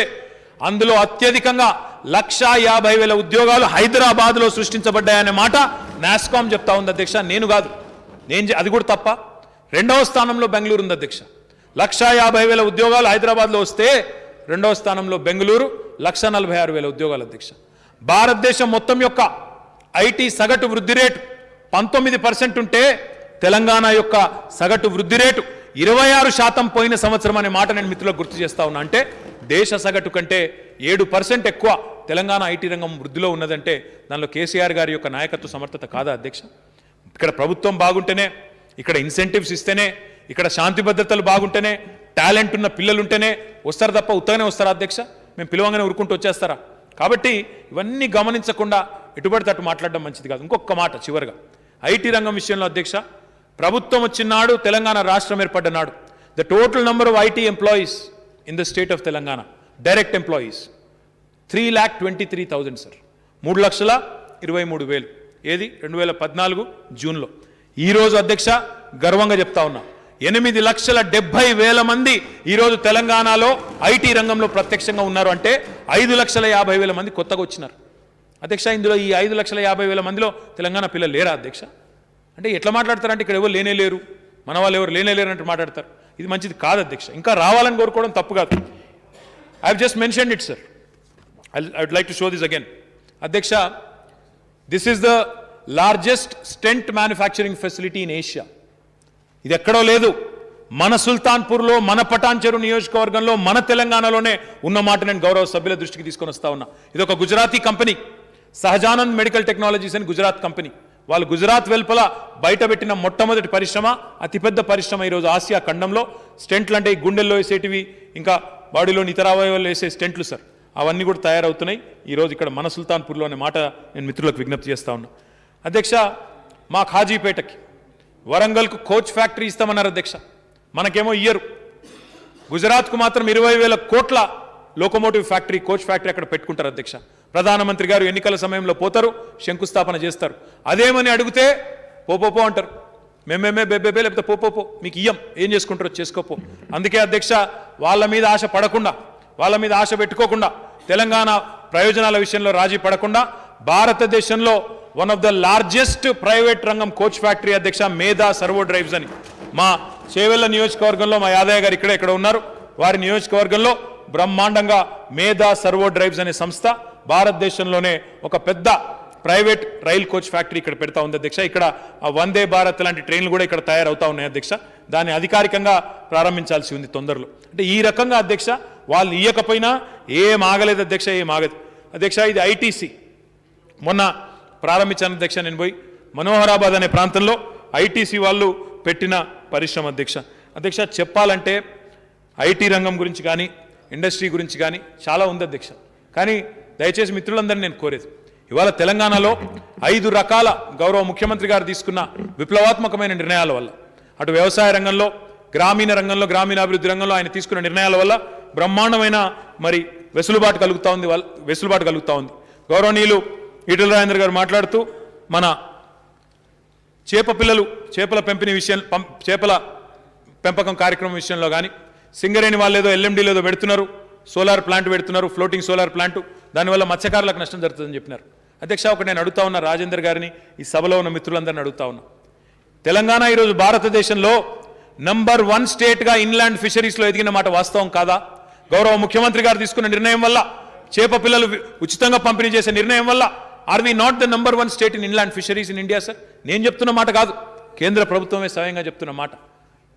అందులో అత్యధికంగా 1,50,000 ఉద్యోగాలు హైదరాబాద్లో సృష్టించబడ్డాయనే మాట నాస్కామ్ చెప్తా ఉంది అధ్యక్ష. నేను కాదు, అది కూడా తప్ప. 2వ స్థానంలో బెంగళూరు ఉంది అధ్యక్ష. 1,50,000 ఉద్యోగాలు హైదరాబాద్లో వస్తే 2వ స్థానంలో బెంగళూరు 1,46,000 ఉద్యోగాలు అధ్యక్ష. భారతదేశం మొత్తం యొక్క ఐటీ సగటు వృద్ధి రేటు 19% ఉంటే తెలంగాణ యొక్క సగటు వృద్ధి రేటు 26% పోయిన సంవత్సరం అనే మాట నేను మిత్రులకు గుర్తు చేస్తా ఉన్నా. అంటే దేశ సగటు కంటే 7% ఎక్కువ తెలంగాణ ఐటీ రంగం వృద్ధిలో ఉన్నదంటే దానిలో కేసీఆర్ గారి యొక్క నాయకత్వ సమర్థత కాదా అధ్యక్ష? ఇక్కడ ప్రభుత్వం బాగుంటేనే, ఇక్కడ ఇన్సెంటివ్స్ ఇస్తేనే, ఇక్కడ శాంతి భద్రతలు బాగుంటేనే, టాలెంట్ ఉన్న పిల్లలు ఉంటేనే వస్తారు తప్ప ఉత్తగానే వస్తారా అధ్యక్ష? మేము పిలవంగానే ఊరుకుంటూ వచ్చేస్తారా? కాబట్టి ఇవన్నీ గమనించకుండా ఎటుబడితే అటు మాట్లాడడం మంచిది కాదు. ఇంకొక మాట చివరిగా ఐటీ రంగం విషయంలో అధ్యక్ష, ప్రభుత్వం వచ్చినాడు, తెలంగాణ రాష్ట్రం ఏర్పడ్డ నాడు the total number of IT employees in the state of Telangana, direct employees 3,23,000 sir. 3,23,000 ఏది 2014 జూన్లో. ఈరోజు అధ్యక్ష గర్వంగా చెప్తా ఉన్నా 8,70,000 మంది ఈరోజు తెలంగాణలో ఐటీ రంగంలో ప్రత్యక్షంగా ఉన్నారు. అంటే 5,50,000 మంది కొత్తగా వచ్చినారు అధ్యక్ష. ఇందులో ఈ 5,50,000 మందిలో తెలంగాణ పిల్లలు లేరా అధ్యక్ష? అంటే ఎట్లా మాట్లాడతారంటే ఇక్కడ ఎవరు లేనే లేరు, మన వాళ్ళు ఎవరు లేనే లేరు అంటే మాట్లాడతారు. ఇది మంచిది కాదు అధ్యక్ష. ఇంకా రావాలని కోరుకోవడం తప్పు కాదు. I have just mentioned it sir. I would like to show this again అధ్యక్ష. This is the largest stent manufacturing facility in Asia. ఇది ఎక్కడో లేదు, మన సుల్తాన్పూర్లో, మన పటాన్ చెరు నియోజకవర్గంలో, మన తెలంగాణలోనే ఉన్న మాట నేను గౌరవ సభ్యుల దృష్టికి తీసుకొని వస్తా ఉన్నా. ఇది ఒక గుజరాతీ కంపెనీ, సహజానంద్ మెడికల్ టెక్నాలజీస్ అని గుజరాత్ కంపెనీ. వాళ్ళు గుజరాత్ వెలుపల బయటపెట్టిన మొట్టమొదటి పరిశ్రమ, అతిపెద్ద పరిశ్రమ ఈరోజు ఆసియా ఖండంలో. స్టెంట్లు అంటే ఈ గుండెల్లో వేసేటివి, ఇంకా బాడీలోని ఇతర అవయవాలు వేసే స్టెంట్లు సార్, అవన్నీ కూడా తయారవుతున్నాయి ఈరోజు ఇక్కడ మన సుల్తాన్పూర్లో అనే మాట నేను మిత్రులకు విజ్ఞప్తి చేస్తా ఉన్నా అధ్యక్ష. మా ఖాజీపేటకి, వరంగల్కు కోచ్ ఫ్యాక్టరీ ఇస్తామన్నారు అధ్యక్ష. మనకేమో ఇయ్యరు. గుజరాత్కు మాత్రం 20,000 కోట్ల లోకోమోటివ్ ఫ్యాక్టరీ, కోచ్ ఫ్యాక్టరీ అక్కడ పెట్టుకుంటారు అధ్యక్ష. ప్రధానమంత్రి గారు ఎన్నికల సమయంలో పోతారు, శంకుస్థాపన చేస్తారు. అదేమని అడిగితే పో అంటారు, మేమేమే బెబ్బే లేకపోతే పో మీకు ఇయ్యం, ఏం చేసుకుంటారో చేసుకోపో. అందుకే అధ్యక్ష వాళ్ళ మీద ఆశ పడకుండా, వాళ్ళ మీద ఆశ పెట్టుకోకుండా, తెలంగాణ ప్రయోజనాల విషయంలో రాజీ పడకుండా భారతదేశంలో one of the largest private రంగం కోచ్ ఫ్యాక్టరీ అధ్యక్ష మేధా సర్వో డ్రైవ్స్ అని మా చేవెళ్ల నియోజకవర్గంలో మా యాదయ్య గారు ఇక్కడ ఉన్నారు, వారి నియోజకవర్గంలో బ్రహ్మాండంగా మేధా సర్వో డ్రైవ్స్ అనే సంస్థ భారతదేశంలోనే ఒక పెద్ద ప్రైవేట్ రైల్ కోచ్ ఫ్యాక్టరీ ఇక్కడ పెడతా ఉంది అధ్యక్ష. ఇక్కడ వందే భారత్ లాంటి ట్రైన్లు కూడా ఇక్కడ తయారవుతా ఉన్నాయి అధ్యక్ష. దాన్ని అధికారికంగా ప్రారంభించాల్సి ఉంది తొందరలో. అంటే ఈ రకంగా అధ్యక్ష వాళ్ళు ఇయ్యకపోయినా ఏం ఆగలేదు అధ్యక్ష, ఏం ఆగదు అధ్యక్ష. ఇది ఐటీసీ మొన్న ప్రారంభించాను అధ్యక్ష. నేను పోయి మనోహరాబాద్ అనే ప్రాంతంలో ఐటీసీ వాళ్ళు పెట్టిన పరిశ్రమ అధ్యక్ష. అధ్యక్ష చెప్పాలంటే ఐటీ రంగం గురించి కానీ, ఇండస్ట్రీ గురించి కానీ చాలా ఉంది అధ్యక్ష. కానీ దయచేసి మిత్రులందరినీ నేను కోరేది, ఇవాళ తెలంగాణలో 5 రకాల గౌరవ ముఖ్యమంత్రి గారు తీసుకున్న విప్లవాత్మకమైన నిర్ణయాల వల్ల, అటు వ్యవసాయ రంగంలో, గ్రామీణ రంగంలో, గ్రామీణాభివృద్ధి రంగంలో ఆయన తీసుకున్న నిర్ణయాల వల్ల బ్రహ్మాండమైన మరి వెసులుబాటు కలుగుతూ ఉంది. గౌరవనీయులు ఈటెల రాజేందర్ గారు మాట్లాడుతూ మన చేపల పెంపకం కార్యక్రమం విషయంలో కానీ, సింగరేణి వాళ్ళు ఏదో ఎల్ఎండీలో ఏదో పెడుతున్నారు, సోలార్ ప్లాంట్ పెడుతున్నారు, ఫ్లోటింగ్ సోలార్ ప్లాంట్, దానివల్ల మత్స్యకారులకు నష్టం జరుగుతుందని చెప్పినారు అధ్యక్ష. ఒకటి నేను అడుగుతా ఉన్నా రాజేందర్ గారిని, ఈ సభలో ఉన్న మిత్రులందరినీ అడుగుతా ఉన్నా, తెలంగాణ ఈరోజు భారతదేశంలో నంబర్ 1 స్టేట్గా ఇన్లాండ్ ఫిషరీస్లో ఎదిగిన మాట వాస్తవం కాదా? గౌరవ ముఖ్యమంత్రి గారు తీసుకున్న నిర్ణయం వల్ల, చేప పిల్లలు ఉచితంగా పంపిణీ చేసే నిర్ణయం వల్ల are we not the number 1 state in inland fisheries in India sir? నేను చెప్తున్న మాట కాదు, కేంద్ర ప్రభుత్వమే స్వయంగా చెప్తున్న మాట.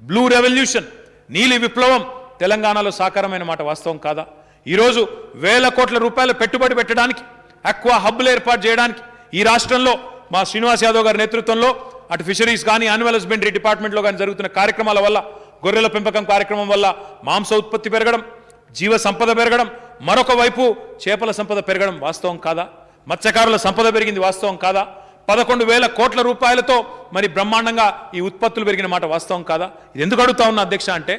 బ్లూ రెవల్యూషన్, నీలి విప్లవం తెలంగాణలో సాకారమైన మాట వాస్తవం కాదా? ఈరోజు వేల కోట్ల రూపాయల పెట్టుబడి పెట్టడానికి, అక్వా హబ్లు ఏర్పాటు చేయడానికి ఈ రాష్ట్రంలో మా శ్రీనివాస్ యాదవ్ గారి నేతృత్వంలో అటు ఫిషరీస్ కానీ, యాన్యువల్ హస్బెండరీ డిపార్ట్మెంట్లో కానీ జరుగుతున్న కార్యక్రమాల వల్ల, గొర్రెల పెంపకం కార్యక్రమం వల్ల మాంస ఉత్పత్తి పెరగడం, జీవ సంపద పెరగడం, మరొక వైపు చేపల సంపద పెరగడం వాస్తవం కాదా? మత్స్యకారుల సంపద పెరిగింది వాస్తవం కాదా? 11,000 కోట్ల రూపాయలతో మరి బ్రహ్మాండంగా ఈ ఉత్పత్తులు పెరిగిన మాట వాస్తవం కాదా? ఇది ఎందుకు అడుగుతా ఉన్నా అధ్యక్ష అంటే,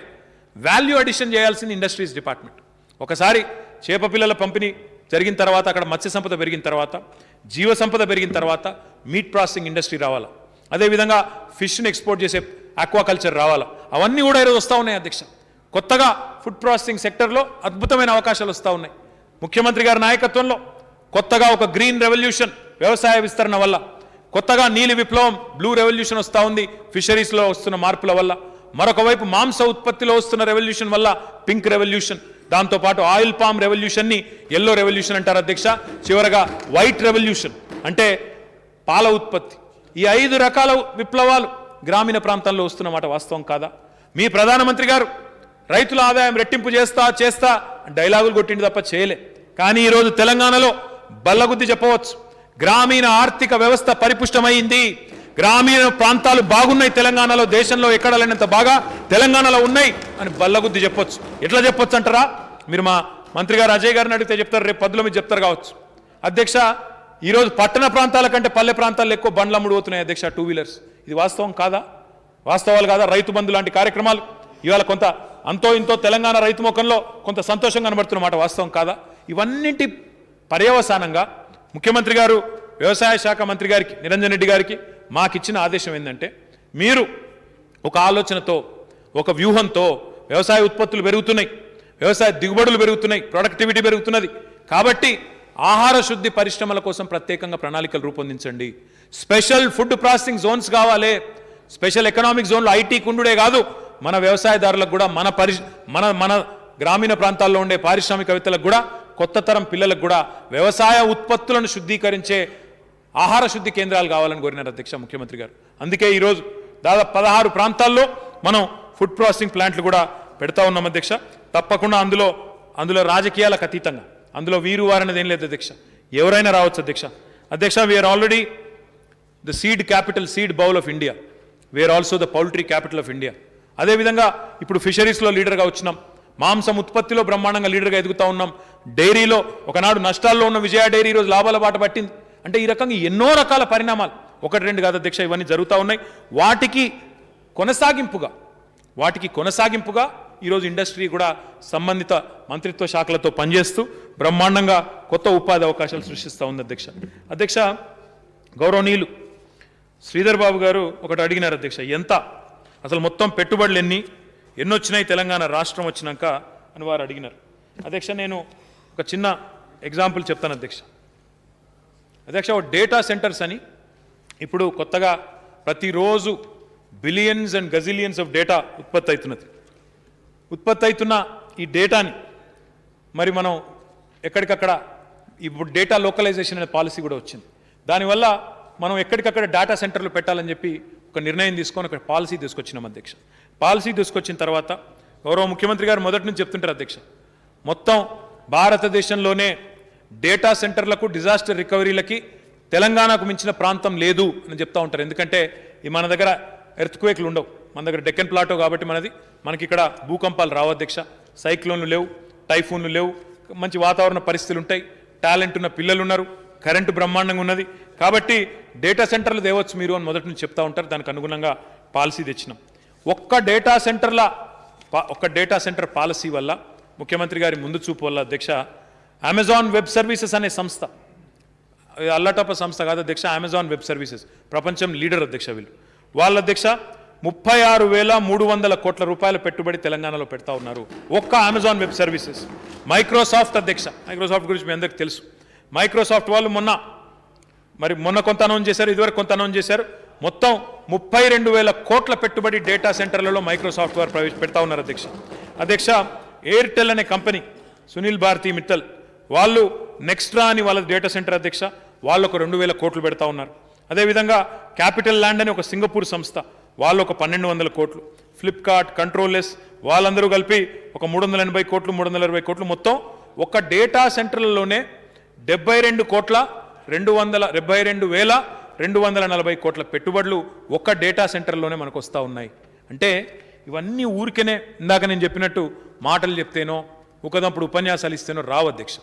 వాల్యూ అడిషన్ చేయాల్సింది ఇండస్ట్రీస్ డిపార్ట్మెంట్. ఒకసారి చేప పిల్లల పంపిణీ జరిగిన తర్వాత, అక్కడ మత్స్య సంపద పెరిగిన తర్వాత, జీవ సంపద పెరిగిన తర్వాత మీట్ ప్రాసెసింగ్ ఇండస్ట్రీ రావాలా, అదేవిధంగా ఫిష్ని ఎక్స్పోర్ట్ చేసే ఆక్వాకల్చర్ రావాలా, అవన్నీ కూడా ఈరోజు వస్తూ ఉన్నాయి అధ్యక్ష. కొత్తగా ఫుడ్ ప్రాసెసింగ్ సెక్టర్లో అద్భుతమైన అవకాశాలు వస్తూ ఉన్నాయి. ముఖ్యమంత్రి గారి నాయకత్వంలో కొత్తగా ఒక గ్రీన్ రెవల్యూషన్ వ్యవసాయ విస్తరణ వల్ల, కొత్తగా నీలి విప్లవం బ్లూ రెవల్యూషన్ వస్తూ ఉంది ఫిషరీస్లో వస్తున్న మార్పుల వల్ల, మరొక వైపు మాంస ఉత్పత్తిలో వస్తున్న రెవల్యూషన్ వల్ల పింక్ రెవల్యూషన్, దాంతోపాటు ఆయిల్ పామ్ రెవల్యూషన్ని ఎల్లో రెవల్యూషన్ అంటారు అధ్యక్ష, చివరగా వైట్ రెవల్యూషన్ అంటే పాల ఉత్పత్తి. ఈ 5 రకాల విప్లవాలు గ్రామీణ ప్రాంతాల్లో వస్తున్నమాట వాస్తవం కాదా? మీ ప్రధానమంత్రి గారు రైతుల ఆదాయం రెట్టింపు చేస్తా డైలాగులు కొట్టింది తప్ప చేయలే. కానీ ఈరోజు తెలంగాణలో బల్లగుద్ది చెప్పవచ్చు, గ్రామీణ ఆర్థిక వ్యవస్థ పరిపుష్టమైంది, గ్రామీణ ప్రాంతాలు బాగున్నాయి తెలంగాణలో, దేశంలో ఎక్కడ లేనంత బాగా తెలంగాణలో ఉన్నాయి అని బల్లగుద్ది చెప్పొచ్చు. ఎట్లా చెప్పొచ్చు అంటారా? మీరు మా మంత్రి గారు అజయ్ గారిని అడిగితే చెప్తారు, రేపు 10లో మీరు చెప్తారు కావచ్చు. అధ్యక్ష ఈరోజు పట్టణ ప్రాంతాల కంటే పల్లె ప్రాంతాల్లో ఎక్కువ బండ్లు అమ్ముడుపోతున్నాయి అధ్యక్ష, 2 వీలర్స్. ఇది వాస్తవం కాదా? వాస్తవాలు కాదా? రైతు బంధు లాంటి కార్యక్రమాలు ఇవాళ కొంత అంతో ఇంతో తెలంగాణ రైతు ముఖంలో కొంత సంతోషం కనబడుతున్నమాట వాస్తవం కాదా? ఇవన్నింటి పర్యవసానంగా ముఖ్యమంత్రి గారు వ్యవసాయ శాఖ మంత్రి గారికి నిరంజన్ రెడ్డి గారికి మాకిచ్చిన ఆదేశం ఏంటంటే మీరు ఒక ఆలోచనతో ఒక వ్యూహంతో వ్యవసాయ ఉత్పత్తులు పెరుగుతున్నాయి, వ్యవసాయ దిగుబడులు పెరుగుతున్నాయి, ప్రొడక్టివిటీ పెరుగుతున్నది, కాబట్టి ఆహార శుద్ధి పరిశ్రమల కోసం ప్రత్యేకంగా ప్రణాళికలు రూపొందించండి. స్పెషల్ ఫుడ్ ప్రాసెసింగ్ జోన్స్ కావాలి. స్పెషల్ ఎకనామిక్ జోన్లు ఐటీ కుండుడే కాదు, మన వ్యవసాయదారులకు కూడా మన గ్రామీణ ప్రాంతాల్లో ఉండే పారిశ్రామికవేత్తలకు కూడా కొత్త తరం పిల్లలకు కూడా వ్యవసాయ ఉత్పత్తులను శుద్ధీకరించే ఆహార శుద్ధి కేంద్రాలు కావాలని కోరినారు అధ్యక్ష ముఖ్యమంత్రి గారు. అందుకే ఈరోజు దాదాపు 16 ప్రాంతాల్లో మనం ఫుడ్ ప్రాసెసింగ్ ప్లాంట్లు కూడా పెడతా ఉన్నాం అధ్యక్ష. తప్పకుండా అందులో రాజకీయాలకు అతీతంగా అందులో వీరు వారనేది ఏం లేదు అధ్యక్ష, ఎవరైనా రావచ్చు అధ్యక్ష. అధ్యక్ష, we are already the seed capital, seed bowl of India. We are also the poultry capital of India. అదేవిధంగా ఇప్పుడు ఫిషరీస్లో లీడర్గా వచ్చినాం, మాంసం ఉత్పత్తిలో బ్రహ్మాండంగా లీడర్గా ఎదుగుతూ ఉన్నాం, డైరీలో ఒకనాడు నష్టాల్లో ఉన్న విజయ డైరీ ఈరోజు లాభాల బాట పట్టింది. అంటే ఈ రకంగా ఎన్నో రకాల పరిణామాలు, ఒకటి రెండు కాదు అధ్యక్ష, ఇవన్నీ జరుగుతూ ఉన్నాయి. వాటికి కొనసాగింపుగా ఈరోజు ఇండస్ట్రీ కూడా సంబంధిత మంత్రిత్వ శాఖలతో పనిచేస్తూ బ్రహ్మాండంగా కొత్త ఉపాధి అవకాశాలు సృష్టిస్తూ ఉంది అధ్యక్ష. అధ్యక్ష, గౌరవనీయులు శ్రీధర్ బాబు గారు ఒకటి అడిగినారు అధ్యక్ష, ఎంత అసలు మొత్తం పెట్టుబడులు ఎన్ని వచ్చినాయి తెలంగాణ రాష్ట్రం వచ్చినాక అని వారు అడిగినారు. అధ్యక్ష, నేను ఒక చిన్న ఎగ్జాంపుల్ చెప్తాను అధ్యక్ష. ఒక డేటా సెంటర్స్ అని ఇప్పుడు కొత్తగా ప్రతిరోజు బిలియన్స్ అండ్ గజిలియన్స్ ఆఫ్ డేటా ఉత్పత్తి అవుతున్న ఈ డేటాని మరి మనం ఎక్కడికక్కడ ఇప్పుడు డేటా లోకలైజేషన్ అనే పాలసీ కూడా వచ్చింది. దానివల్ల మనం ఎక్కడికక్కడ డేటా సెంటర్లు పెట్టాలని చెప్పి ఒక నిర్ణయం తీసుకొని ఒక పాలసీ తీసుకొచ్చినాం అధ్యక్ష. పాలసీ తీసుకొచ్చిన తర్వాత గౌరవ ముఖ్యమంత్రి గారు మొదటి నుంచి చెప్తుంటారు అధ్యక్ష, మొత్తం భారతదేశంలోనే డేటా సెంటర్లకు డిజాస్టర్ రికవరీలకి తెలంగాణకు మించిన ప్రాంతం లేదు అని చెప్తా ఉంటారు. ఎందుకంటే మన దగ్గర ఎర్త్క్వేక్లు ఉండవు, మన దగ్గర డెక్కన్ ప్లాటో కాబట్టి మనకి ఇక్కడ భూకంపాలు రావు అధ్యక్ష, సైక్లోన్లు లేవు, టైఫూన్లు లేవు, మంచి వాతావరణ పరిస్థితులు ఉంటాయి, టాలెంట్ ఉన్న పిల్లలు ఉన్నారు, కరెంటు బ్రహ్మాండంగా ఉన్నది, కాబట్టి డేటా సెంటర్లు తేవచ్చు మీరు అని మొదటి నుంచి చెప్తా ఉంటారు. దానికి అనుగుణంగా పాలసీ తెచ్చినాం. ఒక్క డేటా సెంటర్ పాలసీ వల్ల, ముఖ్యమంత్రి గారి ముందు చూపు వల్ల అధ్యక్ష, అమెజాన్ వెబ్ సర్వీసెస్ అనే సంస్థ, అల్లటప్ప సంస్థ కాదు అధ్యక్ష, అమెజాన్ వెబ్ సర్వీసెస్ ప్రపంచం లీడర్ అధ్యక్ష. వాళ్ళ అధ్యక్ష 36,300 కోట్ల రూపాయల పెట్టుబడి తెలంగాణలో పెడతా ఉన్నారు ఒక్క అమెజాన్ వెబ్ సర్వీసెస్. మైక్రోసాఫ్ట్ అధ్యక్ష, మైక్రోసాఫ్ట్ గురించి మీ అందరికీ తెలుసు. మైక్రోసాఫ్ట్ వాళ్ళు మొన్న కొంత అనౌన్స్ చేశారు, ఇదివరకు కొంత అనౌన్స్ చేశారు. మొత్తం 32,000 కోట్ల పెట్టుబడి డేటా సెంటర్లలో మైక్రోసాఫ్ట్ వారు పెడతా ఉన్నారు అధ్యక్ష. ఎయిర్టెల్ అనే కంపెనీ, సునీల్ భారతి మిట్టల్, వాళ్ళు నెక్స్ట్రా అని వాళ్ళ డేటా సెంటర్ అధ్యక్ష, వాళ్ళు ఒక 2,000 కోట్లు పెడతా ఉన్నారు. అదేవిధంగా క్యాపిటల్ ల్యాండ్ అని ఒక సింగపూర్ సంస్థ, వాళ్ళు ఒక 1,200 కోట్లు. ఫ్లిప్కార్ట్, కంట్రోల్లెస్ వాళ్ళందరూ కలిపి ఒక 380 కోట్లు, 320 కోట్లు, మొత్తం ఒక డేటా సెంటర్లలోనే 72,240 కోట్ల పెట్టుబడులు ఒక్క డేటా సెంటర్లోనే మనకు వస్తూ ఉన్నాయి. అంటే ఇవన్నీ ఊరికనే ఇందాక నేను చెప్పినట్టు మాటలు చెప్తేనో ఒకదప్పుడు ఉపన్యాసాలు ఇస్తేనో రావు అధ్యక్ష.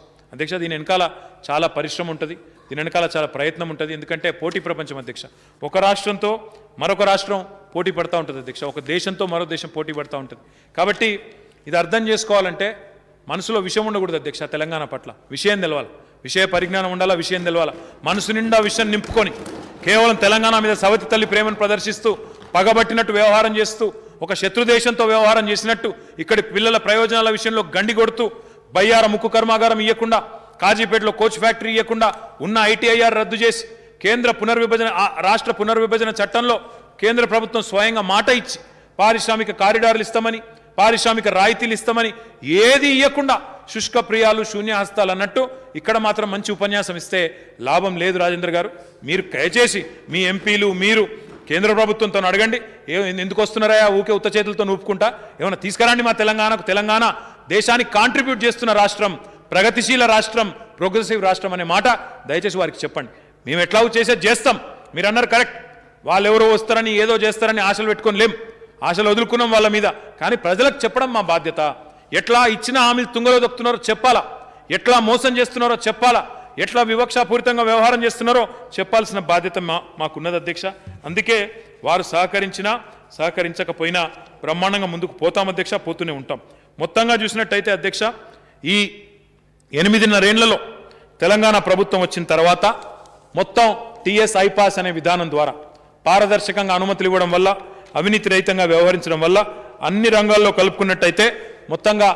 దీని వెనకాల చాలా పరిశ్రమ ఉంటుంది, దీని వెనకాల చాలా ప్రయత్నం ఉంటుంది. ఎందుకంటే పోటీ ప్రపంచం అధ్యక్ష, ఒక రాష్ట్రంతో మరొక రాష్ట్రం పోటీ పడుతూ ఉంటుంది అధ్యక్ష, ఒక దేశంతో మరో దేశం పోటీ పడుతూ ఉంటుంది. కాబట్టి ఇది అర్థం చేసుకోవాలంటే మనసులో విషయం ఉండకూడదు అధ్యక్ష. తెలంగాణ పట్ల విషయం తెలవాలి, విషయ పరిజ్ఞానం ఉండాలా, విషయం తెలవాలి. మనసు నిండా విషయం నింపుకొని కేవలం తెలంగాణ మీద సవతి తల్లి ప్రేమను ప్రదర్శిస్తూ పగబట్టినట్టు వ్యవహారం చేస్తూ ఒక శత్రు దేశంతో వ్యవహారం చేసినట్టు ఇక్కడి పిల్లల ప్రయోజనాల విషయంలో గండి కొడుతూ బయ్యార ముక్కు కర్మాగారం ఇవ్వకుండా, కాజీపేటలో కోచ్ ఫ్యాక్టరీ ఇవ్వకుండా, ఉన్న ఐటీఐఆర్ రద్దు చేసి రాష్ట్ర పునర్విభజన చట్టంలో కేంద్ర ప్రభుత్వం స్వయంగా మాట ఇచ్చి పారిశ్రామిక కారిడార్లు ఇస్తామని, పారిశ్రామిక రాయితీలు ఇస్తామని ఏది ఇవ్వకుండా శుష్క ప్రియాలు, శూన్యహస్తాలు అన్నట్టు ఇక్కడ మాత్రం మంచి ఉపన్యాసం ఇస్తే లాభం లేదు. రాజేంద్ర గారు, మీరు దయచేసి మీ ఎంపీలు మీరు కేంద్ర ప్రభుత్వంతో అడగండి, ఎందుకు వస్తున్నారా ఊకే ఉత్త చేతులతో నూపుకుంటా, ఏమైనా తీసుకురండి మా తెలంగాణకు. తెలంగాణ దేశానికి కాంట్రిబ్యూట్ చేస్తున్న రాష్ట్రం, ప్రగతిశీల రాష్ట్రం, ప్రోగ్రెసివ్ రాష్ట్రం అనే మాట దయచేసి వారికి చెప్పండి. మేము ఎట్లా చేసేది చేస్తాం, మీరు అన్నారు కరెక్ట్, వాళ్ళు ఎవరో వస్తారని ఏదో చేస్తారని ఆశలు పెట్టుకొని లేం, ఆశలు వదులుకున్నాం వాళ్ళ మీద. కానీ ప్రజలకు చెప్పడం మా బాధ్యత. ఎట్లా ఇచ్చిన హామీలు తుంగలో దొక్కుతున్నారో చెప్పాలా, ఎట్లా మోసం చేస్తున్నారో చెప్పాలా, ఎట్లా వివక్షాపూరితంగా వ్యవహారం చేస్తున్నారో చెప్పాల్సిన బాధ్యత మాకున్నది అధ్యక్ష. అందుకే వారు సహకరించినా సహకరించకపోయినా బ్రహ్మాండంగా ముందుకు పోతాం అధ్యక్ష, పోతూనే ఉంటాం. మొత్తంగా చూసినట్టయితే అధ్యక్ష, ఈ 8.5 ఏళ్లలో తెలంగాణ ప్రభుత్వం వచ్చిన తర్వాత మొత్తం టీఎస్ ఐపాస్ అనే విధానం ద్వారా పారదర్శకంగా అనుమతులు ఇవ్వడం వల్ల అవినీతి రహితంగా వ్యవహరించడం వల్ల అన్ని రంగాల్లో కలుపుకున్నట్టయితే మొత్తంగా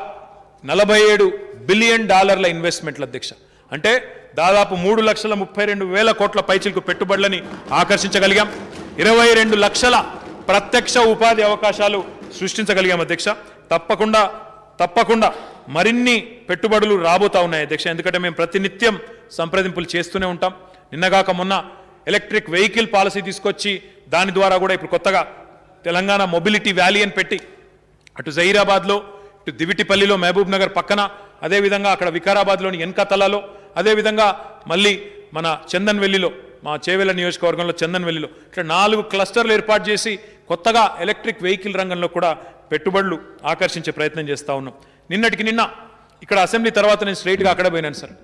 $47 బిలియన్ ఇన్వెస్ట్మెంట్ల అధ్యక్ష. అంటే దాదాపు 3,32,000 కోట్ల పైచిలకు పెట్టుబడులని ఆకర్షించగలిగాం. 22 లక్షల ప్రత్యక్ష ఉపాధి అవకాశాలు సృష్టించగలిగాం అధ్యక్ష. తప్పకుండా మరిన్ని పెట్టుబడులు రాబోతా ఉన్నాయి అధ్యక్ష. ఎందుకంటే మేము ప్రతినిత్యం సంప్రదింపులు చేస్తూనే ఉంటాం. నిన్నగాక మొన్న ఎలక్ట్రిక్ వెహికల్ పాలసీ తీసుకొచ్చి దాని ద్వారా కూడా ఇప్పుడు కొత్తగా తెలంగాణ మొబిలిటీ వ్యాలీ అని పెట్టి అటు జహీరాబాద్లో ఇటు దివిటిపల్లిలో మహబూబ్ నగర్ పక్కన, అదేవిధంగా అక్కడ వికారాబాద్లోని ఎన్కతలలో, అదేవిధంగా మళ్ళీ మన చందన్వెల్లిలో మా చేవెళ్ళ నియోజకవర్గంలో చందన్వెల్లిలో ఇట్లా 4 క్లస్టర్లు ఏర్పాటు చేసి కొత్తగా ఎలక్ట్రిక్ వెహికల్ రంగంలో కూడా పెట్టుబడులు ఆకర్షించే ప్రయత్నం చేస్తూ ఉన్నాం. నిన్నటికి నిన్న ఇక్కడ అసెంబ్లీ తర్వాత నేను స్ట్రైట్గా అక్కడ పోయినాను సార్.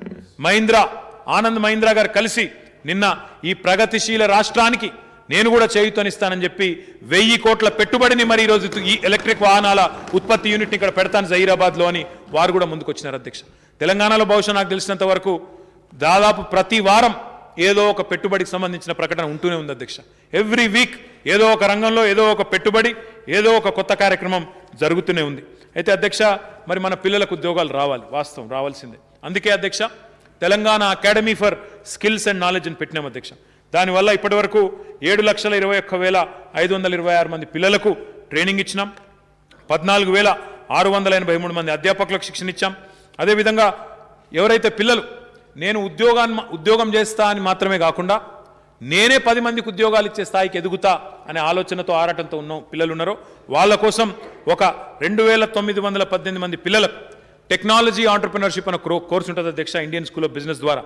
ఆనంద్ మహీంద్రా గారు కలిసి నిన్న ఈ ప్రగతిశీల రాష్ట్రానికి నేను కూడా చేయుతనిస్తానని చెప్పి 1000 కోట్ల పెట్టుబడిని మరి ఈరోజు ఈ ఎలక్ట్రిక్ వాహనాల ఉత్పత్తి యూనిట్ని ఇక్కడ పెడతాను జహీరాబాద్లో అని వారు కూడా ముందుకు వచ్చినారు అధ్యక్ష. తెలంగాణలో బహుశా నాకు తెలిసినంత వరకు దాదాపు ప్రతి వారం ఏదో ఒక పెట్టుబడికి సంబంధించిన ప్రకటన ఉంటూనే ఉంది అధ్యక్ష. ఎవ్రీ వీక్ ఏదో ఒక రంగంలో ఏదో ఒక పెట్టుబడి, ఏదో ఒక కొత్త కార్యక్రమం జరుగుతూనే ఉంది. అయితే అధ్యక్ష, మరి మన పిల్లలకు ఉద్యోగాలు రావాలి, వాస్తవం రావాల్సిందే. అందుకే అధ్యక్ష Telangana academy for skills and knowledge అని పెట్టినాం అధ్యక్ష. దానివల్ల ఇప్పటి వరకు 7,21,526 మంది పిల్లలకు ట్రైనింగ్ ఇచ్చినాం. 14,683 మంది అధ్యాపకులకు శిక్షణ ఇచ్చాం. అదేవిధంగా ఎవరైతే పిల్లలు నేను ఉద్యోగం చేస్తా అని మాత్రమే కాకుండా నేనే 10 మందికి ఉద్యోగాలు ఇచ్చే స్థాయికి ఎదుగుతా అనే ఆలోచనతో ఆరాటంతో ఉన్న పిల్లలు ఉన్నారో వాళ్ళ కోసం ఒక 2,918 మంది పిల్లలకు టెక్నాలజీ ఆంటర్ప్రినర్షిప్ అనే కోర్సు ఉంటుంది అధ్యక్ష, ఇండియన్ స్కూల్ ఆఫ్ బిజినెస్ ద్వారా.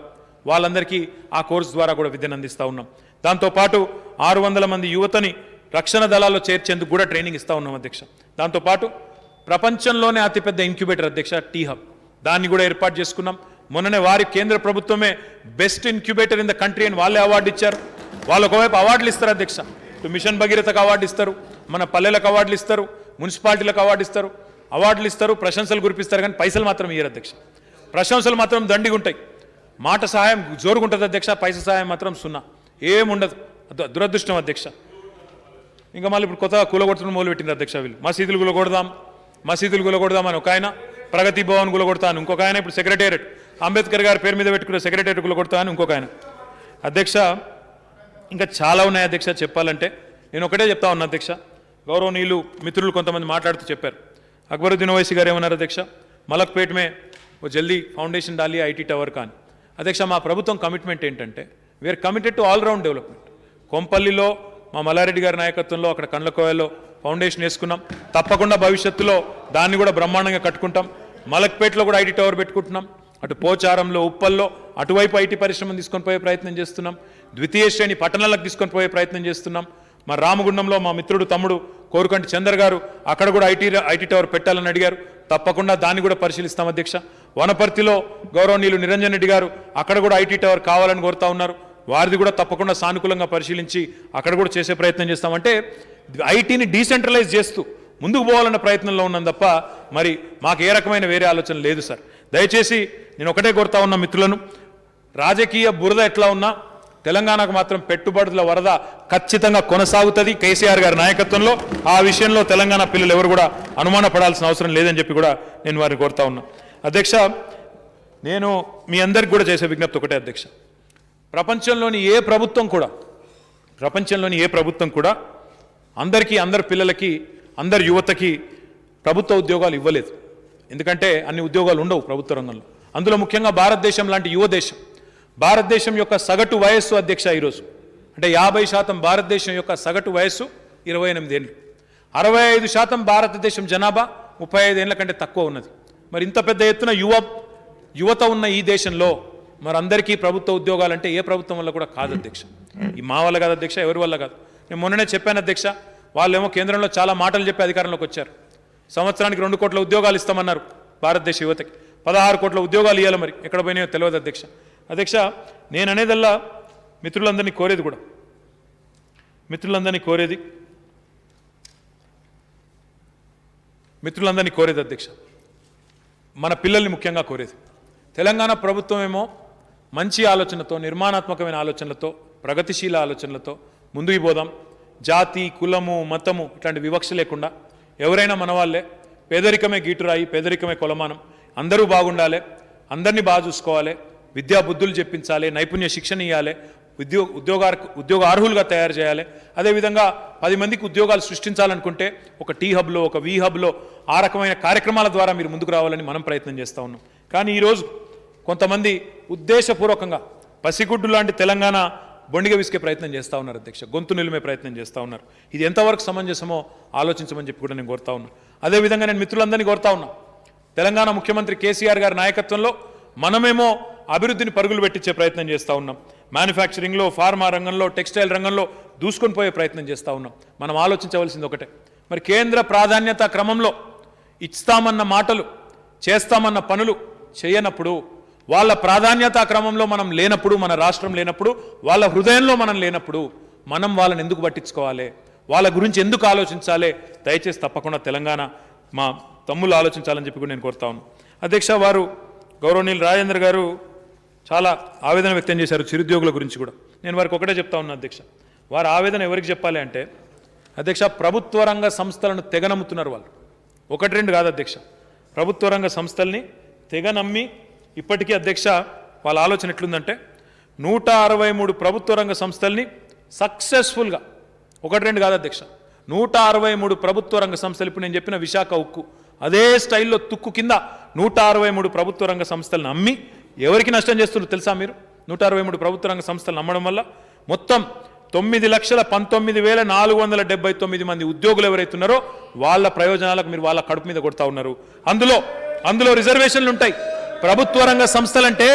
వాళ్ళందరికీ ఆ కోర్సు ద్వారా కూడా విద్యను అందిస్తూ ఉన్నాం. దాంతోపాటు 600 మంది యువతని రక్షణ దళాల్లో చేర్చేందుకు కూడా ట్రైనింగ్ ఇస్తూ ఉన్నాం అధ్యక్ష. దాంతోపాటు ప్రపంచంలోనే అతిపెద్ద ఇంక్యుబేటర్ అధ్యక్ష టీ హబ్, దాన్ని కూడా ఏర్పాటు చేసుకున్నాం. మొన్ననే వారి కేంద్ర ప్రభుత్వమే best incubator in the country అని వాళ్ళే అవార్డు ఇచ్చారు. వాళ్ళు ఒకవైపు అవార్డులు ఇస్తారు అధ్యక్ష, ఇటు మిషన్ భగీరథకు అవార్డు ఇస్తారు, మన పల్లెలకు అవార్డులు ఇస్తారు, మున్సిపాలిటీలకు అవార్డులు ఇస్తారు, ప్రశంసలు కురిపిస్తారు, కానీ పైసలు మాత్రం ఇయ్యరు అధ్యక్ష. ప్రశంసలు మాత్రం దండిగా ఉంటాయి, మాట సహాయం జోరుగుంటుంది అధ్యక్ష, పైస సహాయం మాత్రం సున్నా, ఏముండదు. దురదృష్టం అధ్యక్ష. ఇంకా మళ్ళీ ఇప్పుడు కొత్తగా కూలగొడుతున్న మొదలు పెట్టింది అధ్యక్ష. వీళ్ళు మసీదులు కూలగొడదాం అని ఒక ఆయన, ప్రగతి భవన్ కూలగొడతాను ఇంకొక ఆయన, ఇప్పుడు సెక్రటేరియట్ అంబేద్కర్ గారి పేరు మీద పెట్టుకున్న సెక్రటేరియట్ కూలగొడతా అని ఇంకొక ఆయన. అధ్యక్ష ఇంకా చాలా ఉన్నాయి అధ్యక్ష చెప్పాలంటే. నేను ఒకటే చెప్తా ఉన్నా అధ్యక్ష, గౌరవనీయులు మిత్రులు కొంతమంది మాట్లాడుతూ చెప్పారు. అక్బరుద్దీన్ ఓవైసీ గారు ఏమన్నారు అధ్యక్ష, మలక్పేట మే ఓ జల్దీ ఫౌండేషన్ డాలి ఐటీ టవర్ కానీ. అధ్యక్ష మా ప్రభుత్వం కమిట్మెంట్ ఏంటంటే we are committed to all round development. కొంపల్లిలో మా మల్లారెడ్డి గారి నాయకత్వంలో అక్కడ కండ్లకోయలో ఫౌండేషన్ వేసుకున్నాం. తప్పకుండా భవిష్యత్తులో దాన్ని కూడా బ్రహ్మాండంగా కట్టుకుంటాం. మలక్పేటలో కూడా ఐటీ టవర్ పెట్టుకుంటున్నాం. అటు పోచారంలో, ఉప్పల్లో అటువైపు ఐటీ పరిశ్రమను తీసుకొని పోయే ప్రయత్నం చేస్తున్నాం. ద్వితీయ శ్రేణి పట్టణాలకు తీసుకొని పోయే ప్రయత్నం చేస్తున్నాం. మా రామగుండంలో మా మిత్రుడు తమ్ముడు కోరుకంటి చందర్ గారు అక్కడ కూడా ఐటీ టవర్ పెట్టాలని అడిగారు. తప్పకుండా దాన్ని కూడా పరిశీలిస్తాం అధ్యక్ష. వనపర్తిలో గౌరవనీయులు నిరంజన్ రెడ్డి గారు అక్కడ కూడా ఐటీ టవర్ కావాలని కోరుతా ఉన్నారు. వారిది కూడా తప్పకుండా సానుకూలంగా పరిశీలించి అక్కడ కూడా చేసే ప్రయత్నం చేస్తామంటే ఐటీని డీసెంట్రలైజ్ చేస్తూ ముందుకు పోవాలన్న ప్రయత్నంలో ఉన్నాం తప్ప మరి మాకు ఏ రకమైన వేరే ఆలోచన లేదు సార్. దయచేసి నేను ఒకటే కోరుతా ఉన్న మిత్రులను, రాజకీయ బురద ఎట్లా ఉన్నా తెలంగాణకు మాత్రం పెట్టుబడుల వరద ఖచ్చితంగా కొనసాగుతుంది కేసీఆర్ గారి నాయకత్వంలో. ఆ విషయంలో తెలంగాణ పిల్లలు ఎవరు కూడా అనుమానపడాల్సిన అవసరం లేదని చెప్పి కూడా నేను వారిని కోరుతా ఉన్నా. అధ్యక్ష నేను మీ అందరికి కూడా చేసే విజ్ఞప్తి ఒకటే అధ్యక్ష, ప్రపంచంలోని ఏ ప్రభుత్వం కూడా అందరి పిల్లలకి అందరి యువతకి ప్రభుత్వ ఉద్యోగాలు ఇవ్వలేదు. ఎందుకంటే అన్ని ఉద్యోగాలు ఉండవు ప్రభుత్వ రంగంలో. అందులో ముఖ్యంగా భారతదేశం లాంటి యువ దేశం, భారతదేశం యొక్క సగటు వయస్సు అధ్యక్ష ఈరోజు అంటే 50% భారతదేశం యొక్క సగటు వయస్సు 28 ఏళ్ళు, 65% భారతదేశం జనాభా 35 ఏళ్ల కంటే తక్కువ ఉన్నది. మరి ఇంత పెద్ద ఎత్తున యువత ఉన్న ఈ దేశంలో మరి అందరికీ ప్రభుత్వ ఉద్యోగాలంటే ఏ ప్రభుత్వం వల్ల కూడా కాదు అధ్యక్ష. ఈ మా వల్ల కాదు అధ్యక్ష, ఎవరి వల్ల కాదు. నేను మొన్ననే చెప్పాను అధ్యక్ష, వాళ్ళేమో కేంద్రంలో చాలా మాటలు చెప్పి అధికారంలోకి వచ్చారు. సంవత్సరానికి 2 కోట్ల ఉద్యోగాలు ఇస్తామన్నారు భారతదేశ యువతకి, 16 కోట్ల ఉద్యోగాలు ఇవ్వాలి. మరి ఎక్కడ పోయినాయో తెలియదు అధ్యక్ష. అధ్యక్ష నేను అనేదల్లా మిత్రులందరినీ కోరేది అధ్యక్ష, మన పిల్లల్ని ముఖ్యంగా కోరేది. తెలంగాణ ప్రభుత్వం ఏమో మంచి ఆలోచనతో, నిర్మాణాత్మకమైన ఆలోచనలతో, ప్రగతిశీల ఆలోచనలతో ముందుకు పోదాం. జాతి, కులము, మతము ఇట్లాంటి వివక్ష లేకుండా ఎవరైనా మన వాళ్ళే, పేదరికమే గీటురాయి, పేదరికమే కొలమానం, అందరూ బాగుండాలి, అందరినీ బాగా చూసుకోవాలి, విద్యా బుద్ధులు చెప్పించాలి, నైపుణ్య శిక్షణ ఇవ్వాలి, ఉద్యోగ అర్హులుగా తయారు చేయాలి. అదేవిధంగా 10 మందికి ఉద్యోగాలు సృష్టించాలనుకుంటే ఒక టీ హబ్లో, ఒక వి హబ్లో ఆ రకమైన కార్యక్రమాల ద్వారా మీరు ముందుకు రావాలని మనం ప్రయత్నం చేస్తూ ఉన్నాం. కానీ ఈరోజు కొంతమంది ఉద్దేశపూర్వకంగా పసిగుడ్డు లాంటి తెలంగాణ బొండిగా విసికే ప్రయత్నం చేస్తూ ఉన్నారు అధ్యక్ష, గొంతు నిలుమే ప్రయత్నం చేస్తూ ఉన్నారు. ఇది ఎంతవరకు సమంజసమో ఆలోచించమని చెప్పి కూడా నేను కోరుతా ఉన్నాను. అదేవిధంగా నేను మిత్రులందరినీ కోరుతా ఉన్నా, తెలంగాణ ముఖ్యమంత్రి కేసీఆర్ గారి నాయకత్వంలో మనమేమో అభివృద్ధిని పరుగులు పెట్టించే ప్రయత్నం చేస్తూ ఉన్నాం. మ్యానుఫ్యాక్చరింగ్లో, ఫార్మా రంగంలో, టెక్స్టైల్ రంగంలో దూసుకొని పోయే ప్రయత్నం చేస్తూ ఉన్నాం. మనం ఆలోచించవలసింది ఒకటే, మరి కేంద్ర ప్రాధాన్యత క్రమంలో ఇస్తామన్న మాటలు, చేస్తామన్న పనులు చేయనప్పుడు, వాళ్ళ ప్రాధాన్యత క్రమంలో మనం లేనప్పుడు, మన రాష్ట్రం లేనప్పుడు, వాళ్ళ హృదయంలో మనం లేనప్పుడు మనం వాళ్ళని ఎందుకు పట్టించుకోవాలి, వాళ్ళ గురించి ఎందుకు ఆలోచించాలి? దయచేసి తప్పకుండా తెలంగాణ మా తమ్ముళ్ళు ఆలోచించాలని చెప్పి కూడా నేను కోరుతా ఉన్నాను. అధ్యక్ష, వారు గౌరవనీయులు రాజేంద్ర గారు చాలా ఆవేదన వ్యక్తం చేశారు చిరుద్యోగుల గురించి కూడా. నేను వారికి ఒకటే చెప్తా ఉన్నా అధ్యక్ష, వారి ఆవేదన ఎవరికి చెప్పాలి అంటే అధ్యక్ష, ప్రభుత్వ రంగ సంస్థలను తెగనమ్ముతున్నారు వాళ్ళు. 1-2 కాదు అధ్యక్ష, ప్రభుత్వ రంగ సంస్థల్ని తెగనమ్మి ఇప్పటికీ అధ్యక్ష వాళ్ళ ఆలోచన ఎట్లుందంటే 163 ప్రభుత్వ రంగ సంస్థల్ని సక్సెస్ఫుల్గా, 1-2 కాదు అధ్యక్ష, 163 ప్రభుత్వ రంగ సంస్థలు, ఇప్పుడు నేను చెప్పిన విశాఖ ఉక్కు అదే స్టైల్లో తుక్కు కింద 163 ప్రభుత్వ రంగ సంస్థలను అమ్మి ఎవరికి నష్టం చేస్తున్నారు తెలుసా మీరు? 163 ప్రభుత్వ రంగ సంస్థలను అమ్మడం వల్ల మొత్తం 9,19,479 మంది ఉద్యోగులు ఎవరైతున్నారో వాళ్ళ ప్రయోజనాలకు మీరు వాళ్ళ కడుపు మీద కొడతా ఉన్నారు. అందులో రిజర్వేషన్లు ఉంటాయి. ప్రభుత్వ రంగ సంస్థలంటే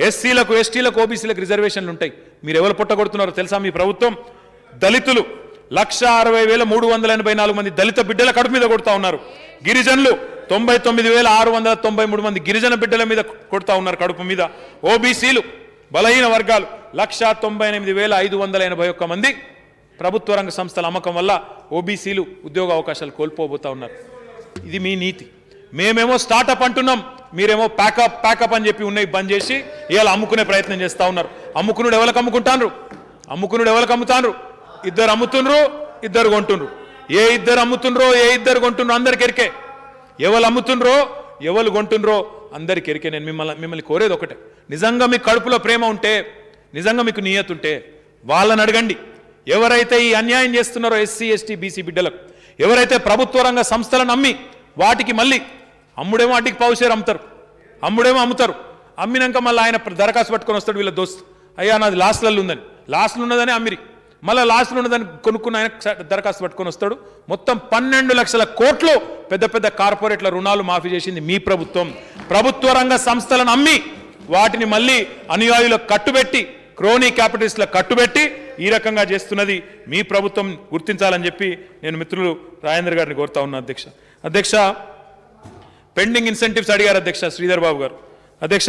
ఎస్సీలకు, ఎస్టీలకు, ఓబీసీలకు రిజర్వేషన్లు ఉంటాయి. మీరు ఎవరు పొట్టగొడుతున్నారో తెలుసా? మీ ప్రభుత్వం దళితులు 1,60,384 మంది దళిత బిడ్డల కడుపు మీద కొడతా ఉన్నారు. గిరిజనులు 99,693 మంది గిరిజన బిడ్డల మీద కొడతా ఉన్నారు కడుపు మీద. ఓబీసీలు, బలహీన వర్గాలు 1,98,581 మంది ప్రభుత్వ రంగ సంస్థల అమ్మకం వల్ల ఓబీసీలు ఉద్యోగ అవకాశాలు కోల్పోబోతా ఉన్నారు. ఇది మీ నీతి. మేమేమో స్టార్టప్ అంటున్నాం, మీరేమో ప్యాకప్ అని చెప్పి ఉన్నాయి బంద్ చేసి ఇవాళ అమ్ముకునే ప్రయత్నం చేస్తూ ఉన్నారు. అమ్ముకునుడు ఎవరికి అమ్ముకుంటారు? ఇద్దరు అమ్ముతుండ్రు, ఇద్దరు కొంటుండ్రు. ఏ ఇద్దరు అమ్ముతుండ్రో, ఏ ఇద్దరు కొంటుండ్రో అందరికి ఎరికే. ఎవరు అమ్ముతుండ్రో, ఎవరు కొంటుండ్రో అందరికి ఎరికే. నేను మిమ్మల్ని కోరేది ఒకటే, నిజంగా మీకు కడుపులో ప్రేమ ఉంటే, నిజంగా మీకు నియత ఉంటే వాళ్ళని అడగండి. ఎవరైతే ఈ అన్యాయం చేస్తున్నారో ఎస్సీ, ఎస్టీ, బీసీ బిడ్డలకు, ఎవరైతే ప్రభుత్వ రంగ సంస్థలను అమ్మి వాటికి మళ్ళీ అమ్ముడేమో అడ్డికి పావుషేరు అమ్ముతారు, అమ్ముతారు. అమ్మినాక మళ్ళీ ఆయన దరఖాస్తు పట్టుకొని వస్తాడు వీళ్ళ దోస్తు, అయ్యా నాది లాస్ట్లలో ఉన్నదని అమ్మిరి, మళ్ళీ లాస్ట్లో ఉన్నదని కొనుక్కున్న ఆయన దరఖాస్తు పట్టుకొని వస్తాడు. మొత్తం 12 లక్షల కోట్లు పెద్ద పెద్ద కార్పొరేట్ల రుణాలు మాఫీ చేసింది మీ ప్రభుత్వం. ప్రభుత్వ రంగ సంస్థలను అమ్మి వాటిని మళ్ళీ అనుయాయులకు కట్టుబెట్టి, క్రోనీ క్యాపిటలిస్టులకు కట్టుబెట్టి ఈ రకంగా చేస్తున్నది మీ ప్రభుత్వం గుర్తించాలని చెప్పి నేను మిత్రులు రాజేంద్ర గారిని కోరుతా ఉన్నా అధ్యక్ష. పెండింగ్ ఇన్సెంటివ్స్ అడిగారు అధ్యక్ష శ్రీధర్ బాబు గారు. అధ్యక్ష,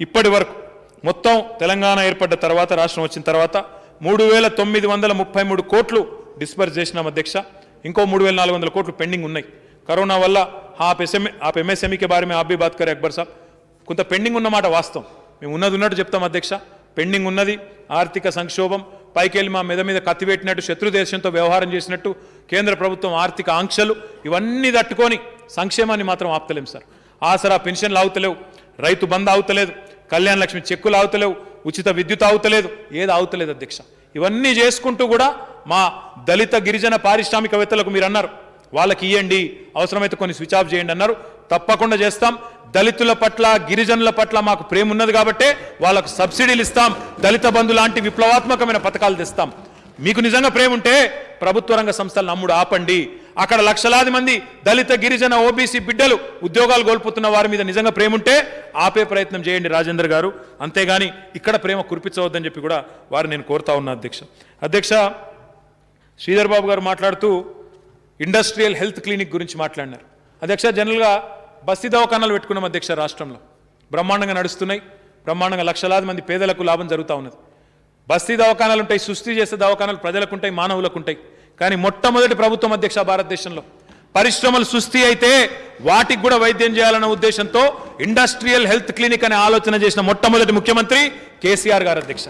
ఇప్పటి వరకు మొత్తం తెలంగాణ ఏర్పడ్డ తర్వాత, రాష్ట్రం వచ్చిన తర్వాత 3,933 కోట్లు డిస్పర్స్ చేసినాం అధ్యక్ష. ఇంకో 3,400 కోట్లు పెండింగ్ ఉన్నాయి. కరోనా వల్ల आप MSME के बारे में आप भी बात करें अकबर साहब. కొంత పెండింగ్ ఉన్నమాట వాస్తవం, మేము ఉన్నట్టు చెప్తాం అధ్యక్ష. పెండింగ్ ఉన్నది ఆర్థిక సంక్షోభం, పైకెళ్ళి మా మీద కత్తి పెట్టినట్టు, శత్రు దేశంతో వ్యవహారం చేసినట్టు కేంద్ర ప్రభుత్వం ఆర్థిక ఆంక్షలు ఇవన్నీ తట్టుకొని సంక్షేమాన్ని మాత్రం ఆపుతలేం సార్. ఆసరా పెన్షన్లు ఆగుతలేవు, రైతు బంద్ ఆగుతలేదు, కళ్యాణ లక్ష్మి చెక్కులు ఆగుతలేవు, ఉచిత విద్యుత్ ఆగుతలేదు, ఏది ఆగుతలేదు అధ్యక్ష. ఇవన్నీ చేసుకుంటూ కూడా మా దళిత గిరిజన పారిశ్రామికవేత్తలకు మీరు అన్నారు వాళ్ళకి ఇవ్వండి, అవసరమైతే కొన్ని స్విచ్ ఆఫ్ చేయండి అన్నారు. తప్పకుండా చేస్తాం. దళితుల పట్ల, గిరిజనుల పట్ల మాకు ప్రేమ ఉన్నది కాబట్టి వాళ్ళకు సబ్సిడీలు ఇస్తాం, దళిత బంధు లాంటి విప్లవాత్మకమైన పథకాలు తెస్తాం. మీకు నిజంగా ప్రేమ ఉంటే ప్రభుత్వ రంగ సంస్థలను అమ్ముడు ఆపండి. అక్కడ లక్షలాది మంది దళిత, గిరిజన, ఓబీసీ బిడ్డలు ఉద్యోగాలు కోల్పోతున్న వారి మీద నిజంగా ప్రేమ ఉంటే ఆపే ప్రయత్నం చేయండి రాజేంద్ర గారు, అంతేగాని ఇక్కడ ప్రేమ కురిపించవద్దని చెప్పి కూడా వారు నేను కోరుతా ఉన్నా అధ్యక్ష. శ్రీధర్ బాబు గారు మాట్లాడుతూ ఇండస్ట్రియల్ హెల్త్ క్లినిక్ గురించి మాట్లాడినారు అధ్యక్ష. జనరల్గా బస్తీ దవాఖానాలు పెట్టుకున్నాం అధ్యక్ష, రాష్ట్రంలో బ్రహ్మాండంగా నడుస్తున్నాయి, బ్రహ్మాండంగా లక్షలాది మంది పేదలకు లాభం జరుగుతూ ఉన్నది. బస్తీ దవాఖానాలు ఉంటాయి, సుస్థి చేసే దవాఖానాలు ప్రజలకు ఉంటాయి, మానవులకు ఉంటాయి. కానీ మొట్టమొదటి ప్రభుత్వం అధ్యక్ష భారతదేశంలో పరిశ్రమలు సుస్థి అయితే వాటికి కూడా వైద్యం చేయాలన్న ఉద్దేశంతో ఇండస్ట్రియల్ హెల్త్ క్లినిక్ అనే ఆలోచన చేసిన మొట్టమొదటి ముఖ్యమంత్రి కేసీఆర్ గారు అధ్యక్ష.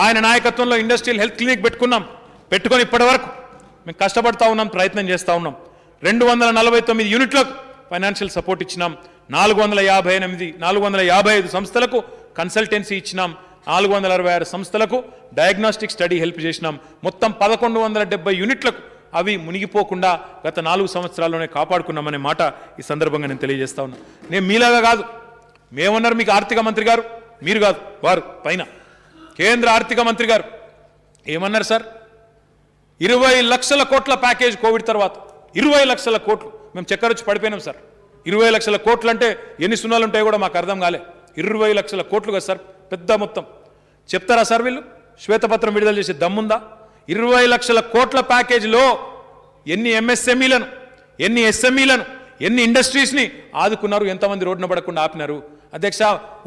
ఆయన నాయకత్వంలో ఇండస్ట్రియల్ హెల్త్ క్లినిక్ పెట్టుకొని ఇప్పటి వరకు మేము కష్టపడతా ఉన్నాం, ప్రయత్నం చేస్తూ ఉన్నాం. 249 యూనిట్లకు ఫైనాన్షియల్ సపోర్ట్ ఇచ్చినాం. 455 సంస్థలకు కన్సల్టెన్సీ ఇచ్చినాం. 466 సంస్థలకు డయాగ్నోస్టిక్ స్టడీ హెల్ప్ చేసినాం. మొత్తం 1170 యూనిట్లకు అవి మునిగిపోకుండా గత 4 సంవత్సరాల్లోనే కాపాడుకున్నామనే మాట ఈ సందర్భంగా నేను తెలియజేస్తా ఉన్నా. నేను మీలాగా కాదు, మేమన్నారు మీకు ఆర్థిక మంత్రి గారు, మీరు కాదు వారు పైన కేంద్ర ఆర్థిక మంత్రి గారు ఏమన్నారు సార్? 20 లక్షల కోట్ల ప్యాకేజ్ కోవిడ్ తర్వాత 20 లక్షల కోట్లు మేము చక్కెర వచ్చి పడిపోయినాం సార్. 20 లక్షల కోట్లు అంటే ఎన్ని సున్నాలు ఉంటాయో కూడా మాకు అర్థం కాలే. 20 లక్షల కోట్లు కదా సార్, పెద్ద మొత్తం. చెప్తారా సార్ వీళ్ళు? శ్వేతపత్రం విడుదల చేసే దమ్ముందా? 20 లక్షల కోట్ల ప్యాకేజీలో ఎన్ని ఎంఎస్ఎంఈలను, ఎన్ని ఎస్ఎంఈలను, ఎన్ని ఇండస్ట్రీస్ని ఆదుకున్నారు, ఎంతమంది రోడ్డున పడకుండా ఆపినారు? అధ్యక్ష,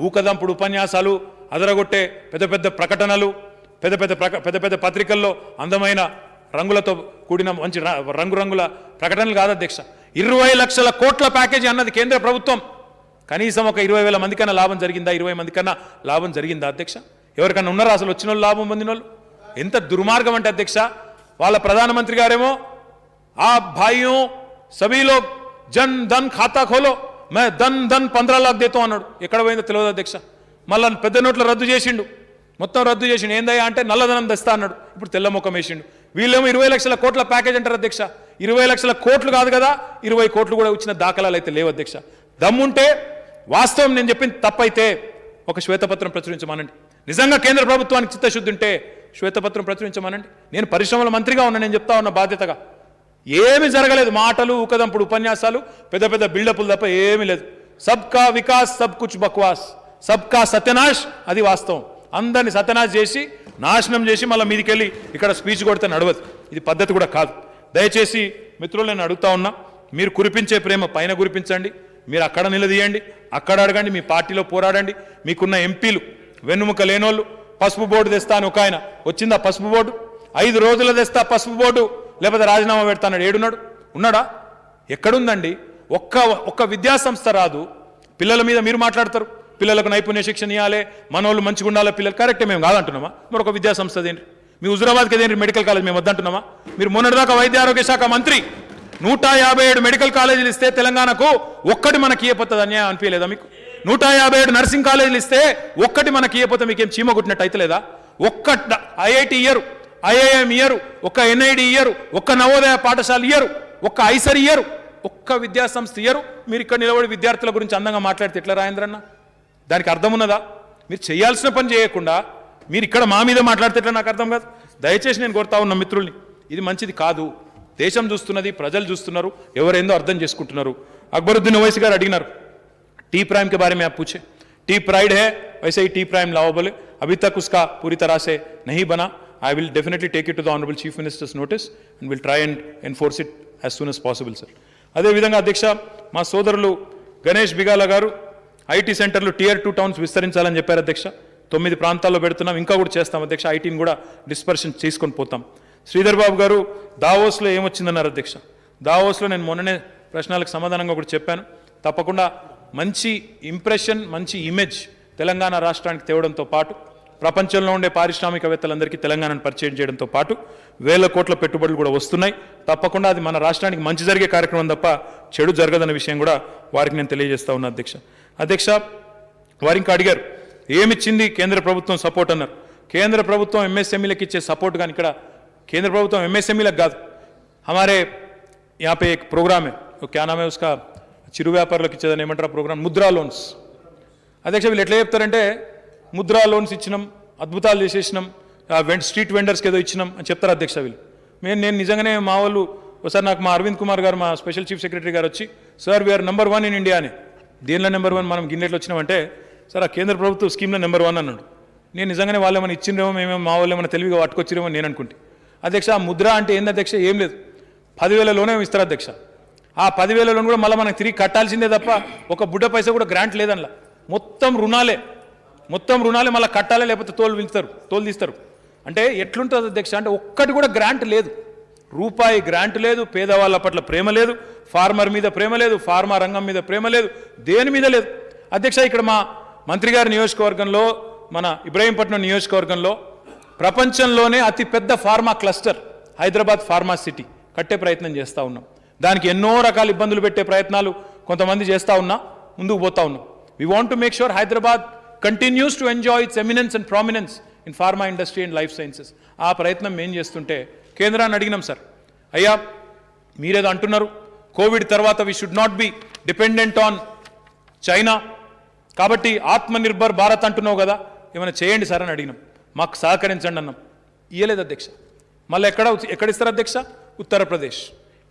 ఊకదంపుడు ఉపన్యాసాలు, అదరగొట్టే పెద్ద పెద్ద ప్రకటనలు, పెద్ద పెద్ద పత్రికల్లో అందమైన రంగులతో కూడిన మంచి రంగురంగుల ప్రకటనలు కాదు అధ్యక్ష. 20 లక్షల కోట్ల ప్యాకేజీ అన్నది కేంద్ర ప్రభుత్వం. కనీసం ఒక 20,000 మందికన్నా లాభం జరిగిందా? 20 మందికన్నా లాభం జరిగిందా అధ్యక్ష? ఎవరికన్నా ఉన్నారా అసలు వచ్చిన వాళ్ళు, లాభం పొందిన వాళ్ళు? ఎంత దుర్మార్గం అంటే అధ్యక్ష, వాళ్ళ ప్రధానమంత్రి గారేమో ఆ భాయియో సభీ లోగ్ జన్ ధన్ ఖాతా ఖోలో మే ధన్ 15 లాఖ్ దేతో అన్నాడు. ఎక్కడ పోయిందో తెలియదు అధ్యక్ష. మళ్ళా పెద్ద నోట్లు రద్దు చేసిండు, మొత్తం రద్దు చేసిండు. ఏందయ్యా అంటే నల్లధనం తెస్తా అన్నాడు, ఇప్పుడు తెల్ల ముఖం వేసిండు. వీళ్ళేమో 20 లక్షల కోట్ల ప్యాకేజ్ అంటారు అధ్యక్ష. 20 లక్షల కోట్లు కాదు కదా, 20 కోట్లు కూడా వచ్చిన దాఖలాలు అయితే లేవు అధ్యక్ష. దమ్ముంటే వాస్తవం నేను చెప్పింది తప్పైతే ఒక శ్వేతపత్రం ప్రచురించమనండి. నిజంగా కేంద్ర ప్రభుత్వానికి చిత్తశుద్ధి ఉంటే శ్వేతపత్రం ప్రచురించమనండి. నేను పరిశ్రమల మంత్రిగా ఉన్నా, నేను చెప్తా ఉన్న బాధ్యతగా. ఏమీ జరగలేదు, మాటలు, ఊకదంపుడు ఉపన్యాసాలు, పెద్ద పెద్ద బిల్డప్లు తప్ప ఏమీ లేదు. సబ్కా వికాస్ సబ్ కుచ్ బక్వాస్, సబ్కా సత్యనాశ్ అది వాస్తవం. అందరిని సత్యనాశ్ చేసి నాశనం చేసి మళ్ళీ మీదికెళ్ళి ఇక్కడ స్పీచ్ కొడితే నడవదు. ఇది పద్ధతి కూడా కాదు. దయచేసి మిత్రులు నేను అడుగుతా ఉన్నా, మీరు కురిపించే ప్రేమ పైన కురిపించండి, మీరు అక్కడ నిలదీయండి, అక్కడ అడగండి, మీ పార్టీలో పోరాడండి. మీకున్న ఎంపీలు వెన్నుముక లేనోళ్ళు, పసుపు బోర్డు తెస్తా అని ఒక ఆయన వచ్చిందా? పసుపు బోర్డు 5 రోజులు తెస్తా పసుపు బోర్డు, లేకపోతే రాజీనామా పెడతాడు. ఏడున్నాడు? ఉన్నాడా? ఎక్కడుందండి? ఒక్క విద్యాసంస్థ రాదు. పిల్లల మీద మీరు మాట్లాడతారు, పిల్లలకు నైపుణ్య శిక్షణ ఇవ్వాలి, మనోళ్ళు మంచిగా ఉండాలి పిల్లలు. కరెక్టే, మేము కాదంటున్నామా? మరొక విద్యాసంస్థ దేంటి? మీ హుజురాబాద్కి దేంటి మెడికల్ కాలేజ్ మేము వద్దంటున్నామా? మీరు మొన్నటిదాకా వైద్య ఆరోగ్య శాఖ మంత్రి 157 మెడికల్ కాలేజీలు ఇస్తే తెలంగాణకు ఒక్కటి మనకి ఇయ్యపోతుంది అన్యాయం అనిపించలేదా మీకు? 157 నర్సింగ్ కాలేజీలు ఇస్తే ఒక్కటి మనకి ఇయ్యపోతే మీకేం చీమ కొట్టినట్టు అయితే లేదా? ఒక్క ఐఐటి ఇయ్యరు, ఐఐఎం ఇయ్యరు, ఒక్క ఎన్ఐడి ఇయ్యరు, ఒక్క నవోదయ పాఠశాల ఇయ్యరు, ఒక్క ఐసర్ ఇయ్యరు, ఒక్క విద్యాసంస్థ ఇయ్యరు. మీరు ఇక్కడ నిలబడి విద్యార్థుల గురించి అందంగా మాట్లాడితే ఎట్లా రాజేంద్రన్న? దానికి అర్థం ఉన్నదా? మీరు చేయాల్సిన పని చేయకుండా మీరు ఇక్కడ మా మీద మాట్లాడితే ఎట్లా? నాకు అర్థం కాదు. దయచేసి నేను కోరుతా ఉన్న మిత్రుల్ని, ఇది మంచిది కాదు. దేశం చూస్తున్నది, ప్రజలు చూస్తున్నారు, ఎవరేందో అర్థం చేసుకుంటున్నారు. అక్బరుద్దీన్ ఓవైసీ గారు అడిగినారు टी प्राइम के बारे में, आप पूछे टी प्राइड है, वैसे ही टी प्राइम लाओ बोले. अभी तक उसका पूरी तरह से नहीं बना. I will definitely take it to the Honorable Chief Minister's notice and will try and enforce it as soon as possible, sir. అదే విధంగా అధ్యక్ష, మా సోదరులు గణేష్ బిగాల గారు ఐటీ సెంటర్లు Tier 2 టౌన్స్ విస్తరించాలని చెప్పారు అధ్యక్ష. 9 ప్రాంతాల్లో పెడుతున్నాం, ఇంకా కూడా చేస్తాం అధ్యక్ష. ఐటీని కూడా డిస్పర్షన్ చేసుకొని పోతాం. శ్రీధర్ బాబు గారు దావోస్లో ఏమొచ్చిందన్నారు అధ్యక్ష. దావోస్లో నేను మొన్ననే ప్రశ్నలకు సమాధానంగా కూడా చెప్పాను. తప్పకుండా మంచి ఇంప్రెషన్, మంచి ఇమేజ్ తెలంగాణ రాష్ట్రానికి తేవడంతో పాటు ప్రపంచంలో ఉండే పారిశ్రామికవేత్తలందరికీ తెలంగాణను పరిచయం చేయడంతో పాటు 1000 కోట్ల పెట్టుబడులు కూడా వస్తున్నాయి. తప్పకుండా అది మన రాష్ట్రానికి మంచి జరిగే కార్యక్రమం తప్ప చెడు జరగదన్న విషయం కూడా వారికి నేను తెలియజేస్తా ఉన్నా అధ్యక్ష. అధ్యక్ష, వారు ఇంకా అడిగారు ఏమిచ్చింది కేంద్ర ప్రభుత్వం సపోర్ట్ అన్నారు. కేంద్ర ప్రభుత్వం ఎంఎస్ఎంఈలకు ఇచ్చే సపోర్ట్ కానీ ఇక్కడ కేంద్ర ప్రభుత్వం ఎంఎస్ఎంఈలకు కాదు. हमारे यहाँ पे एक प्रोग्राम है, वो क्या नाम है उसका, చిరు వ్యాపారులకు ఇచ్చేదని ఏమంటారు ప్రోగ్రామ్, ముద్రా లోన్స్. అధ్యక్ష, వీళ్ళు ఎట్లా చెప్తారంటే ముద్రా లోన్స్ ఇచ్చినాం, అద్భుతాలు చేసేసినాం, స్ట్రీట్ వెండర్స్కి ఏదో ఇచ్చినాం అని చెప్తారు అధ్యక్ష వీళ్ళు. నేను నిజంగానే మా వాళ్ళు ఒకసారి నాకు మా అరవింద్ కుమార్ గారు, మా స్పెషల్ చీఫ్ సెక్రటరీ గారు వచ్చి, sir we are number 1 in India అని. దేనిలో నెంబర్ 1? మనం గిన్నెట్లో వచ్చినామంటే, సార్ ఆ కేంద్ర ప్రభుత్వ స్కీమ్లో నెంబర్ 1 అన్నాడు. నేను నిజంగానే వాళ్ళు ఏమైనా ఇచ్చిండ్రేమో, మేమేమో మా వాళ్ళు ఏమైనా తెలివిగా పట్టుకొచ్చిరేమో నేను అనుకుంటే. అధ్యక్ష, ఆ ముద్ర అంటే ఏంది అధ్యక్ష? ఏం లేదు, 10,000 లోనే ఇస్తారు అధ్యక్ష. ఆ 10,000 లోన్ కూడా మళ్ళీ మనకు తిరిగి కట్టాల్సిందే తప్ప ఒక బుడ్డ పైసా కూడా గ్రాంట్ లేదనలా. మొత్తం రుణాలే మళ్ళీ కట్టాలే, లేకపోతే తోలు తీస్తారు. అంటే ఎట్లుంటుంది అధ్యక్ష అంటే ఒక్కటి కూడా గ్రాంట్ లేదు. రూపాయి గ్రాంట్ లేదు, పేదవాళ్ళ పట్ల ప్రేమ లేదు, ఫార్మర్ మీద ప్రేమ లేదు, ఫార్మా రంగం మీద ప్రేమ లేదు, దేని మీద లేదు. అధ్యక్ష, ఇక్కడ మా మంత్రి గారి నియోజకవర్గంలో, మన ఇబ్రహీంపట్నం నియోజకవర్గంలో ప్రపంచంలోనే అతిపెద్ద pharma cluster Hyderabad pharma city కట్టే ప్రయత్నం చేస్తూ ఉన్నాం. దానికి ఎన్నో రకాల ఇబ్బందులు పెట్టే ప్రయత్నాలు కొంతమంది చేస్తూ ఉన్నా, ముందుకు పోతా ఉన్నాం. We want to make sure Hyderabad continues to enjoy it's eminence and prominence in pharma industry and life sciences. ఆ ప్రయత్నం మేము చేస్తుంటే కేంద్రాన్ని అడిగినాం, సార్ అయ్యా మీరేదో అంటున్నారు, కోవిడ్ తర్వాత we should not be dependent on China, కాబట్టి ఆత్మనిర్భర్ భారత్ అంటున్నావు కదా, ఏమైనా చేయండి సార్ అని అడిగినాం. మాకు సహకరించండి అన్నాం, ఇయ్యలేదు అధ్యక్ష. మళ్ళీ ఎక్కడిస్తారు అధ్యక్ష? ఉత్తరప్రదేశ్.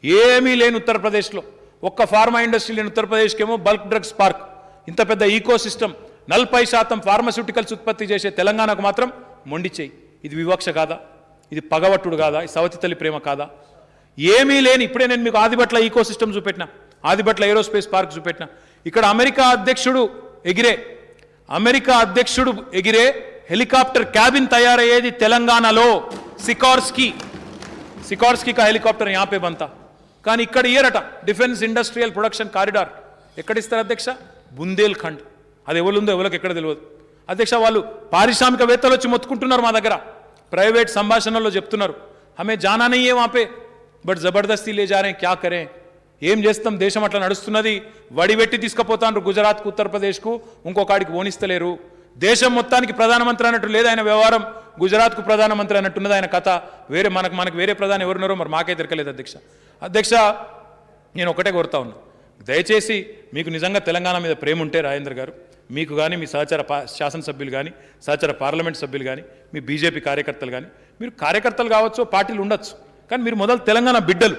ఏమీ లేని ఉత్తరప్రదేశ్లో, ఒక్క ఫార్మా ఇండస్ట్రీ లేని ఉత్తరప్రదేశ్కేమో బల్క్ డ్రగ్స్ పార్క్, ఇంత పెద్ద ఈకో సిస్టమ్, 40% ఫార్మస్యూటికల్స్ ఉత్పత్తి చేసే తెలంగాణకు మాత్రం మొండి చేయి. ఇది వివక్ష కాదా? ఇది పగవట్టుడు కాదా? ఈ సవతి తల్లి ప్రేమ కాదా? ఏమీ లేని, ఇప్పుడే నేను మీకు ఆదిబట్ల ఈకో సిస్టమ్ చూపెట్టినా, ఆదిబట్ల ఏరోస్పేస్ పార్క్ చూపెట్టినా. ఇక్కడ అమెరికా అధ్యక్షుడు ఎగిరే హెలికాప్టర్ క్యాబిన్ తయారయ్యేది తెలంగాణలో. సికార్స్కీ కా హెలికాప్టర్ यहाँ पे बनता, కానీ ఇక్కడ ఇయరట. డిఫెన్స్ ఇండస్ట్రియల్ ప్రొడక్షన్ కారిడార్ ఎక్కడిస్తారు అధ్యక్ష? బుందేల్ఖండ్. అది ఎవరుందో ఎవరికి ఎక్కడ తెలియదు అధ్యక్ష. వాళ్ళు పారిశ్రామికవేత్తలు వచ్చి మొత్తుకుంటున్నారు మా దగ్గర, ప్రైవేట్ సంభాషణల్లో చెప్తున్నారు, హమే జానా నహీ హై వహా పే బట్ జబర్దస్తీ లే జా రే క్యా కరే. ఏం చేస్తాం, దేశం అట్లా నడుస్తున్నది. వడివెట్టి తీసుకుపోతాను గుజరాత్కు, ఉత్తరప్రదేశ్కు, ఇంకొకడికి ఓనిస్తలేరు. దేశం మొత్తానికి ప్రధానమంత్రి అన్నట్టు లేదు ఆయన వ్యవహారం, గుజరాత్కు ప్రధానమంత్రి అన్నట్టున్నది ఆయన కథ. వేరే మనకు వేరే ప్రధాని ఎవరున్నారో మరి మాకే తిరగలేదు అధ్యక్ష. నేను ఒకటే కోరుతా ఉన్నా, దయచేసి మీకు నిజంగా తెలంగాణ మీద ప్రేమ ఉంటే రాజేంద్ర గారు, మీకు కానీ మీ సహచర శాసనసభ్యులు కానీ, సహచర పార్లమెంట్ సభ్యులు కానీ, మీ బీజేపీ కార్యకర్తలు కానీ, మీరు కార్యకర్తలు కావచ్చు, పార్టీలు ఉండొచ్చు, కానీ మీరు మొదలు తెలంగాణ బిడ్డలు,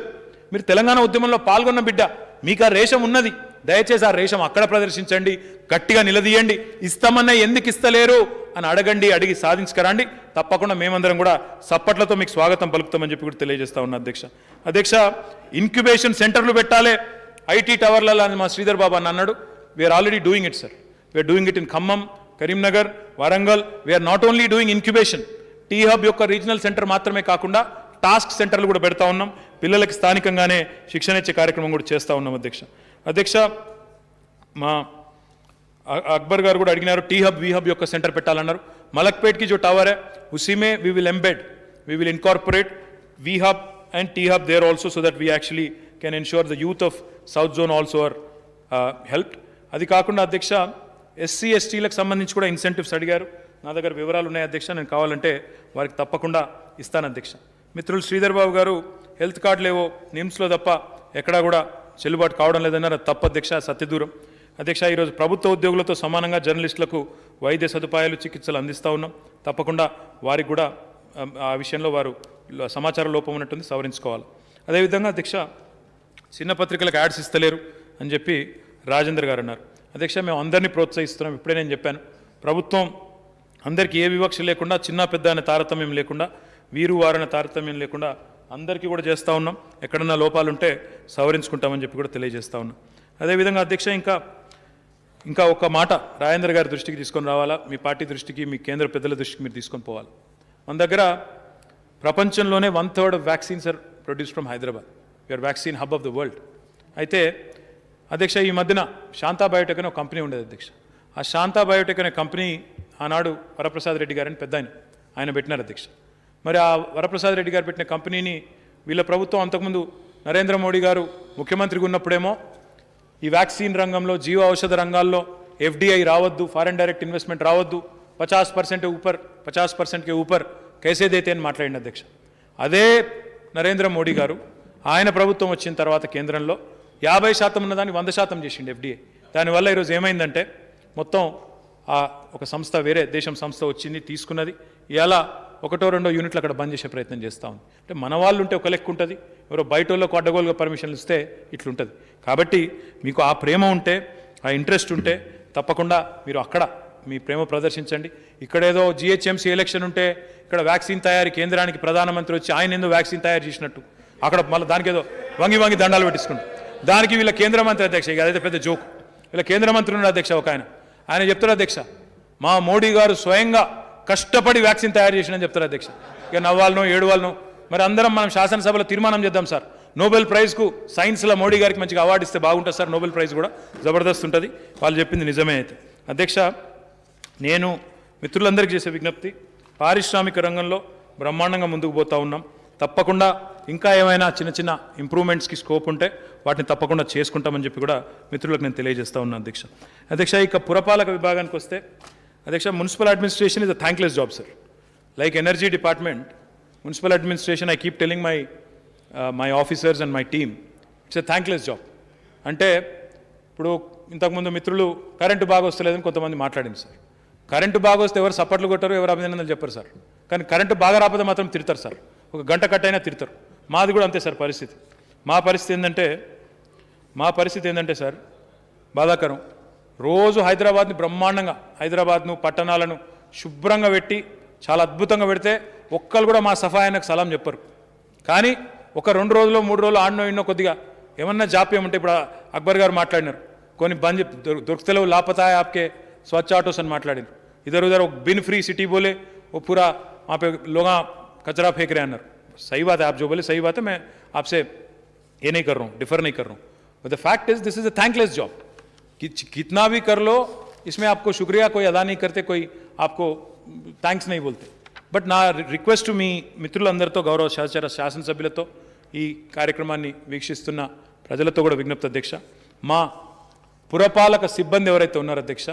మీరు తెలంగాణ ఉద్యమంలో పాల్గొన్న బిడ్డ, మీకు ఆ రేషం ఉన్నది. దయచేసి ఆ రేషం అక్కడ ప్రదర్శించండి, గట్టిగా నిలదీయండి. ఇస్తామన్నా ఎందుకు ఇస్తలేరు అని అడగండి, అడిగి సాధించుకరండి. తప్పకుండా మేమందరం కూడా సప్పట్లతో మీకు స్వాగతం పలుకుతామని చెప్పి కూడా తెలియజేస్తా ఉన్నా అధ్యక్ష. ఇంక్యుబేషన్ సెంటర్లు పెట్టాలి ఐటీ టవర్లలో అని మా శ్రీధర్ బాబు అని అన్నాడు. We are already doing it sir. We are doing it in Khammam, Karimnagar, Warangal. We are not only doing incubation, T hub యొక్క రీజనల్ సెంటర్ మాత్రమే కాకుండా టాస్క్ సెంటర్లు కూడా పెడతా ఉన్నాం. పిల్లలకి స్థానికంగానే శిక్షణ ఇచ్చే కార్యక్రమం కూడా చేస్తూ ఉన్నాం అధ్యక్ష. మా అక్బర్ గారు కూడా అడిగినారు, టీ హబ్ वी हब యొక్క సెంటర్ పెట్టాలన్నారు. మలక్పేట్ की जो टावर है उसी में we will incorporate V hub and T hub there also so that we actually can ensure the youth of south zone also are helped. అది కాకుండా అధ్యక్ష, ఎస్సీ ఎస్టీలకు సంబంధించి కూడా ఇన్సెంటివ్స్ అడిగారు. నా దగ్గర వివరాలు ఉన్నాయి అధ్యక్ష, నేను కావాలంటే వారికి తప్పకుండా ఇస్తాను అధ్యక్ష. మిత్రులు శ్రీధర్ బాబు గారు హెల్త్ కార్డులేవో నిమ్స్లో తప్ప ఎక్కడా కూడా చెల్లుబాటు కావడం లేదన్నారు. తప్ప అధ్యక్ష, సత్యదూరం అధ్యక్ష. ఈరోజు ప్రభుత్వ ఉద్యోగులతో సమానంగా జర్నలిస్టులకు వైద్య సదుపాయాలు, చికిత్సలు అందిస్తూ ఉన్నాం. తప్పకుండా వారికి కూడా ఆ విషయంలో వారు సమాచార లోపం ఉన్నట్టుంది, సవరించుకోవాలి. అదేవిధంగా అధ్యక్ష, చిన్న పత్రికలకు యాడ్స్ ఇస్తలేరు అని చెప్పి రాజేంద్ర గారు అన్నారు. అధ్యక్ష, మేము అందరినీ ప్రోత్సహిస్తున్నాం. ఇప్పుడే నేను చెప్పాను, ప్రభుత్వం అందరికీ ఏ వివక్ష లేకుండా, చిన్న పెద్ద అనే తారతమ్యం లేకుండా, వీరు వారనే తారతమ్యం లేకుండా అందరికీ కూడా చేస్తూ ఉన్నాం. ఎక్కడన్నా లోపాలు ఉంటే సవరించుకుంటామని చెప్పి కూడా తెలియజేస్తూ ఉన్నాం. అదేవిధంగా అధ్యక్ష, ఇంకా ఒక మాట రాజేంద్ర గారి దృష్టికి తీసుకొని రావాలా, మీ పార్టీ దృష్టికి, మీ కేంద్ర పెద్దల దృష్టికి మీరు తీసుకొని పోవాలి. మన దగ్గర ప్రపంచంలోనే 1/3 of vaccines are produce from Hyderabad. You are vaccine hub of the world. అయితే అధ్యక్ష, ఈ మధ్యన శాంతా బయోటెక్ అనే ఒక కంపెనీ ఉండేది అధ్యక్ష. ఆ శాంతా బయోటెక్ అనే కంపెనీ ఆనాడు వరప్రసాద్ రెడ్డి గారని పెద్ద ఆయన పెట్టినారు అధ్యక్ష. మరి ఆ వరప్రసాద్ రెడ్డి గారు పెట్టిన కంపెనీని వీళ్ళ ప్రభుత్వం అంతకుముందు నరేంద్ర మోడీ గారు ముఖ్యమంత్రిగా ఉన్నప్పుడేమో ఈ వ్యాక్సిన్ రంగంలో, జీవ ఔషధ రంగాల్లో ఎఫ్డిఐ రావద్దు, ఫారెన్ డైరెక్ట్ ఇన్వెస్ట్మెంట్ రావద్దు, 50% ऊपर कैसे देते అని మాట్లాడిన అధ్యక్ష. అదే నరేంద్ర మోడీ గారు ఆయన ప్రభుత్వం వచ్చిన తర్వాత కేంద్రంలో 50% ఉన్నదాన్ని 100% చేసిండు ఎఫ్డిఐ. దానివల్ల ఈరోజు ఏమైందంటే మొత్తం ఒక సంస్థ, వేరే దేశం సంస్థ వచ్చింది, తీసుకున్నది. ఇలా 1-2 యూనిట్లు అక్కడ బంద్ చేసే ప్రయత్నం చేస్తూ ఉంది. అంటే మన వాళ్ళు ఉంటే ఒక లెక్క ఉంటుంది, ఎవరో బయట వాళ్ళకు అడ్డగోలుగా పర్మిషన్లు ఇస్తే ఇట్లుంటుంది. కాబట్టి మీకు ఆ ప్రేమ ఉంటే, ఆ ఇంట్రెస్ట్ ఉంటే తప్పకుండా మీరు అక్కడ మీ ప్రేమ ప్రదర్శించండి. ఇక్కడేదో జిహెచ్ఎంసీ ఎలక్షన్ ఉంటే ఇక్కడ వ్యాక్సిన్ తయారీ కేంద్రానికి ప్రధానమంత్రి వచ్చి ఆయన ఏదో వ్యాక్సిన్ తయారు చేసినట్టు అక్కడ మళ్ళీ దానికి ఏదో వంగి దండాలు పెట్టించుకుంటారు. దానికి వీళ్ళ కేంద్ర మంత్రి అధ్యక్ష, ఇక అదైతే పెద్ద జోక్. వీళ్ళ కేంద్ర మంత్రి ఉన్నాడు అధ్యక్ష, ఒక ఆయన చెప్తారు అధ్యక్ష, మా మోడీ గారు స్వయంగా కష్టపడి వ్యాక్సిన్ తయారు చేసినని చెప్తారు అధ్యక్ష. ఇక నవ్వాలనో ఏడువాలనో మరి అందరం మనం శాసనసభలో తీర్మానం చేద్దాం సార్, నోబెల్ ప్రైజ్కు సైన్స్లో మోడీ గారికి మంచిగా అవార్డు ఇస్తే బాగుంటుంది సార్, నోబెల్ ప్రైజ్ కూడా జబర్దస్త్ ఉంటుంది. వాళ్ళు చెప్పింది నిజమే అయితే. అధ్యక్ష, నేను మిత్రులందరికీ చేసే విజ్ఞప్తి, పారిశ్రామిక రంగంలో బ్రహ్మాండంగా ముందుకు పోతూ ఉన్నాం. తప్పకుండా ఇంకా ఏమైనా చిన్న చిన్న ఇంప్రూవ్మెంట్స్కి స్కోప్ ఉంటే వాటిని తప్పకుండా చేసుకుంటామని చెప్పి కూడా మిత్రులకు నేను తెలియజేస్తా ఉన్నాను. అధ్యక్ష, ఇక పురపాలక విభాగానికి వస్తే అధ్యక్ష, municipal administration is a thankless job sir. Like energy department, municipal administration I keep telling my officers and my team, it's a thankless job. అంటే ఇప్పుడు ఇంతకుముందు మిత్రులు కరెంటు బాగా వస్తలేదని కొంతమంది మాట్లాడింది సార్. కరెంటు బాగా వస్తే ఎవరు సపోర్ట్లు కొట్టారు, ఎవరు అభినందనలు చెప్పారు సార్. కానీ కరెంటు బాగా రాకపోతే మాత్రం తిడతారు సార్, ఒక గంట కట్టైనా తిడతారు. మాది కూడా అంతే సార్ పరిస్థితి. మా పరిస్థితి ఏంటంటే సార్ బాధాకరం. రోజు హైదరాబాద్ని బ్రహ్మాండంగా, హైదరాబాద్ను పట్టణాలను శుభ్రంగా పెట్టి చాలా అద్భుతంగా పెడితే ఒక్కరు కూడా మా సఫాయానికి సలాం చెప్పరు. కానీ ఒక 2 రోజులు 3 రోజులు ఆడనో ఇన్నో కొద్దిగా ఏమన్నా జాప్యం ఉంటే, ఇప్పుడు అక్బర్ గారు మాట్లాడినారు, కొన్ని బంద్ దొరుకుతలేవు లాపతా ఆప్కే స్వచ్ఛ ఆటోస్ అని మాట్లాడినారు. ఇద్దరు बिन फ्री सिटी बोले वो पूरा वहाँ पे लोग कचरा फेंक रहे हैं. सही बात है, आप जो बोले सही बात है, मैं आपसे ये नहीं कर रहा हूँ, डिफर नहीं कर रहा हूँ. But the fact is this is a thankless job. कितना भी कर लो, इसमें आपको शुक्रिया कोई अदा नहीं करते, कोई आपको థ్యాంక్స్ नहीं बोलते. బట్ నా రిక్వెస్ట్ మీ మిత్రులందరితో, గౌరవ శాసనసభ్యులతో, ఈ కార్యక్రమాన్ని వీక్షిస్తున్న ప్రజలతో కూడా విజ్ఞప్తి అధ్యక్ష, మా పురపాలక సిబ్బంది ఎవరైతే ఉన్నారో అధ్యక్ష,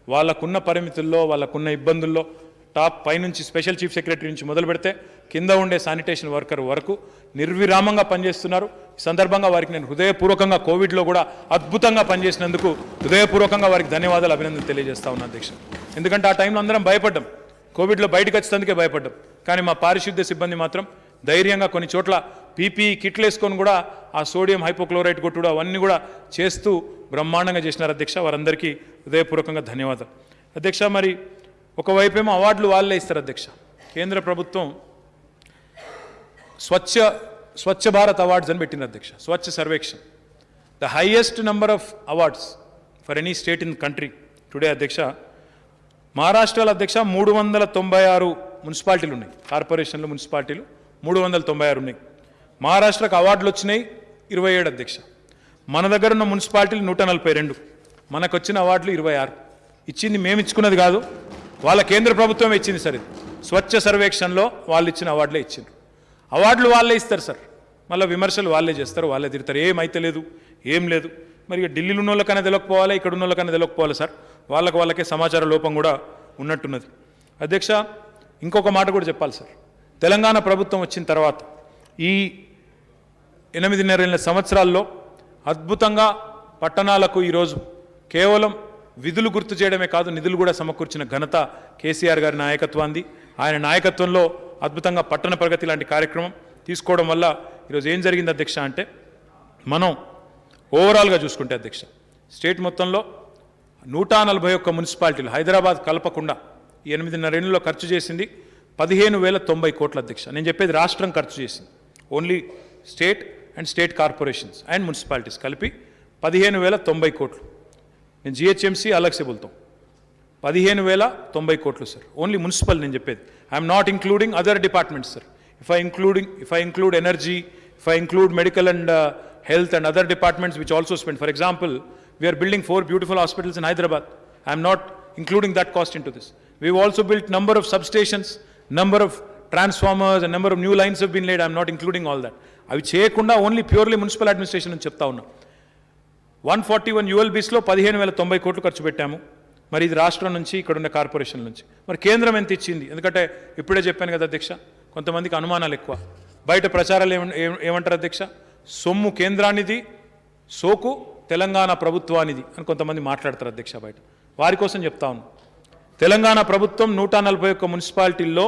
వాళ్ళకున్న పరిమితుల్లో, వాళ్ళకున్న ఇబ్బందుల్లో టాప్ పైనుంచి స్పెషల్ చీఫ్ సెక్రటరీ నుంచి మొదలు పెడితే కింద ఉండే శానిటేషన్ వర్కర్ వరకు నిర్విరామంగా పనిచేస్తున్నారు. ఈ సందర్భంగా వారికి నేను హృదయపూర్వకంగా, కోవిడ్లో కూడా అద్భుతంగా పనిచేసినందుకు హృదయపూర్వకంగా వారికి ధన్యవాదాలు, అభినందనలు తెలియజేస్తా ఉన్నా అధ్యక్ష. ఎందుకంటే ఆ టైంలో అందరం భయపడ్డాం, కోవిడ్లో బయటకు వచ్చేందుకే భయపడ్డాం. కానీ మా పారిశుద్ధ్య సిబ్బంది మాత్రం ధైర్యంగా కొన్ని చోట్ల పీపీఈ కిట్లు వేసుకొని కూడా ఆ సోడియం హైపోక్లోరైడ్ కొట్టుడు అవన్నీ కూడా చేస్తూ బ్రహ్మాండంగా చేసినారు అధ్యక్ష. వారందరికీ హృదయపూర్వకంగా ధన్యవాదాలు అధ్యక్ష. మరి ఒకవైపేమో అవార్డులు వాళ్ళే ఇస్తారు అధ్యక్ష. కేంద్ర ప్రభుత్వం స్వచ్ఛ భారత్ అవార్డ్స్ అని పెట్టింది అధ్యక్ష. Swachh Survekshan, the highest number of awards for any state in country today అధ్యక్ష. మహారాష్ట్రలో అధ్యక్ష 396 మున్సిపాలిటీలు ఉన్నాయి, కార్పొరేషన్లు మున్సిపాలిటీలు 396 ఉన్నాయి. మహారాష్ట్రకు అవార్డులు వచ్చినాయి 27 అధ్యక్ష. మన దగ్గర ఉన్న మున్సిపాలిటీలు 142, మనకు వచ్చిన అవార్డులు 26. ఇచ్చింది మేము ఇచ్చుకున్నది కాదు, వాళ్ళ కేంద్ర ప్రభుత్వం ఇచ్చింది సార్. ఇది స్వచ్ఛ సర్వేక్షణలో వాళ్ళు ఇచ్చిన అవార్డులే ఇచ్చిండ్రు. అవార్డులు వాళ్ళే ఇస్తారు సార్, మళ్ళీ విమర్శలు వాళ్ళే చేస్తారు, వాళ్ళే తిడతారు, ఏమైతే లేదు, ఏం లేదు. మరి ఢిల్లీలో ఉన్న వాళ్ళకన్నా తెలియకపోవాలి, ఇక్కడ ఉన్న వాళ్ళకన్నా తెలియకపోవాలి సార్. వాళ్ళకే సమాచార లోపం కూడా ఉన్నట్టున్నది అధ్యక్ష. ఇంకొక మాట కూడా చెప్పాలి సార్. తెలంగాణ ప్రభుత్వం వచ్చిన తర్వాత ఈ 8.5 సంవత్సరాల్లో అద్భుతంగా పట్టణాలకు ఈరోజు కేవలం విధులు గుర్తు చేయడమే కాదు, నిధులు కూడా సమకూర్చిన ఘనత కేసీఆర్ గారి నాయకత్వాన్ని. ఆయన నాయకత్వంలో అద్భుతంగా పట్టణ ప్రగతి లాంటి కార్యక్రమం తీసుకోవడం వల్ల ఈరోజు ఏం జరిగింది అధ్యక్ష అంటే, మనం ఓవరాల్గా చూసుకుంటే అధ్యక్ష, స్టేట్ మొత్తంలో 141 మున్సిపాలిటీలు, హైదరాబాద్ కలపకుండా ఈ 8.5 ఏళ్ళలో ఖర్చు చేసింది 15,090 కోట్ల అధ్యక్ష. నేను చెప్పేది రాష్ట్రం ఖర్చు చేసింది, only state and state corporations and municipalities కలిపి 15,090 కోట్లు. నేను జిహెచ్ఎంసీ అలగ్సే బోల్తాం, 15,090 కోట్లు సార్, ఓన్లీ మున్సిపల్. నేను చెప్పేది I'm not including other departments sir. If I include energy, if I include medical and health and other departments which also spend. For example, we are building 4 beautiful hospitals in Hyderabad. I am not including that cost into this. We've also built number of substations, number of transformers and number of new lines have been laid. I am not including all that. అవి చేయకుండా only purely municipal administration అని చెప్తా ఉన్నా. 141 ULBస్లో 15,090 కోట్లు ఖర్చు పెట్టాము. మరి ఇది రాష్ట్రం నుంచి, ఇక్కడ ఉన్న కార్పొరేషన్ నుంచి. మరి కేంద్రం ఎంత ఇచ్చింది? ఎందుకంటే ఇప్పుడే చెప్పాను కదా అధ్యక్ష, కొంతమందికి అనుమానాలు ఎక్కువ. బయట ప్రచారాలు ఏమంటారు అధ్యక్ష, సొమ్ము కేంద్రానిది, సోకు తెలంగాణ ప్రభుత్వానిది అని కొంతమంది మాట్లాడతారు అధ్యక్ష బయట. వారి కోసం చెప్తా ఉన్నాను. తెలంగాణ ప్రభుత్వం 141 మున్సిపాలిటీల్లో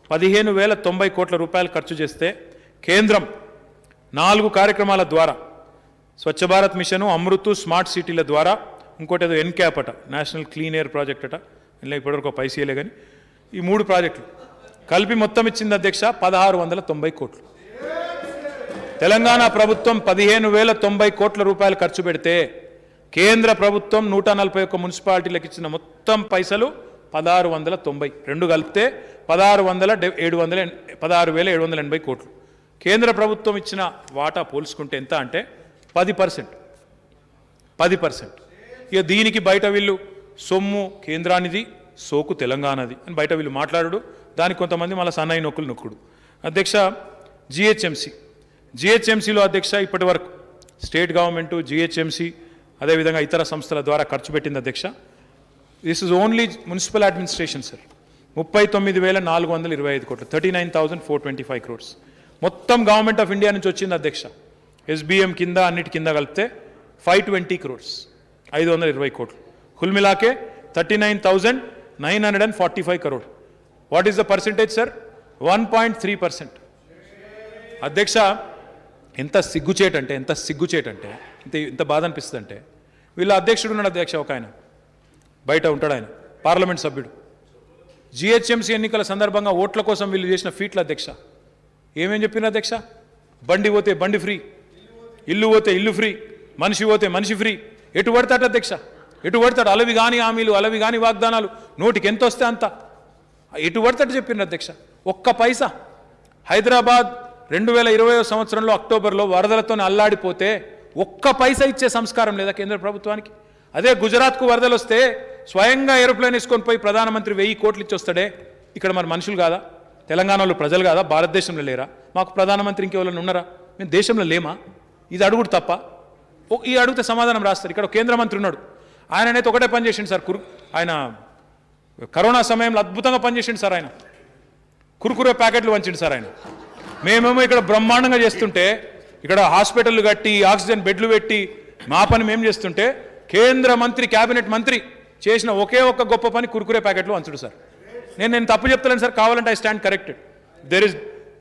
15,090 కోట్ల రూపాయలు ఖర్చు చేస్తే, కేంద్రం 4 కార్యక్రమాల ద్వారా, స్వచ్ఛ భారత్ మిషను, అమృత్, స్మార్ట్ సిటీల ద్వారా, ఇంకోటి ఏదో ఎన్క్యాప్ అట, నేషనల్ క్లీన్ ఎయిర్ ప్రాజెక్ట్ అట, ఇలా ఇప్పటివరకు పైసీలే కానీ ఈ 3 ప్రాజెక్టులు కలిపి మొత్తం ఇచ్చింది అధ్యక్ష 1,690 కోట్లు. తెలంగాణ ప్రభుత్వం 15,090 కోట్ల రూపాయలు ఖర్చు పెడితే, కేంద్ర ప్రభుత్వం 141 మున్సిపాలిటీలకు ఇచ్చిన మొత్తం పైసలు 1,690, రెండు కలిపితే 16,780 కోట్లు. కేంద్ర ప్రభుత్వం ఇచ్చిన వాటా పోల్చుకుంటే ఎంత అంటే 10%. 10%. ఇక దీనికి బయట వీళ్ళు సొమ్ము కేంద్రానిది, సోకు తెలంగాణది అని బయట వీళ్ళు మాట్లాడు, దానికి కొంతమంది మళ్ళీ సన్నాయి నొక్కులు నొక్కుడు. అధ్యక్ష, జిహెచ్ఎంసీలో అధ్యక్ష ఇప్పటి వరకు స్టేట్ గవర్నమెంటు, జిహెచ్ఎంసీ అదేవిధంగా ఇతర సంస్థల ద్వారా ఖర్చు పెట్టింది అధ్యక్ష. This is only municipal administration sir, 39,425 కోట్లు, 39,425 crores. మొత్తం గవర్నమెంట్ ఆఫ్ ఇండియా నుంచి వచ్చింది అధ్యక్ష. ఎస్బీఎం కింద అన్నిటి కింద కలిపితే 520 crores, 520 కోట్లు. కుల్మిలాకే 39,945 crore. What is the percentage sir? 1.3%. అధ్యక్ష, ఎంత సిగ్గుచేటంటే ఇంత బాధ అనిపిస్తుంది అంటే, వీళ్ళ అధ్యక్షుడు ఉన్నాడు అధ్యక్ష, ఒక ఆయన బయట ఉంటాడు, ఆయన పార్లమెంట్ సభ్యుడు. జిహెచ్ఎంసీ ఎన్నికల సందర్భంగా ఓట్ల కోసం వీళ్ళు చేసిన ఫీట్ల అధ్యక్ష ఏమేం చెప్పిన అధ్యక్ష? బండి పోతే బండి ఫ్రీ, ఇల్లు పోతే ఇల్లు ఫ్రీ, మనిషి పోతే మనిషి ఫ్రీ. ఎటు పడతాడు అధ్యక్ష, ఎటు పడతాడు? అలవి కాని హామీలు, అలవి కాని వాగ్దానాలు, నోటికి ఎంత వస్తే అంత ఎటు పడతాడు చెప్పిన అధ్యక్ష. ఒక్క పైసా హైదరాబాద్ 2020 సంవత్సరంలో అక్టోబర్లో వరదలతో అల్లాడిపోతే ఒక్క పైసా ఇచ్చే సంస్కారం లేదా కేంద్ర ప్రభుత్వానికి? అదే గుజరాత్కు వరదలు వస్తే స్వయంగా ఏరోప్లేన్ వేసుకొని పోయి ప్రధానమంత్రి 1000 కోట్లు ఇచ్చి వస్తాడే. ఇక్కడ మరి మనుషులు కాదా? తెలంగాణలో ప్రజలు కాదా? భారతదేశంలో లేరా? మాకు ప్రధానమంత్రి ఇంకెవరైనా ఉన్నారా? మేము దేశంలో లేమా? ఇది అడుగుడు తప్ప. ఈ అడిగితే సమాధానం రాస్తారు. ఇక్కడ కేంద్ర మంత్రి ఉన్నాడు, ఆయననైతే ఒకటే పని చేసిండు సార్. ఆయన కరోనా సమయంలో అద్భుతంగా పనిచేసిండు సార్. ఆయన కురుకురే ప్యాకెట్లు వంచిండు సార్. ఆయన మేమేమో ఇక్కడ బ్రహ్మాండంగా చేస్తుంటే, ఇక్కడ హాస్పిటల్ కట్టి ఆక్సిజన్ బెడ్లు పెట్టి మా పని మేము చేస్తుంటే, కేంద్ర మంత్రి, క్యాబినెట్ మంత్రి చేసిన ఒకే ఒక్క గొప్ప పని కురుకురే ప్యాకెట్లు వంచుడు సార్. నేను తప్పు చెప్తలేను సార్, కావాలంటే ఐ స్టాండ్ కరెక్టెడ్.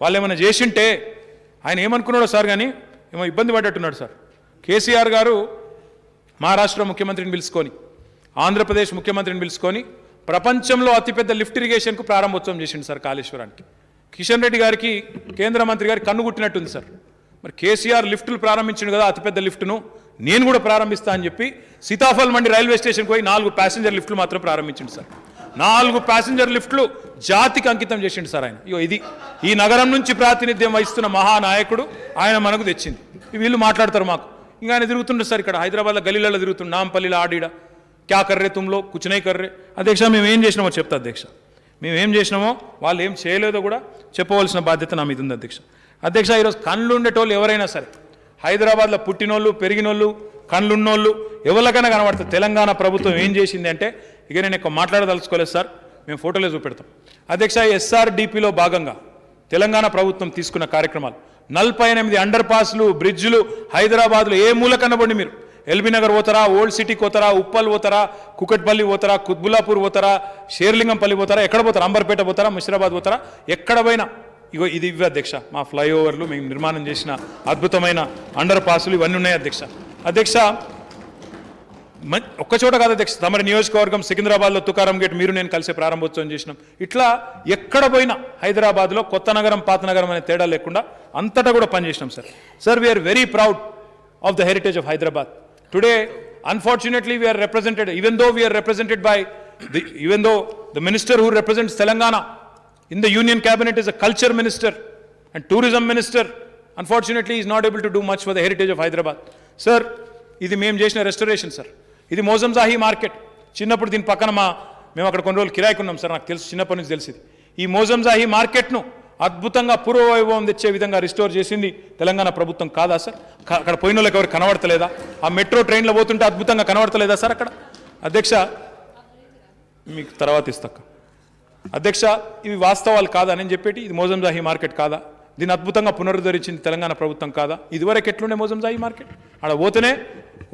వాళ్ళు ఏమైనా చేసింటే ఆయన ఏమనుకున్నాడో సార్, కానీ ఏమో ఇబ్బంది పడ్డట్టున్నాడు సార్. కేసీఆర్ గారు మహారాష్ట్ర ముఖ్యమంత్రిని పిలుచుకొని, ఆంధ్రప్రదేశ్ ముఖ్యమంత్రిని పిలుచుకొని ప్రపంచంలో అతిపెద్ద లిఫ్ట్ ఇరిగేషన్కు ప్రారంభోత్సవం చేసిండు సార్ కాళేశ్వరానికి. కిషన్ రెడ్డి గారికి, కేంద్ర మంత్రి గారికి కన్ను గుట్టినట్టుంది సార్. మరి కేసీఆర్ లిఫ్టులు ప్రారంభించిండు కదా, అతిపెద్ద లిఫ్టును నేను కూడా ప్రారంభిస్తా అని చెప్పి సీతాఫల్ మండి రైల్వే స్టేషన్కి పోయి 4 ప్యాసింజర్ లిఫ్టులు మాత్రం ప్రారంభించిండు సార్. 4 ప్యాసింజర్ లిఫ్టులు జాతికి అంకితం చేసిండు సార్ ఆయన. ఇది ఈ నగరం నుంచి ప్రాతినిధ్యం వహిస్తున్న మహానాయకుడు ఆయన మనకు తెచ్చింది. వీళ్ళు మాట్లాడతారు మాకు. ఇంకా ఆయన తిరుగుతుండే సార్, ఇక్కడ హైదరాబాద్లో గలీలలో తిరుగుతుండే, నాంపల్లిలో ఆడిడ క్యా కర్రే తుమ్లో కుచనై కర్రే. అధ్యక్ష, మేము ఏం చేసినామో చెప్తా అధ్యక్ష. మేము ఏం చేసినామో, వాళ్ళు ఏం చేయలేదో కూడా చెప్పవలసిన బాధ్యత నా మీద ఉంది అధ్యక్ష. అధ్యక్ష, ఈరోజు కళ్ళు ఉండేటోళ్ళు ఎవరైనా సరే, హైదరాబాద్లో పుట్టినోళ్ళు, పెరిగినోళ్ళు, కళ్ళున్నోళ్ళు ఎవరికైనా కనబడుతుంది. తెలంగాణ ప్రభుత్వం ఏం చేసింది అంటే, ఇక నేను ఎక్కువ మాట్లాడదలుచుకోలేదు సార్, మేము ఫోటోలే చూపెడతాం. అధ్యక్ష, ఎస్ఆర్డిపిలో భాగంగా తెలంగాణ ప్రభుత్వం తీసుకున్న కార్యక్రమాలు 48 అండర్ పాస్లు, బ్రిడ్జ్లు హైదరాబాద్లో ఏ మూల కనబడి మీరు ఎల్బీ నగర్ పోతారా, ఓల్డ్ సిటీకి పోతారా, ఉప్పల్ పోతారా, కుకట్పల్లి పోతారా, కుత్బుల్లాపూర్ పోతారా, షేర్లింగంపల్లి పోతారా, ఎక్కడ పోతారా, అంబర్పేట పోతారా, ముషిరాబాద్ పోతారా, ఎక్కడ పోయినా ఇగో ఇది ఇవి అధ్యక్ష. మా ఫ్లైఓవర్లు, మేము నిర్మాణం చేసిన అద్భుతమైన అండర్ పాస్లు ఇవన్నీ ఉన్నాయి అధ్యక్ష. అధ్యక్ష, ఒక్కచోట కాదు అధ్యక్ష, తమరి నియోజకవర్గం సికింద్రాబాద్లో తుకారం గేట్ మీరు నేను కలిసి ప్రారంభోత్సవం చేసినాం. ఇట్లా ఎక్కడ పోయినా హైదరాబాద్లో కొత్త నగరం, పాత నగరం అనే తేడా లేకుండా అంతటా కూడా పనిచేసినాం sir. Sir, we are very proud of the heritage of Hyderabad. Today, unfortunately, we are represented, even though we are represented by, the minister who represents Telangana in the union cabinet is a culture minister and tourism minister, unfortunately, he is not able to do much for the heritage of Hyderabad. Sir, ఇది మేము చేసిన restoration sir. ఇది Moazzam Jahi market. చిన్నప్పుడు దీని పక్కన మేము అక్కడ కొన్ని రోజులు కిరాయికున్నాం సార్, నాకు తెలుసు, చిన్నప్పటి నుంచి తెలిసింది. ఈ మోజంజాహి మార్కెట్ను అద్భుతంగా పూర్వవైభవం తెచ్చే విధంగా రిస్టోర్ చేసింది తెలంగాణ ప్రభుత్వం కాదా సార్? అక్కడ పోయిన వాళ్ళకి ఎవరు కనబడతలేదా? ఆ మెట్రో ట్రైన్లో పోతుంటే అద్భుతంగా కనబడతలేదా సార్ అక్కడ? అధ్యక్ష, మీకు తర్వాత ఇస్తాక. అధ్యక్ష, ఇవి వాస్తవాలు కాదా నేను చెప్పేటి? ఇది మోజంజాహి మార్కెట్ కాదా? దీన్ని అద్భుతంగా పునరుద్ధరించింది తెలంగాణ ప్రభుత్వం కాదా? ఇదివరకు ఎట్లుండే మోజంజాహి మార్కెట్? ఆడ పోతేనే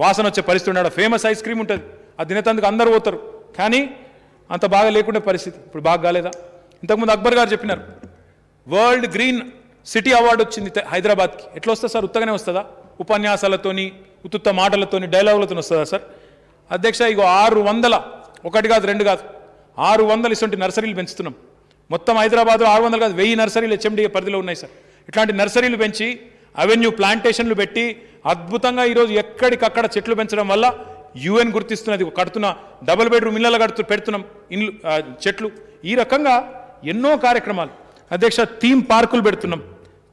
వాసన వచ్చే పరిస్థితి ఉండే. ఆడ ఫేమస్ ఐస్ క్రీమ్ ఉంటుంది, అది తినేందుకు అందరూ పోతారు, కానీ అంత బాగా లేకుండే పరిస్థితి. ఇప్పుడు బాగా కాలేదా? ఇంతకుముందు అక్బర్ గారు చెప్పినారు, వరల్డ్ గ్రీన్ సిటీ అవార్డు వచ్చింది హైదరాబాద్కి. ఎట్లా వస్తుంది సార్? ఉత్తగానే వస్తుందా? ఉపన్యాసాలతోని, ఉత్తుత్త మాటలతోని, డైలాగులతో వస్తుందా సార్? అధ్యక్ష, ఇగో 600, ఒకటి కాదు, 2 కాదు, 600 ఇటువంటి నర్సరీలు పెంచుతున్నాం. మొత్తం హైదరాబాద్లో 600 కాదు, 1000 నర్సరీలు హెచ్ఎండిఏ పరిధిలో ఉన్నాయి సార్. ఇట్లాంటి నర్సరీలు పెంచి, అవెన్యూ ప్లాంటేషన్లు పెట్టి అద్భుతంగా ఈరోజు ఎక్కడికక్కడ చెట్లు పెంచడం వల్ల యుఎన్ గుర్తిస్తున్నది. కడుతున్న డబుల్ బెడ్రూమ్ ఇళ్ళలో పెడుతున్నాం ఇండ్లు, చెట్లు. ఈ రకంగా ఎన్నో కార్యక్రమాలు. అధ్యక్ష, థీమ్ పార్కులు పెడుతున్నాం,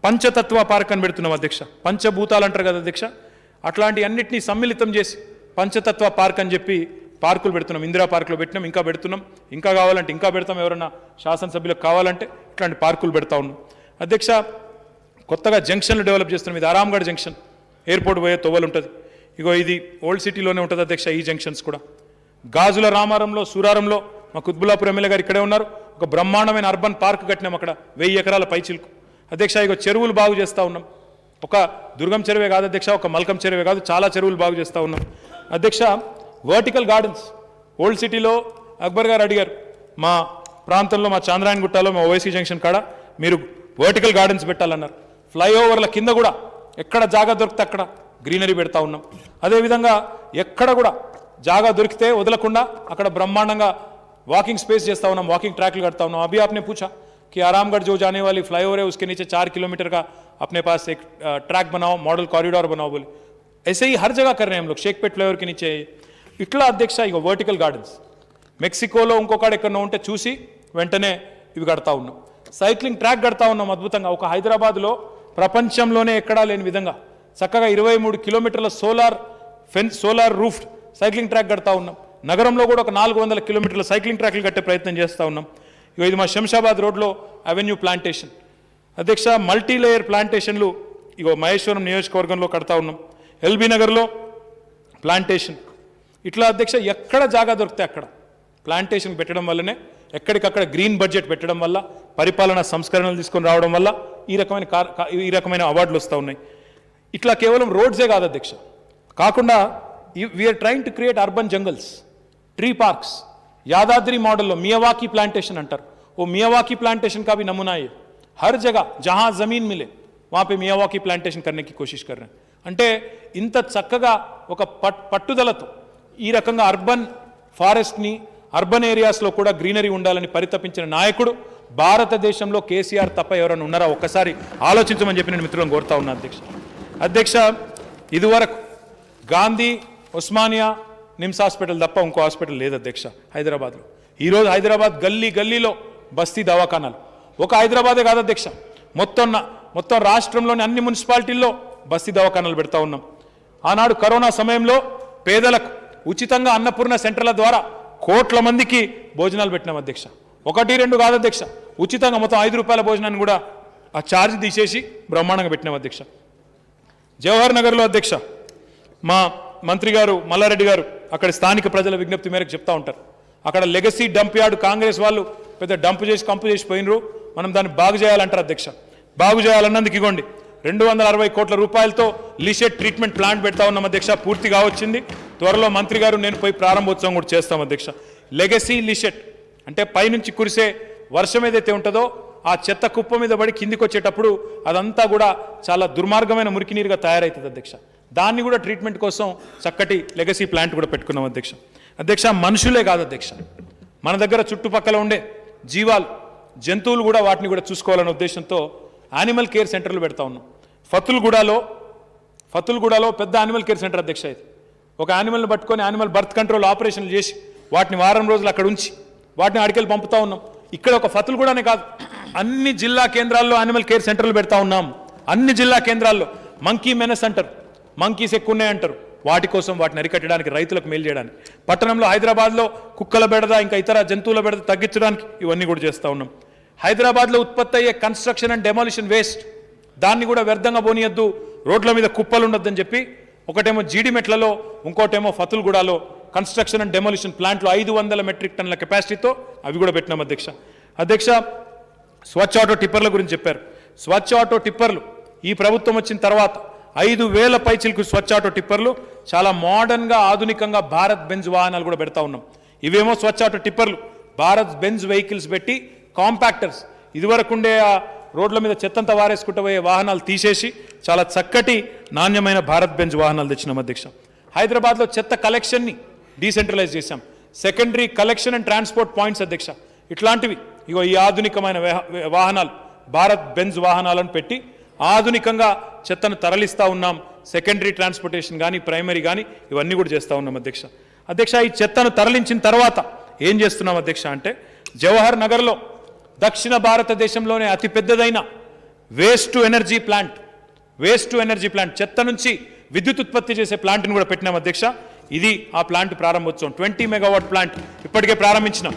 పంచతత్వ పార్క్ అని పెడుతున్నాం అధ్యక్ష. పంచభూతాలు అంటారు కదా అధ్యక్ష, అట్లాంటి అన్నిటినీ సమ్మిళితం చేసి పంచతత్వ పార్క్ అని చెప్పి పార్కులు పెడుతున్నాం. ఇందిరా పార్కులో పెట్టినాం, ఇంకా పెడుతున్నాం, ఇంకా కావాలంటే ఇంకా పెడతాం. ఎవరన్నా శాసనసభ్యులకు కావాలంటే ఇట్లాంటి పార్కులు పెడతా ఉన్నాం అధ్యక్ష. కొత్తగా జంక్షన్లు డెవలప్ చేస్తున్నాం. ఇది ఆరాంగఢ్ జంక్షన్, ఎయిర్పోర్ట్ పోయే తొవ్వలు ఉంటుంది. ఇగో ఇది ఓల్డ్ సిటీలోనే ఉంటుంది అధ్యక్ష. ఈ జంక్షన్స్ కూడా గాజుల రామారంలో, సూరారంలో మా కుత్బుల్లాపూర్ ఎమ్మెల్యే గారు ఇక్కడే ఉన్నారు. ఒక బ్రహ్మాండమైన అర్బన్ పార్క్ కట్టినాం అక్కడ, 1000 ఎకరాల పైచిలుకు అధ్యక్ష. ఇగో చెరువులు బాగు చేస్తూ ఉన్నాం. ఒక దుర్గం చెరువే కాదు అధ్యక్ష, ఒక మల్కం చెరువే కాదు, చాలా చెరువులు బాగు చేస్తూ ఉన్నాం అధ్యక్ష. వర్టికల్ గార్డెన్స్ ఓల్డ్ సిటీలో అక్బర్ గారు అడిగారు, మా ప్రాంతంలో మా చాంద్రాయణ గుట్టలో మా ఓవైసీ జంక్షన్ కాడ మీరు వర్టికల్ గార్డెన్స్ పెట్టాలన్నారు. ఫ్లైఓవర్ల కింద కూడా ఎక్కడ జాగా దొరికితే అక్కడ గ్రీనరీ పెడతా ఉన్నాం. అదేవిధంగా ఎక్కడ కూడా జాగా దొరికితే వదలకుండా అక్కడ బ్రహ్మాండంగా वॉकिंग स्पेस చేస్తా ఉన్నాం, वॉकिंग ट्रैक करता हूँ. अभी आपने पूछा कि आरामगढ़ जो जाने वाली फ्लाईओवर है उसके नीचे 4 किलोमीटर का अपने पास एक ट्रैक बनाओ, मॉडल कॉरिडोर बनाओ बोले. ऐसे ही हर जगह कर रहे हैं हम लोग. शेखपेट फ्लाईओवर के नीचे ఇట్లా అధ్యక్ష ఇక వర్టికల్ గార్డెన్స్ మెక్సికోలో ఇంకొకడ ఎక్కడో ఉంటే చూసి వెంటనే ఇవి కడతా ఉన్నాం. సైక్లింగ్ ట్రాక్ కడతా ఉన్నాం అద్భుతంగా. ఒక హైదరాబాద్లో ప్రపంచంలోనే ఎక్కడా లేని విధంగా చక్కగా 23 కిలోమీటర్ల సోలార్ రూఫ్ సైక్లింగ్ ట్రాక్ కడతా ఉన్నాం. నగరంలో కూడా ఒక 400 కిలోమీటర్ల సైక్లింగ్ ట్రాక్లు కట్టే ప్రయత్నం చేస్తూ ఉన్నాం. ఇది మా శంషాబాద్ రోడ్లో అవెన్యూ ప్లాంటేషన్ అధ్యక్ష. మల్టీ లేయర్ ప్లాంటేషన్లు ఇగో మహేశ్వరం నియోజకవర్గంలో కడతా ఉన్నాం. ఎల్బీ నగర్లో ప్లాంటేషన్. ఇట్లా అధ్యక్ష ఎక్కడ జాగా దొరికితే అక్కడ ప్లాంటేషన్ పెట్టడం వల్లనే, ఎక్కడికక్కడ గ్రీన్ బడ్జెట్ పెట్టడం వల్ల, పరిపాలనా సంస్కరణలు తీసుకొని రావడం వల్ల ఈ రకమైన అవార్డులు వస్తూ ఉన్నాయి. ఇట్లా కేవలం రోడ్సే కాదు అధ్యక్ష, కాకుండా we are trying to create urban jungles, tree parks. Yadadri model लो मियावाकी प्लांटेशन अंटर, वो मियावाकी प्लांटेशन का भी नमूना है. हर जगह जहां जमीन मिले वहां पे मियावाकी प्लांटेशन करने की कोशिश कर रहे हैं. అంటే ఇంత చక్కగా ఒక పట్టుదలతో ఈ రకంగా అర్బన్ ఫారెస్ట్ని, అర్బన్ ఏరియాస్లో కూడా గ్రీనరీ ఉండాలని పరితపించిన నాయకుడు భారతదేశంలో కేసీఆర్ తప్ప ఎవరైనా ఉన్నారా ఒక్కసారి ఆలోచించమని చెప్పి నేను మిత్రులను కోరుతా ఉన్నా అధ్యక్ష. ఇదివరకు గాంధీ, ఉస్మానియా, నిమ్స్ హాస్పిటల్ తప్ప ఇంకో హాస్పిటల్ లేదు అధ్యక్ష హైదరాబాద్లో. ఈరోజు హైదరాబాద్ గల్లీ గల్లీలో బస్తీ దవాఖానాలు. ఒక హైదరాబాదే కాదు అధ్యక్ష, మొత్తం రాష్ట్రంలోని అన్ని మున్సిపాలిటీల్లో బస్తీ దవాఖానాలు పెడతా ఉన్నాం. ఆనాడు కరోనా సమయంలో పేదలకు ఉచితంగా అన్నపూర్ణ సెంటర్ల ద్వారా కోట్ల మందికి భోజనాలు పెట్టినాం అధ్యక్ష. 1-2 కాదు అధ్యక్ష, ఉచితంగా మొత్తం 5 రూపాయల భోజనాన్ని కూడా ఆ ఛార్జ్ తీసేసి బ్రహ్మాండంగా పెట్టినాం అధ్యక్ష. జవహర్ నగర్లో అధ్యక్ష మా మంత్రి గారు మల్లారెడ్డి గారు అక్కడ స్థానిక ప్రజల విజ్ఞప్తి మేరకు చెప్తా ఉంటారు. అక్కడ లెగసీ డంప్ యార్డ్ కాంగ్రెస్ వాళ్ళు పెద్ద డంప్ చేసి కంపు చేసి పోయినరు, మనం దాన్ని బాగు చేయాలంటారు అధ్యక్ష. బాగు చేయాలన్నందుకు ఇగోండి 260 కోట్ల రూపాయలతో లిషెట్ ట్రీట్మెంట్ ప్లాంట్ పెడతా ఉన్నాం అధ్యక్ష. పూర్తిగా వచ్చింది. త్వరలో మంత్రి గారు నేను పోయి ప్రారంభోత్సవం కూడా చేస్తాం అధ్యక్ష. లెగసీ లిషెట్ అంటే పైనుంచి కురిసే వర్షం ఏదైతే ఉంటుందో ఆ చెత్త కుప్ప మీద పడి కిందికి వచ్చేటప్పుడు అదంతా కూడా చాలా దుర్మార్గమైన మురికి నీరుగా తయారవుతుంది అధ్యక్ష. దాన్ని కూడా ట్రీట్మెంట్ కోసం చక్కటి లెగసీ ప్లాంట్ కూడా పెట్టుకున్నాం అధ్యక్ష. మనుషులే కాదు అధ్యక్ష, మన దగ్గర చుట్టుపక్కల ఉండే జీవాలు, జంతువులు కూడా వాటిని కూడా చూసుకోవాలనే ఉద్దేశంతో యానిమల్ కేర్ సెంటర్లు పెడతా ఉన్నాం. ఫతుల్గూడలో పెద్ద యానిమల్ కేర్ సెంటర్ అధ్యక్ష. ఇది ఒక యానిమల్ని పట్టుకొని యానిమల్ బర్త్ కంట్రోల్ ఆపరేషన్లు చేసి వాటిని వారం రోజులు అక్కడ ఉంచి వాటిని అడికెళ్ళి పంపుతా ఉన్నాం. ఇక్కడ ఒక ఫతుల్గూడనే కాదు, అన్ని జిల్లా కేంద్రాల్లో యానిమల్ కేర్ సెంటర్లు పెడతా ఉన్నాం. అన్ని జిల్లా కేంద్రాల్లో మంకీ మెనస్ అంటారు, మంకీస్ ఎక్కువ ఉన్నాయంటారు, వాటి కోసం వాటిని అరికట్టడానికి, రైతులకు మేలు చేయడానికి. పట్టణంలో హైదరాబాద్లో కుక్కల బెడద ఇంకా ఇతర జంతువుల బెడద తగ్గించడానికి ఇవన్నీ కూడా చేస్తూ ఉన్నాం. హైదరాబాద్లో ఉత్పత్తి అయ్యే కన్స్ట్రక్షన్ అండ్ డెమాలిషన్ వేస్ట్ దాన్ని కూడా వ్యర్థంగా పోనీయద్దు, రోడ్ల మీద కుప్పలు ఉండొద్దని చెప్పి ఒకటేమో జీడిమెట్లలో, ఇంకోటేమో ఫతుల్గూడలో కన్స్ట్రక్షన్ అండ్ డెమాలిషన్ ప్లాంట్లో 500 మెట్రిక్ టన్నుల కెపాసిటీతో అవి కూడా పెట్టినాం అధ్యక్ష. స్వచ్ఛ ఆటో టిప్పర్ల గురించి చెప్పారు. స్వచ్ఛ ఆటో టిప్పర్లు ఈ ప్రభుత్వం వచ్చిన తర్వాత 5000 పైచిలకు స్వచ్ఛ ఆటో టిప్పర్లు చాలా మోడర్న్గా, ఆధునికంగా భారత్ బెంజ్ వాహనాలు కూడా పెడతా ఉన్నాం. ఇవేమో స్వచ్ఛ ఆటో టిప్పర్లు, భారత్ బెంజ్ వెహికల్స్ పెట్టి కాంపాక్టర్స్, ఇదివరకుండే ఆ రోడ్ల మీద చెత్తంతా వారేసుకుంటూ పోయే వాహనాలు తీసేసి చాలా చక్కటి నాణ్యమైన భారత్ బెంజ్ వాహనాలు తెచ్చినాం అధ్యక్ష. హైదరాబాద్లో చెత్త కలెక్షన్ని డీసెంట్రలైజ్ చేశాం. Secondary collection and transport points అధ్యక్ష. ఇట్లాంటివి ఇగో ఈ ఆధునికమైన వాహనాలు, భారత్ బెంజ్ వాహనాలను పెట్టి ఆధునికంగా చెత్తను తరలిస్తూ ఉన్నాం. సెకండరీ ట్రాన్స్పోర్టేషన్ కానీ, ప్రైమరీ కానీ ఇవన్నీ కూడా చేస్తూ ఉన్నాం అధ్యక్ష. ఈ చెత్తను తరలించిన తర్వాత ఏం చేస్తున్నాం అధ్యక్ష అంటే, జవహర్ నగర్లో దక్షిణ భారతదేశంలోనే అతిపెద్దదైన వేస్ట్ టు ఎనర్జీ ప్లాంట్ చెత్త నుంచి విద్యుత్ ఉత్పత్తి చేసే ప్లాంట్ని కూడా పెట్టినాం అధ్యక్ష. ఇది ఆ ప్లాంట్ ప్రారంభోత్సవం. 20 మెగావాట్ ప్లాంట్ ఇప్పటికే ప్రారంభించినాం.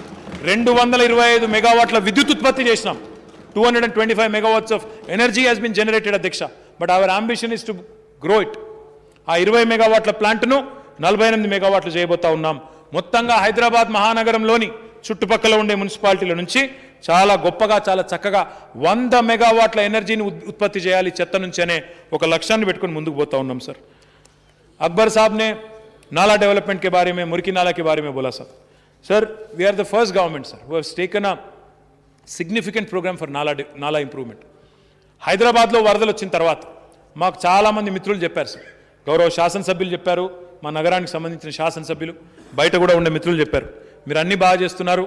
225 మెగావాట్ల విద్యుత్ ఉత్పత్తి చేసినాం. 225 megawatts of energy has been generated, అధ్యక్ష. But our ambition is to grow it. ఆ 20 మెగావాట్ల ప్లాంట్ను 48 మెగావాట్లు చేయబోతా ఉన్నాం. మొత్తంగా హైదరాబాద్ మహానగరంలోని చుట్టుపక్కల ఉండే మున్సిపాలిటీల నుంచి చాలా గొప్పగా చాలా చక్కగా 100 మెగావాట్ల ఎనర్జీని ఉత్పత్తి చేయాలి చెత్త నుంచి అనే ఒక లక్ష్యాన్ని పెట్టుకుని ముందుకు పోతా ఉన్నాం సార్. अकबर साहब ने नाला डेवलपमेंट के बारे में, मुर्की नाला के बारे में बोला साहब. Sir, we are the first government sir who has taken a significant programme for nala improvement. హైదరాబాద్లో వరదలు వచ్చిన తర్వాత మాకు చాలామంది మిత్రులు చెప్పారు సార్, గౌరవ శాసనసభ్యులు చెప్పారు, మా నగరానికి సంబంధించిన శాసనసభ్యులు, బయట కూడా ఉండే మిత్రులు చెప్పారు, మీరు అన్నీ బాగా చేస్తున్నారు,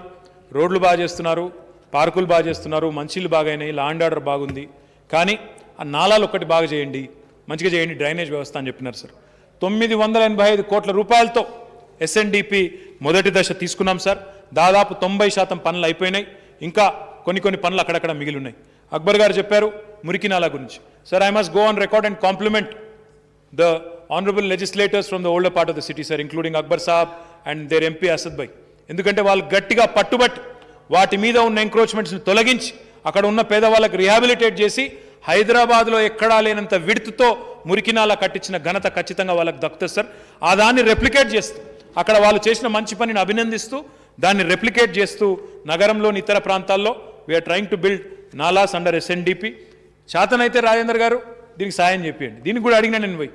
రోడ్లు బాగా చేస్తున్నారు, పార్కులు బాగా చేస్తున్నారు, మంచిలు బాగైనాయి, లా అండ్ ఆర్డర్ బాగుంది, కానీ ఆ నాలాలు ఒక్కటి బాగా చేయండి, మంచిగా చేయండి, డ్రైనేజ్ వ్యవస్థ అని చెప్పినారు సార్. 985 కోట్ల రూపాయలతో ఎస్ఎన్డిపి మొదటి దశ తీసుకున్నాం సార్. దాదాపు 90% పనులు అయిపోయినాయి. ఇంకా కొన్ని పనులు అక్కడక్కడ మిగిలి ఉన్నాయి. అక్బర్ గారు చెప్పారు మురికి నాలా గురించి. Sir, I must go on record and compliment the honourable legislators from the older part of the city sir, including Akbar saab and their MP Asad bhai. ఎందుకంటే వాళ్ళు గట్టిగా పట్టుబట్టి వాటి మీద ఉన్న ఎంక్రోచ్మెంట్స్ని తొలగించి అక్కడ ఉన్న పేదవాళ్ళకి రిహాబిలిటేట్ చేసి హైదరాబాద్లో ఎక్కడా లేనంత విడుతుతో మురికి నాలా కట్టించిన ఘనత ఖచ్చితంగా వాళ్ళకి దక్కుతుంది సార్. ఆ దాన్ని రెప్లికేట్ చేస్తూ అక్కడ వాళ్ళు చేసిన మంచి పనిని అభినందిస్తూ దాన్ని రెప్లికేట్ చేస్తూ నగరంలోని ఇతర ప్రాంతాల్లో we are trying to build nalas under SNDP. చేతనైతే రాజేందర్ గారు దీనికి సాయం చెప్పండి. దీనికి కూడా అడిగినా నేను పోయి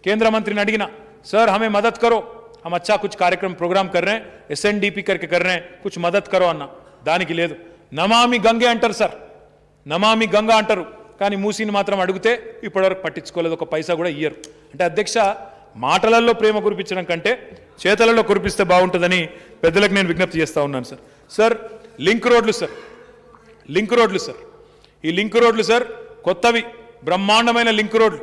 కేంద్ర మంత్రిని అడిగినా, సార్ हमें मदद करो, हम अच्छा कुछ कार्यक्रम प्रोग्राम कर रहे हैं, एसएनडीपी करके कर रहे हैं, कुछ मदद करो అన్న. దానికి లేదు. నమామి గంగే అంటారు సార్, నమామి గంగా అంటారు, కానీ మూసీని మాత్రం అడిగితే ఇప్పటివరకు పట్టించుకోలేదు, ఒక పైసా కూడా ఇయ్యరు. అంటే అధ్యక్ష, మాటలలో ప్రేమ కురిపించడం కంటే చేతలలో కురిపిస్తే బాగుంటుందని పెద్దలకు నేను విజ్ఞప్తి చేస్తూ ఉన్నాను సార్. సార్, లింక్ రోడ్లు సార్, ఈ లింక్ రోడ్లు సార్ కొత్తవి బ్రహ్మాండమైన లింక్ రోడ్లు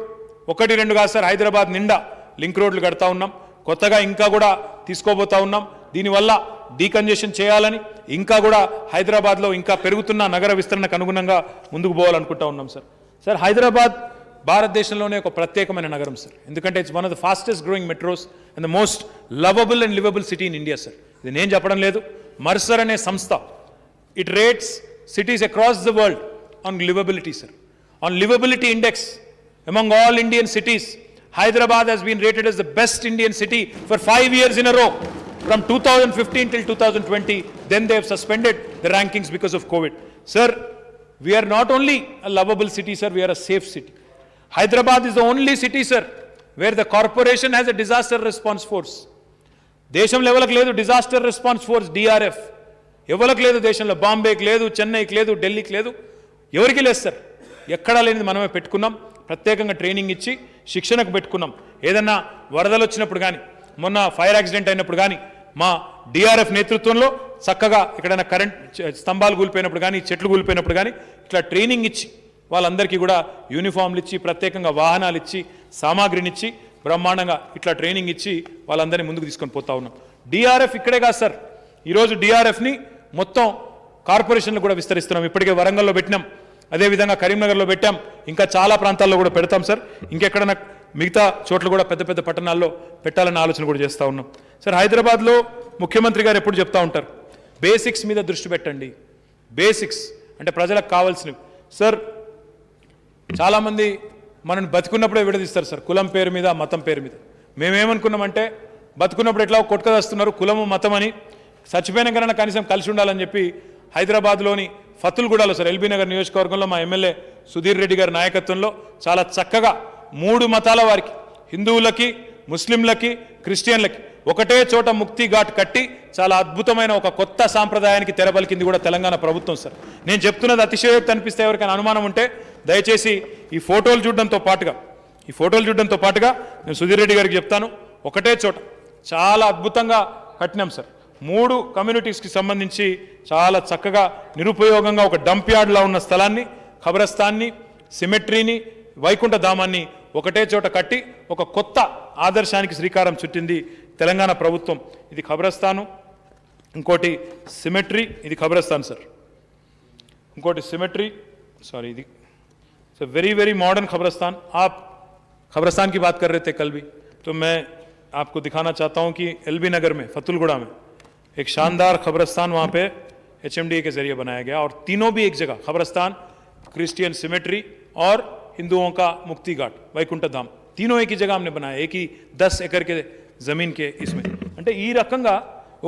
1-2 కాదు సార్, హైదరాబాద్ నిండా లింక్ రోడ్లు కడతా ఉన్నాం. కొత్తగా ఇంకా కూడా తీసుకోబోతా ఉన్నాం. దీనివల్ల డీకంజెషన్ చేయాలని, ఇంకా కూడా హైదరాబాద్లో ఇంకా పెరుగుతున్న నగర విస్తరణకు అనుగుణంగా ముందుకు పోవాలనుకుంటా ఉన్నాం సార్. సార్, హైదరాబాద్ భారతదేశంలోనే ఒక ప్రత్యేకమైన నగరం సార్, ఎందుకంటే it's one of the fastest growing metros and the most lovable and liveable city in India sir. ఇది నేను చెప్పడం లేదు, మర్సర్ అనే సంస్థ it rates cities across the world on livability, sir. On livability index, among all Indian cities, Hyderabad has been rated as the best Indian city for 5 years in a row, from 2015 till 2020. Then they have suspended the rankings because of COVID. Sir, we are not only a lovable city, sir, we are a safe city. Hyderabad is the only city, sir, where the corporation has a disaster response force. Desham level ku ledu disaster response force, DRF. ఎవరికి లేదు దేశంలో, బాంబేకి లేదు, చెన్నైకి లేదు, ఢిల్లీకి లేదు, ఎవరికి లేదు సార్. ఎక్కడా లేనిది మనమే పెట్టుకున్నాం. ప్రత్యేకంగా ట్రైనింగ్ ఇచ్చి శిక్షణకు పెట్టుకున్నాం. ఏదన్నా వరదలు వచ్చినప్పుడు కానీ, మొన్న ఫైర్ యాక్సిడెంట్ అయినప్పుడు కానీ మా డిఆర్ఎఫ్ నేతృత్వంలో చక్కగా ఎక్కడైనా కరెంట్ స్తంభాలు కూలిపోయినప్పుడు కానీ, చెట్లు కూలిపోయినప్పుడు కానీ ఇట్లా ట్రైనింగ్ ఇచ్చి వాళ్ళందరికీ కూడా యూనిఫామ్లు ఇచ్చి, ప్రత్యేకంగా వాహనాలు ఇచ్చి, సామాగ్రినిచ్చి, బ్రహ్మాండంగా ఇట్లా ట్రైనింగ్ ఇచ్చి వాళ్ళందరినీ ముందుకు తీసుకొని పోతా ఉన్నాం. డిఆర్ఎఫ్ ఇక్కడే కాదు సార్, ఈరోజు డిఆర్ఎఫ్ని మొత్తం కార్పొరేషన్లు కూడా విస్తరిస్తున్నాం. ఇప్పటికే వరంగల్లో పెట్టినాం, అదేవిధంగా కరీంనగర్లో పెట్టాం, ఇంకా చాలా ప్రాంతాల్లో కూడా పెడతాం సార్. ఇంకెక్కడన్నా మిగతా చోట్ల కూడా పెద్ద పెద్ద పట్టణాల్లో పెట్టాలన్న ఆలోచన కూడా చేస్తూ ఉన్నాం సార్. హైదరాబాద్లో ముఖ్యమంత్రి గారు ఎప్పుడు చెప్తా ఉంటారు, బేసిక్స్ మీద దృష్టి పెట్టండి. బేసిక్స్ అంటే ప్రజలకు కావాల్సినవి సార్. చాలామంది మనల్ని బతుకున్నప్పుడే విడదీస్తారు సార్, కులం పేరు మీద, మతం పేరు మీద. మేమేమనుకున్నామంటే బతుకున్నప్పుడు ఎట్లా కొట్టుకదస్తున్నారు కులము మతం అని, చచ్చిపోయినాకైనా కనీసం కలిసి ఉండాలని చెప్పి హైదరాబాద్లోని ఫతుల్గూడలో సార్, ఎల్బీ నగర్ నియోజకవర్గంలో మా ఎమ్మెల్యే సుధీర్ రెడ్డి గారి నాయకత్వంలో చాలా చక్కగా 3 మతాల వారికి, హిందువులకి, ముస్లింలకి, క్రిస్టియన్లకి ఒకటే చోట ముక్తి ఘాట్ కట్టి చాలా అద్భుతమైన ఒక కొత్త సాంప్రదాయానికి తెరపలికింది కూడా తెలంగాణ ప్రభుత్వం సార్. నేను చెప్తున్నది అతిశయోక్తి అనిపిస్తే ఎవరికైనా అనుమానం ఉంటే దయచేసి ఈ ఫోటోలు చూడడంతో పాటుగా నేను సుధీర్ రెడ్డి గారికి చెప్తాను, ఒకటే చోట చాలా అద్భుతంగా కట్టినాం సార్. 3 కమ్యూనిటీస్కి సంబంధించి చాలా చక్కగా నిరుపయోగంగా ఒక డంప్ యార్డ్లా ఉన్న స్థలాన్ని, ఖబరస్థాన్ని, సిమెట్రీని, వైకుంఠ ధామాన్ని ఒకటే చోట కట్టి ఒక కొత్త ఆదర్శానికి శ్రీకారం చుట్టింది తెలంగాణ ప్రభుత్వం. ఇది ఖబరస్థాను, ఇంకోటి సిమెట్రీ, ఇది ఖబరస్థాన్ సార్, ఇంకోటి సిమెట్రీ, సారీ ఇది सो वेरी वेरी मॉडर्न खबरस्तान। आप खबरस्तान की बात कर रहे थे कल भी, तो मैं आपको दिखाना चाहता हूं कि एलबी नगर में, फतुलगुड़ा में एक शानदार खबरस्तान वहां पे HMDA के जरिए बनाया गया, और तीनों भी एक जगह, खबरस्तान, क्रिश्चियन सिमेट्री और हिंदुओं का मुक्ति घाट వైకుంఠ धाम, तीनों एक ही जगह हमने बनाया, एक ही 10 ఎకర్ के జమీన్ के इसमें। అంటే ఈ రకంగా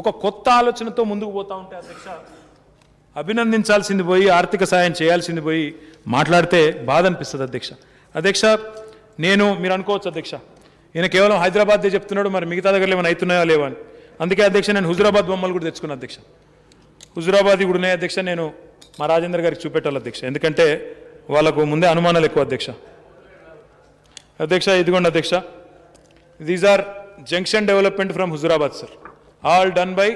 ఒక కొత్త ఆలోచనతో ముందుకు పోతా ఉంటే అధ్యక్ష, అభినందించాల్సింది పోయి ఆర్థిక సాయం చేయాల్సింది పోయి మాట్లాడితే బాధ అనిపిస్తుంది అధ్యక్ష। అధ్యక్ష నేను, మీరు అనుకోవచ్చు అధ్యక్ష, ఈయన కేవలం హైదరాబాద్దే చెప్తున్నాడు, మరి మిగతా దగ్గరలో ఏమైనా అవుతున్నాయో లేవా అని। అందుకే అధ్యక్ష నేను హుజురాబాద్ బొమ్మలు కూడా తెచ్చుకున్నా అధ్యక్ష, హుజురాబాద్ కూడా ఉన్నాయి అధ్యక్ష, నేను మా రాజేందర్ గారికి చూపెట్టాలి అధ్యక్ష, ఎందుకంటే వాళ్ళకు ముందే అనుమానాలు ఎక్కువ అధ్యక్ష। అధ్యక్ష ఇదిగోండి అధ్యక్ష, these are junction development from Huzurabad sir, all done by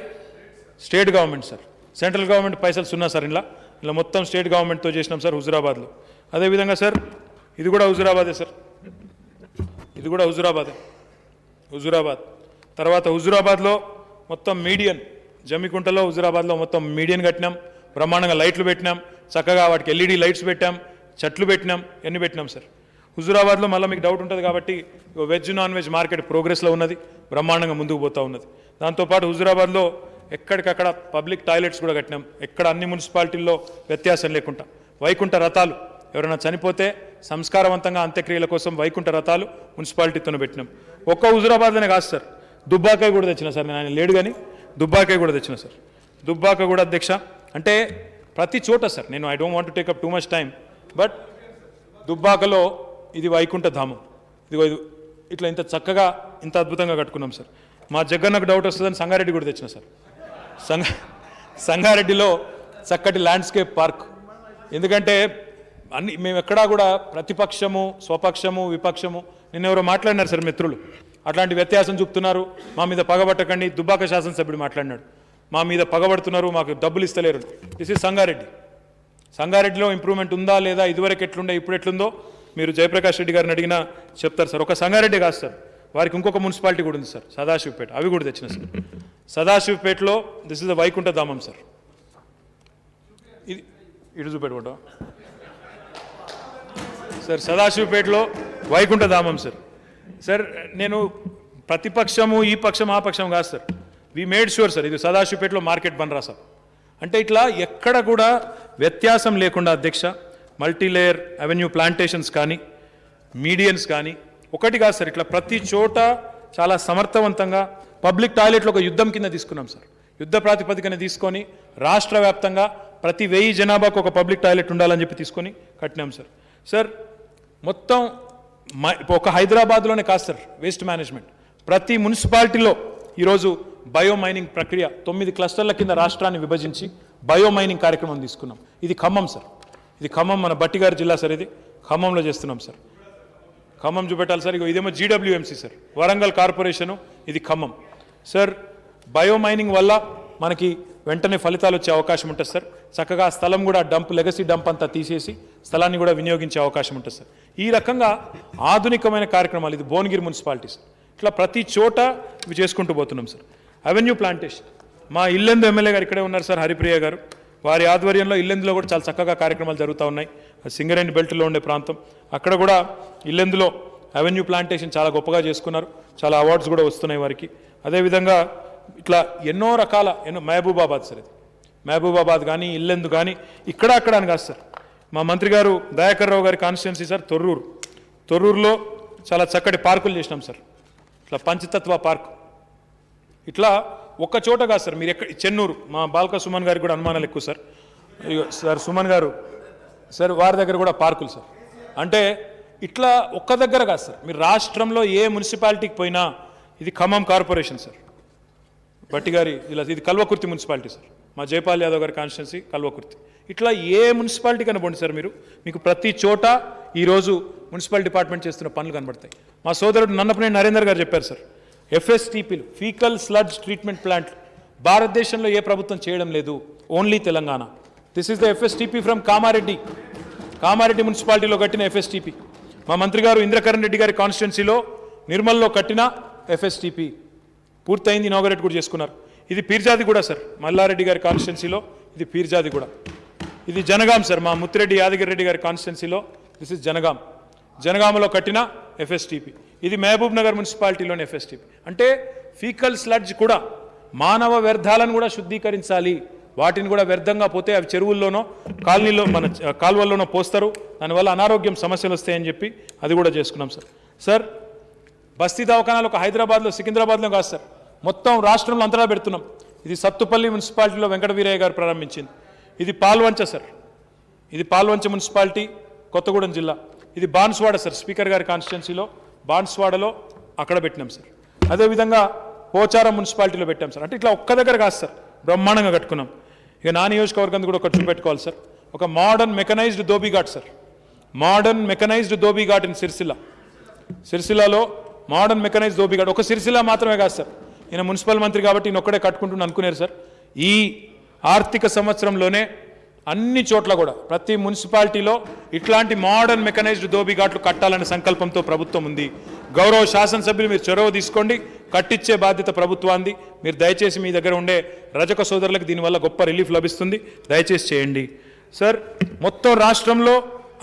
state government sir, central government పైసలు సున్నా సార్, ఇలా మొత్తం స్టేట్ గవర్నమెంట్తో చేసినాం సార్ హుజురాబాద్లో। అదేవిధంగా సార్ ఇది కూడా హుజురాబాదే సార్, ఇది కూడా హుజురాబాదే, హుజురాబాద్ తర్వాత హుజురాబాద్లో మొత్తం మీడియన్, జమ్మికుంటలో హుజురాబాద్లో మొత్తం మీడియన్ కట్టినాం, బ్రహ్మాండంగా లైట్లు పెట్టినాం, చక్కగా వాటికి LED లైట్స్ పెట్టాం, చెట్లు పెట్టినాం, ఎన్ని పెట్టినాం సార్। హుజురాబాద్లో మళ్ళీ మీకు డౌట్ ఉంటుంది కాబట్టి వెజ్ నాన్ వెజ్ మార్కెట్ ప్రోగ్రెస్లో ఉన్నది, బ్రహ్మాండంగా ముందుకు పోతూ ఉన్నది। దాంతోపాటు హుజురాబాద్లో ఎక్కడికక్కడ పబ్లిక్ టాయిలెట్స్ కూడా కట్టినాం, ఎక్కడ అన్ని మున్సిపాలిటీల్లో వ్యత్యాసం లేకుండా। వైకుంఠ రథాలు, ఎవరైనా చనిపోతే సంస్కారవంతంగా అంత్యక్రియల కోసం వైకుంఠ రథాలు మున్సిపాలిటీతోనే పెట్టినాం। ఒక్క హుజురాబాద్లోనే కాదు సార్, దుబ్బాకాయ కూడా తెచ్చిన సార్, నేను ఆయన లేడు కానీ దుబ్బాకాయ కూడా తెచ్చిన సార్, దుబ్బాక కూడా అధ్యక్ష, అంటే ప్రతి చోట సార్, నేను I don't want to take up too much time, but దుబ్బాకలో ఇది వైకుంఠ ధామం, ఇదిగో ఇది ఇట్లా ఇంత చక్కగా ఇంత అద్భుతంగా కట్టుకున్నాం సార్। మా జగన్నకు డౌట్ వస్తుందని సంగారెడ్డి కూడా తెచ్చిన సార్, సంగారెడ్డిలో చక్కటి ల్యాండ్స్కేప్ పార్క్, ఎందుకంటే అన్ని మేము ఎక్కడా కూడా ప్రతిపక్షము, స్వపక్షము, విపక్షము, నిన్నెవరో మాట్లాడినారు సార్ మిత్రులు, అట్లాంటి వ్యత్యాసం చూపుతున్నారు, మా మీద పగబట్టకండి, దుబ్బాక శాసనసభ్యుడు మాట్లాడినాడు, మా మీద పగబడుతున్నారు, మాకు డబ్బులు ఇస్తలేరు। దిస్ ఇస్ సంగారెడ్డి, సంగారెడ్డిలో ఇంప్రూవ్మెంట్ ఉందా లేదా, ఇదివరకు ఎట్లుండే ఇప్పుడు ఎట్లుందో మీరు జయప్రకాష్ రెడ్డి గారిని అడిగినా చెప్తారు సార్। ఒక సంగారెడ్డి కాదు సార్, వారికి ఇంకొక మున్సిపాలిటీ కూడా ఉంది సార్, సదాశివపేట, అవి కూడా తెచ్చిన సార్। సదాశివపేటలో this is the Vaikunta Dhamam sir, ఇది ఇటు చూపెట్టుకుంటా సార్, సదాశివపేటలో వైకుంఠ ధామం సార్। సార్ నేను ప్రతిపక్షము, ఈ పక్షం ఆ పక్షం కాదు sir, we made sure sir ఇది సదాశివపేటలో మార్కెట్ బనరా సార్, అంటే ఇట్లా ఎక్కడ కూడా వ్యత్యాసం లేకుండా అధ్యక్ష, మల్టీలేయర్ అవెన్యూ ప్లాంటేషన్స్ కానీ, మీడియన్స్ కానీ, ఒకటి కాదు సార్, ఇట్లా ప్రతి చోట చాలా సమర్థవంతంగా పబ్లిక్ టాయిలెట్లు ఒక యుద్ధం కింద తీసుకున్నాం సార్, యుద్ధ ప్రాతిపదికన తీసుకొని రాష్ట్ర వ్యాప్తంగా ప్రతి 1000 జనాభాకు ఒక పబ్లిక్ టాయిలెట్ ఉండాలని చెప్పి తీసుకొని కట్టినాం సార్। సార్ మొత్తం ఒక హైదరాబాద్లోనే కాదు సార్ వేస్ట్ మేనేజ్మెంట్, ప్రతి మున్సిపాలిటీలో ఈరోజు బయోమైనింగ్ ప్రక్రియ 9 క్లస్టర్ల కింద రాష్ట్రాన్ని విభజించి బయోమైనింగ్ కార్యక్రమం తీసుకున్నాం। ఇది ఖమ్మం సార్, ఇది ఖమ్మం, మన బట్టిగారి జిల్లా సార్, ఇది ఖమ్మంలో చేస్తున్నాం సార్, ఖమ్మం చూపెట్టాలి సార్, ఇదేమో GWMC సార్, వరంగల్ కార్పొరేషను, ఇది ఖమ్మం సార్। బయోమైనింగ్ వల్ల మనకి వెంటనే ఫలితాలు వచ్చే అవకాశం ఉంటుంది సార్, చక్కగా స్థలం కూడా డంప్, లెగసీ డంప్ అంతా తీసేసి స్థలాన్ని కూడా వినియోగించే అవకాశం ఉంటుంది సార్। ఈ రకంగా ఆధునికమైన కార్యక్రమాలు, ఇది భువనగిరి మున్సిపాలిటీ సార్, ఇట్లా ప్రతి చోట ఇవి చేసుకుంటూ పోతున్నాం సార్। అవెన్యూ ప్లాంటేషన్, మా ఇల్లెందు ఎమ్మెల్యే గారు ఇక్కడే ఉన్నారు సార్, హరిప్రియ గారు, వారి ఆధ్వర్యంలో ఇల్లెందులో కూడా చాలా చక్కగా కార్యక్రమాలు జరుగుతూ ఉన్నాయి, సింగరేణి బెల్ట్లో ఉండే ప్రాంతం, అక్కడ కూడా ఇల్లెందులో అవెన్యూ ప్లాంటేషన్ చాలా గొప్పగా చేసుకున్నారు, చాలా అవార్డ్స్ కూడా వస్తున్నాయి వారికి। అదేవిధంగా ఇట్లా ఎన్నో రకాల మహబూబాబాద్ సార్, ఇది మహబూబాబాద్ కానీ, ఇల్లెందు కానీ, ఇక్కడ అక్కడ అని కాదు సార్, మా మంత్రి గారు దయాకర్ రావు గారి కాన్స్టిట్యున్సీ సార్ తొర్రూరులో చాలా చక్కటి పార్కులు చేసినాం సార్, ఇట్లా పంచతత్వ పార్క్, ఇట్లా ఒక్క చోట కాదు సార్, మీరు ఎక్కడ చెన్నూరు, మా బాల్క సుమన్ గారికి కూడా అనుమానాలు ఎక్కువ సార్, సార్ సుమన్ గారు సార్ వారి దగ్గర కూడా పార్కులు సార్, అంటే ఇట్లా ఒక్క దగ్గర కాదు సార్, మీరు రాష్ట్రంలో ఏ మున్సిపాలిటీకి పోయినా, ఇది ఖమ్మం కార్పొరేషన్ సార్, బట్టిగారి ఇలా, ఇది కల్వకుర్తి మున్సిపాలిటీ సార్, మా జైపాల్ యాదవ్ గారి కాన్స్టిట్యున్సీ కల్వకుర్తి, ఇట్లా ఏ మున్సిపాలిటీ కనబడి సార్ మీకు ప్రతి చోట ఈరోజు మున్సిపల్ డిపార్ట్మెంట్ చేస్తున్న పనులు కనబడతాయి। మా సోదరుడు నన్నపనేని నరేందర్ గారు చెప్పారు సార్, FSTPలు, ఫీకల్ స్లడ్జ్ ట్రీట్మెంట్ ప్లాంట్లు భారతదేశంలో ఏ ప్రభుత్వం చేయడం లేదు, only Telangana. This is the FSTP from Kamareddy మున్సిపాలిటీలో కట్టిన FSTP, మా మంత్రి గారు ఇంద్రకరణ్ రెడ్డి గారి కాన్స్టిట్యున్సీలో నిర్మల్లో కట్టిన FSTP పూర్తయింది, ఇనాగరేట్ కూడా చేసుకున్నారు। ఇది పీర్జాది కూడా సార్, మల్లారెడ్డి గారి కాన్స్టిట్యున్సీలో ఇది పీర్జాది కూడా, ఇది జనగాం సార్, మా ముత్తిరెడ్డి యాదగిరి రెడ్డి గారి కాన్స్టిట్యున్సీలో దిస్ ఇస్ జనగామలో కట్టిన ఎఫ్ఎస్టిపి, ఇది మహబూబ్ నగర్ మున్సిపాలిటీలోని ఎఫ్ఎస్టిపి. అంటే ఫీకల్ స్లడ్జ్ కూడా మానవ వ్యర్థాలను కూడా శుద్ధీకరించాలి, వాటిని కూడా వ్యర్థంగా పోతే అవి చెరువుల్లోనో కాలనీలో మన కాలువల్లోనో పోస్తారు, దానివల్ల అనారోగ్యం సమస్యలు వస్తాయని చెప్పి అది కూడా చేసుకున్నాం సార్. సార్ బస్తీ దవాఖానాలు ఒక హైదరాబాద్లో సికింద్రాబాద్లో కాదు సార్, మొత్తం రాష్ట్రంలో అంతటా పెడుతున్నాం. ఇది సత్తుపల్లి మున్సిపాలిటీలో వెంకట వీరయ్య గారు ప్రారంభించింది. ఇది పాల్వంచ సార్, ఇది పాల్వంచ మున్సిపాలిటీ కొత్తగూడెం జిల్లా. ఇది బాన్స్వాడ సార్, స్పీకర్ గారి కాన్స్టిట్యున్సీలో బాన్స్వాడలో అక్కడ పెట్టినాం సార్. అదేవిధంగా పోచారం మున్సిపాలిటీలో పెట్టాం సార్. అంటే ఇట్లా ఒక్క దగ్గర కాదు సార్, బ్రహ్మాండంగా కట్టుకున్నాం. ఇక నా నియోజకవర్గం కూడా ఒకటి చూపెట్టుకోవాలి సార్, ఒక modern mechanised dhobi ghat sir, modern mechanised dhobi ghat in సిరిసిల్లాలో మోడర్న్ మెకనైజ్డ్ ధోబీఘాట్. ఒక సిరిసిల్ల మాత్రమే కాదు సార్, ఈయన మున్సిపల్ మంత్రి కాబట్టి ఈయన ఒక్కడే కట్టుకుంటుని అనుకున్నారు సార్. ఈ ఆర్థిక సంవత్సరంలోనే అన్ని చోట్ల కూడా ప్రతి మున్సిపాలిటీలో ఇట్లాంటి మోడర్న్ మెకనైజ్డ్ ధోబీఘాట్లు కట్టాలనే సంకల్పంతో ప్రభుత్వం ఉంది. గౌరవ శాసనసభ్యులు మీరు చొరవ తీసుకోండి, కట్టించే బాధ్యత ప్రభుత్వాన్ని. మీరు దయచేసి మీ దగ్గర ఉండే రజక సోదరులకు దీనివల్ల గొప్ప రిలీఫ్ లభిస్తుంది, దయచేసి చేయండి సార్. మొత్తం రాష్ట్రంలో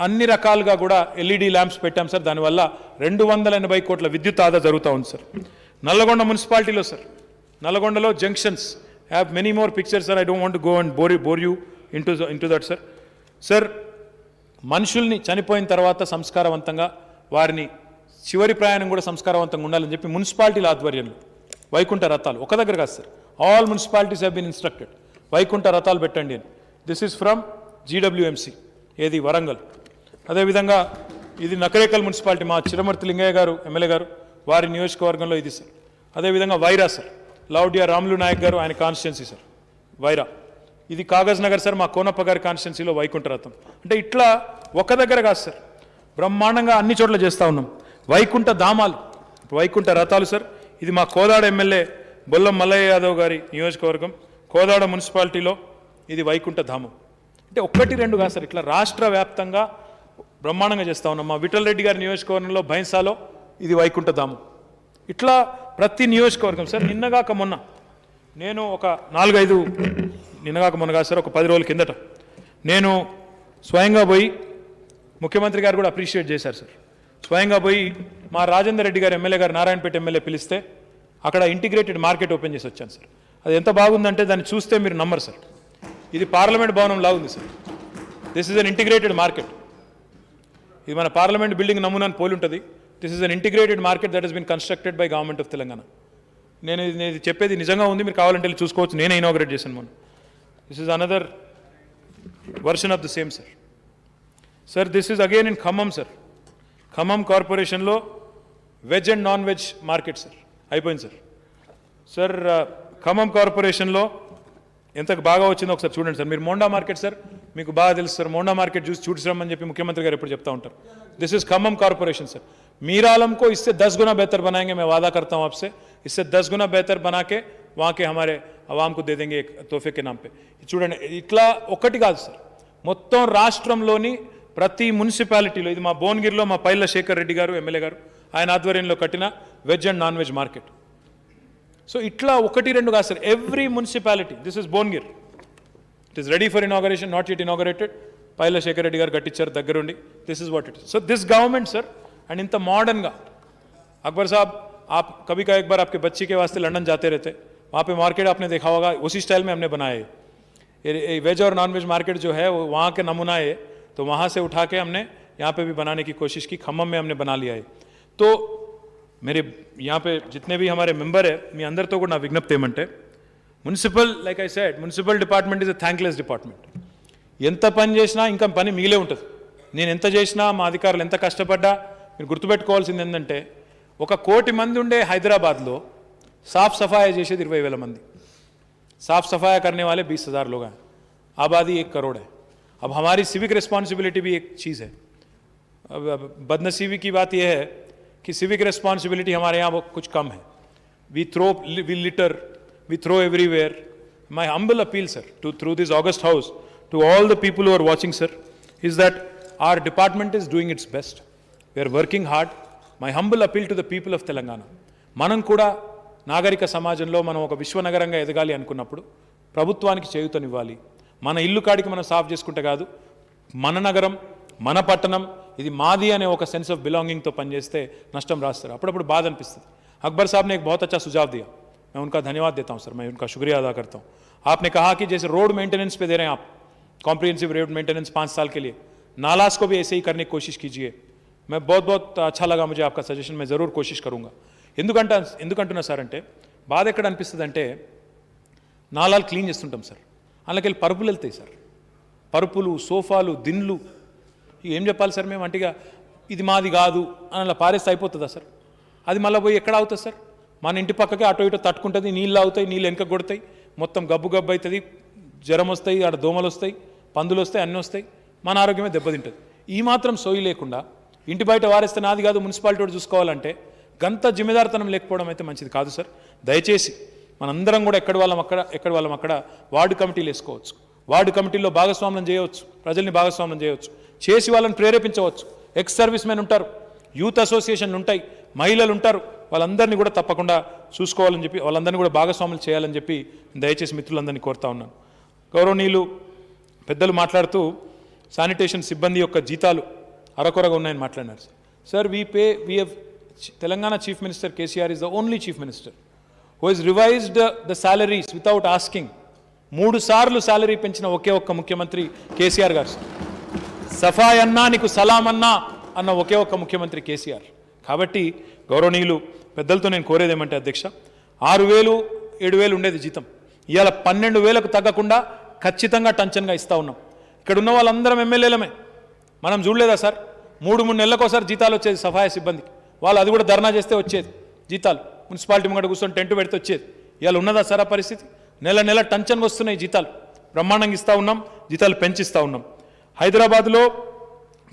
అన్ని రకాలుగా కూడా ఎల్ఈడి ల్యాంప్స్ పెట్టాం సార్, దానివల్ల 280 కోట్ల విద్యుత్ ఆదా జరుగుతూ ఉంది సార్. నల్లగొండ మున్సిపాలిటీలో సార్, నల్లగొండలో junctions have many more pictures sir, I don't want go and bore you into that sir. Sir మనుషుల్ని చనిపోయిన తర్వాత సంస్కారవంతంగా వారిని చివరి ప్రయాణం కూడా సంస్కారవంతంగా ఉండాలని చెప్పి మున్సిపాలిటీల ఆధ్వర్యంలో వైకుంఠ రథాలు ఒక దగ్గర కాదు sir, all municipalities have been instructed Vaikuntha రథాలు పెట్టండి అని. దిస్ ఈజ్ ఫ్రమ్ జీడబ్ల్యూఎంసీ, ఏది వరంగల్. అదేవిధంగా ఇది నకరేకల్ మున్సిపాలిటీ, మా చిరమర్తి లింగయ్య గారు ఎమ్మెల్యే గారు వారి నియోజకవర్గంలో ఇది సార్. అదేవిధంగా వైరా సార్, లౌడియా రాములు నాయక్ గారు ఆయన కాన్స్టిట్యున్సీ సార్ వైరా. ఇది కాగజ్ నగర్ సార్, మా కోనప్ప గారి కాన్స్టిట్యున్సీలో వైకుంఠ రథం. అంటే ఇట్లా ఒక దగ్గర కాదు సార్, బ్రహ్మాండంగా అన్ని చోట్ల చేస్తూ ఉన్నాం. వైకుంఠ ధామాలు, వైకుంఠ రథాలు సార్. ఇది మా కోదాడ ఎమ్మెల్యే బొల్లం మల్లయ్య యాదవ్ గారి నియోజకవర్గం, కోదాడ మున్సిపాలిటీలో ఇది వైకుంఠ ధామం. అంటే 1-2 కాదు సార్, ఇట్లా రాష్ట్ర వ్యాప్తంగా బ్రహ్మాండంగా చేస్తూ ఉన్నాం. మా విఠల్ రెడ్డి గారి నియోజకవర్గంలో భైంసాలో ఇది వైకుంఠ ధామం. ఇట్లా ప్రతి నియోజకవర్గం సార్. నిన్నగాక మొన్న నేను ఒక 4-5 నిన్నగాక మొన్న కాదు సార్, ఒక 10 రోజుల కిందట నేను స్వయంగా పోయి, ముఖ్యమంత్రి గారు కూడా అప్రిషియేట్ చేశారు సార్, స్వయంగా పోయి మా రాజేందర్ రెడ్డి గారు ఎమ్మెల్యే గారు నారాయణపేట ఎమ్మెల్యే పిలిస్తే అక్కడ ఇంటిగ్రేటెడ్ మార్కెట్ ఓపెన్ చేసి వచ్చాను సార్. అది ఎంత బాగుందంటే దాన్ని చూస్తే మీరు నమ్మరు సార్. ఇది పార్లమెంట్ భవనం లాగా ఉంది sir. This is an integrated market. ఇది మన పార్లమెంట్ బిల్డింగ్ నమూనాని పోలి ఉంటుంది. This is an integrated market that has been constructed by government of Telangana. నేను ఇది చెప్పేది నిజంగా ఉంది, మీరు కావాలంటే వెళ్ళి చూసుకోవచ్చు. నేనే ఇనాగ్రేట్ చేశాను మొన్న. This is another version of the same sir. Sir this is again in Khammam sir. Khammam కార్పొరేషన్లో veg and non veg market sir అయిపోయింది సార్. సార్ ఖమ్మం కార్పొరేషన్లో ఎంత బాగా వచ్చిందో ఒకసారి చూడండి సార్. మీరు మోండా మార్కెట్ సార్, మీకు బాగా తెలుసు సార్, మోండా మార్కెట్ చూసిరమ్మని చెప్పి ముఖ్యమంత్రి గారు ఎప్పుడు చెప్తా ఉంటారు. This is Khammam corporation sir. Mir Alam को इससे 10 गुना बेहतर बनाएंगे, मैं वादा करता हूं आपसे. इससे 10 गुना बेहतर बना के वहाँ के हमारे अवाम को दे देंगे एक तोहफे के नाम पे. చూడండి ఇట్లా ఒకటి కాదు సార్, మొత్తం రాష్ట్రంలోని ప్రతి మున్సిపాలిటీలో, ఇది మా భువనగిరిలో మా పైల్ల శేఖర్ రెడ్డి గారు ఎమ్మెల్యే గారు ఆయన ఆధ్వర్యంలో కట్టిన veg and non veg market. So ఇట్లా 1-2 కాదు sir, every municipality. This is Bhuvanagir, it is ready for inauguration, not yet inaugurated. Pailla Shekar Reddy గారు కట్టించారు దగ్గరుండి. This is what it is. So this government sir, and ఇంత మॉडर्न अकबर साहब, आप कभी का एक बार आपके बच्चे के वास्ते लंदन जाते रहते, वहाँ पे मार्केट आपने देखा होगा, उसी स्टाइल में हमने बनाया है. वेज और नॉन वेज मार्केट जो है वो वहाँ के नमूना है, तो वहाँ से उठा के हमने यहाँ पे भी बनाने की कोशिश की. खम्मम में हमने बना लिया है. तो मेरे यहाँ पे जितने भी हमारे मेंबर है, मी अंदर तो ना विज्ञप्ति ఏమంటే, municipal, like I said, municipal department is a thankless department. ఎంత పని చేసినా ఇంకా పని మిగిలే ఉంటుంది. నేను ఎంత చేసినా, మా అధికారులు ఎంత కష్టపడ్డా, మీరు గుర్తుపెట్టుకోవాల్సింది ఏంటంటే, 1 కోటి మంది ఉండే హైదరాబాద్లో साफ सफाई जैसे 20,000 मंदी, साफ सफाई करने वाले 20,000 लोग हैं, आबादी 1 करोड़ है. अब हमारी सिविक रिस्पॉन्सिबिलिटी भी एक चीज़ है. अब बदनसीबी की बात यह है कि सिविक रिस्पॉन्सिबिलिटी हमारे यहाँ कुछ कम है. We litter, we throw everywhere. My humble appeal sir to through this august house to all the people who are watching sir is that our department is doing its best. We are working hard. My humble appeal to the people of Telangana, మనం కూడా నాగరిక సమాజంలో మనం ఒక విశ్వనగరంగా ఎదగాలి అనుకున్నప్పుడు ప్రభుత్వానికి చేయూతనివ్వాలి. మన ఇల్లు కాడికి మనం సాఫ్ చేసుకుంటే కాదు, మన నగరం, మన పట్టణం ఇది మాది అనే ఒక సెన్స్ ఆఫ్ बिलोंगिंगతో పనిచేస్తే నష్టం రాదు సార్. అప్పుడప్పుడు బాధ అనిపిస్తుంది. अकबर साहब ने एक बहुत अच्छा सुझाव दिया, मैं उनका धन्यवाद देता हूं सर, मैं उनका शुक्रिया अदा करता हूं. आपने कहा कि जैसे रोड मेंटेनेंस पे दे रहे हैं आप, कॉम्प्रिहेंसिव रोड मेंटेनेंस 5 साल के लिए, नालास को भी ऐसे ही करने की कोशिश कीजिए. मैं बहुत अच्छा लगा मुझे आपका सजेशन, मैं ज़रूर कोशिश करूँगा. ఎందుకంటున్నా సార్ అంటే బాధ ఎక్కడ అనిపిస్తుంది అంటే నాలాలు క్లీన్ చేస్తుంటాం సార్, అందులోకెళ్ళి పరుపులు వెళ్తాయి సార్, పరుపులు, సోఫాలు, దిండ్లు. ఏం చెప్పాలి సార్ మేము అంటిగా ఇది మాది కాదు అని అలా పారేస్తే అయిపోతుందా సార్? అది మళ్ళీ పోయి ఎక్కడ అవుతుంది సార్? మన ఇంటి పక్కకే అటో ఇటో తట్టుకుంటుంది, నీళ్ళు అవుతాయి, నీళ్ళు వెనక కొడతాయి, మొత్తం గబ్బు గబ్బు అవుతుంది, జ్వరం వస్తాయి, ఆడ దోమలు వస్తాయి, పందులు వస్తాయి, అన్నీ వస్తాయి, మన ఆరోగ్యమే దెబ్బతింటుంది. ఈ మాత్రం సోయి లేకుండా ఇంటి బయట వారేస్తే నాది కాదు మున్సిపాలిటీ వాడు చూసుకోవాలంటే గంత జిమ్మేదారితనం లేకపోవడం అయితే మంచిది కాదు సార్. దయచేసి మనందరం కూడా ఎక్కడి వాళ్ళం అక్కడ వార్డు కమిటీలు వేసుకోవచ్చు, వార్డు కమిటీల్లో భాగస్వామ్యం చేయవచ్చు, ప్రజల్ని భాగస్వామ్యం చేయవచ్చు, చేసి వాళ్ళని ప్రేరేపించవచ్చు. ఎక్స్ సర్వీస్ మెన్ ఉంటారు, యూత్ అసోసియేషన్లు ఉంటాయి, మహిళలు ఉంటారు, వాళ్ళందరినీ కూడా తప్పకుండా చూసుకోవాలని చెప్పి, వాళ్ళందరినీ కూడా భాగస్వాములు చేయాలని చెప్పి దయచేసి మిత్రులందరినీ కోరుతా ఉన్నాను. గౌరవనీయులు పెద్దలు మాట్లాడుతూ శానిటేషన్ సిబ్బంది యొక్క జీతాలు అరకొరగా ఉన్నాయని మాట్లాడినారు sir. Sir we have Telangana chief minister KCR is the only chief minister who has revised the salaries without asking. 3 సార్లు శాలరీ పెంచిన ఒకే ఒక్క ముఖ్యమంత్రి కేసీఆర్ గారు సార్. సఫాయి అన్నా నీకు సలాం అన్నా అన్న ఒకే ఒక్క ముఖ్యమంత్రి కేసీఆర్. కాబట్టి గౌరవనీయులు పెద్దలతో నేను కోరేది ఏమంటే అధ్యక్ష, 6,000 7,000 ఉండేది జీతం, ఇవాళ 12,000కు తగ్గకుండా ఖచ్చితంగా టంచన్గా ఇస్తూ ఉన్నాం. ఇక్కడ ఉన్న వాళ్ళందరం ఎమ్మెల్యేలమే, మనం చూడలేదా సార్? 3 నెలలకోసారి జీతాలు వచ్చేది సఫాయి సిబ్బందికి, వాళ్ళు అది కూడా ధర్నా చేస్తే వచ్చేది జీతాలు, మున్సిపాలిటీ ముంగట కూర్చొని టెంట్ పెడితే వచ్చేది. ఇవాళ ఉన్నదా సార్ ఆ పరిస్థితి? నెల టంచన్గా వస్తున్నాయి జీతాలు, బ్రహ్మాండంగా ఇస్తూ ఉన్నాం, జీతాలు పెంచిస్తూ ఉన్నాం. హైదరాబాద్లో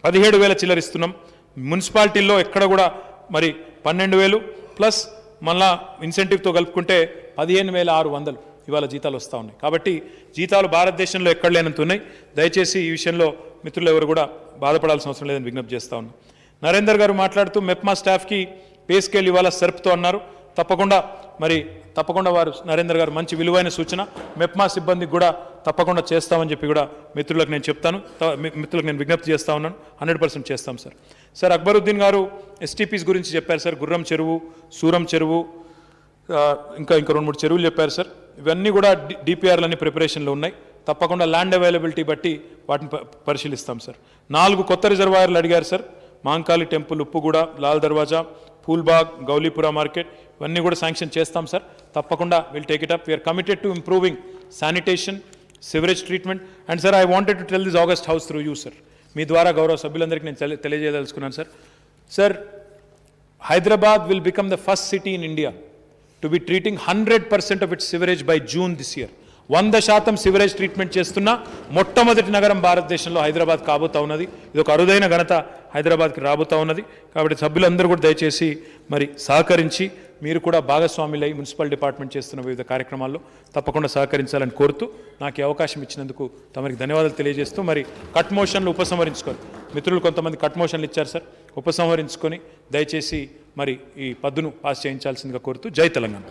17,000 చిల్లరిస్తున్నాం, మున్సిపాలిటీల్లో ఎక్కడ కూడా మరి 12,000 ప్లస్ మళ్ళా ఇన్సెంటివ్తో కలుపుకుంటే 15,600 ఇవాళ జీతాలు వస్తూ ఉన్నాయి. కాబట్టి జీతాలు భారతదేశంలో ఎక్కడ లేనంత ఉన్నాయి. దయచేసి ఈ విషయంలో మిత్రులు ఎవరు కూడా బాధపడాల్సిన అవసరం లేదని విజ్ఞప్తి చేస్తూ ఉన్నాం. నరేందర్ గారు మాట్లాడుతూ మెప్మా స్టాఫ్కి పే స్కేల్ ఇవాళ సెర్ప్తో అన్నారు. తప్పకుండా వారు నరేందర్ గారు మంచి విలువైన సూచన, మెప్మా సిబ్బందికి కూడా తప్పకుండా చేస్తామని చెప్పి కూడా మిత్రులకు నేను చెప్తాను, మిత్రులకు నేను విజ్ఞప్తి చేస్తూ ఉన్నాను. 100% చేస్తాం సార్. సార్ అక్బరుద్దీన్ గారు ఎస్టీపీస్ గురించి చెప్పారు సార్. గుర్రం చెరువు, సూరం చెరువు, ఇంకా 2-3 చెరువులు చెప్పారు సార్. ఇవన్నీ కూడా డిపిఆర్లన్నీ ప్రిపరేషన్లో ఉన్నాయి. తప్పకుండా ల్యాండ్ అవైలబిలిటీ బట్టి వాటిని పరిశీలిస్తాం సార్. 4 కొత్త రిజర్వాయర్లు అడిగారు సార్. మాంకాళి టెంపుల్, ఉప్పుగూడ, లాల్ దర్వాజా, ఫూల్బాగ్, గౌలీపురా మార్కెట్, ఇవన్నీ కూడా శాంక్షన్ చేస్తాం సార్. తప్పకుండా will take it up. We are committed to improving sanitation, sewerage treatment. And sir I wanted to tell this august house through you sir. మీ ద్వారా గౌరవ సభ్యులందరికీ నేను తెలియజేయదలుచుకున్నాను sir. Sir, Hyderabad will become the first city in India to be treating 100% of its sewerage by June this year. 100% sewerage treatment చేస్తున్న మొట్టమొదటి నగరం భారతదేశంలో హైదరాబాద్ కాబోతా ఉన్నది. ఇది ఒక అరుదైన ఘనత హైదరాబాద్కి రాబోతా ఉన్నది. కాబట్టి సభ్యులందరూ కూడా దయచేసి మరి సహకరించి మీరు కూడా భాగస్వాములై మున్సిపల్ డిపార్ట్మెంట్ చేస్తున్న వివిధ కార్యక్రమాల్లో తప్పకుండా సహకరించాలని కోరుతూ నాకు ఈ అవకాశం ఇచ్చినందుకు తమరికి ధన్యవాదాలు తెలియజేస్తూ, మరి కట్ మోషన్లు ఉపసంహరించుకొని, మిత్రులు కొంతమంది కట్ మోషన్లు ఇచ్చారు సార్, ఉపసంహరించుకొని దయచేసి మరి ఈ పద్దును పాస్ చేయించాల్సిందిగా కోరుతూ జై తెలంగాణ.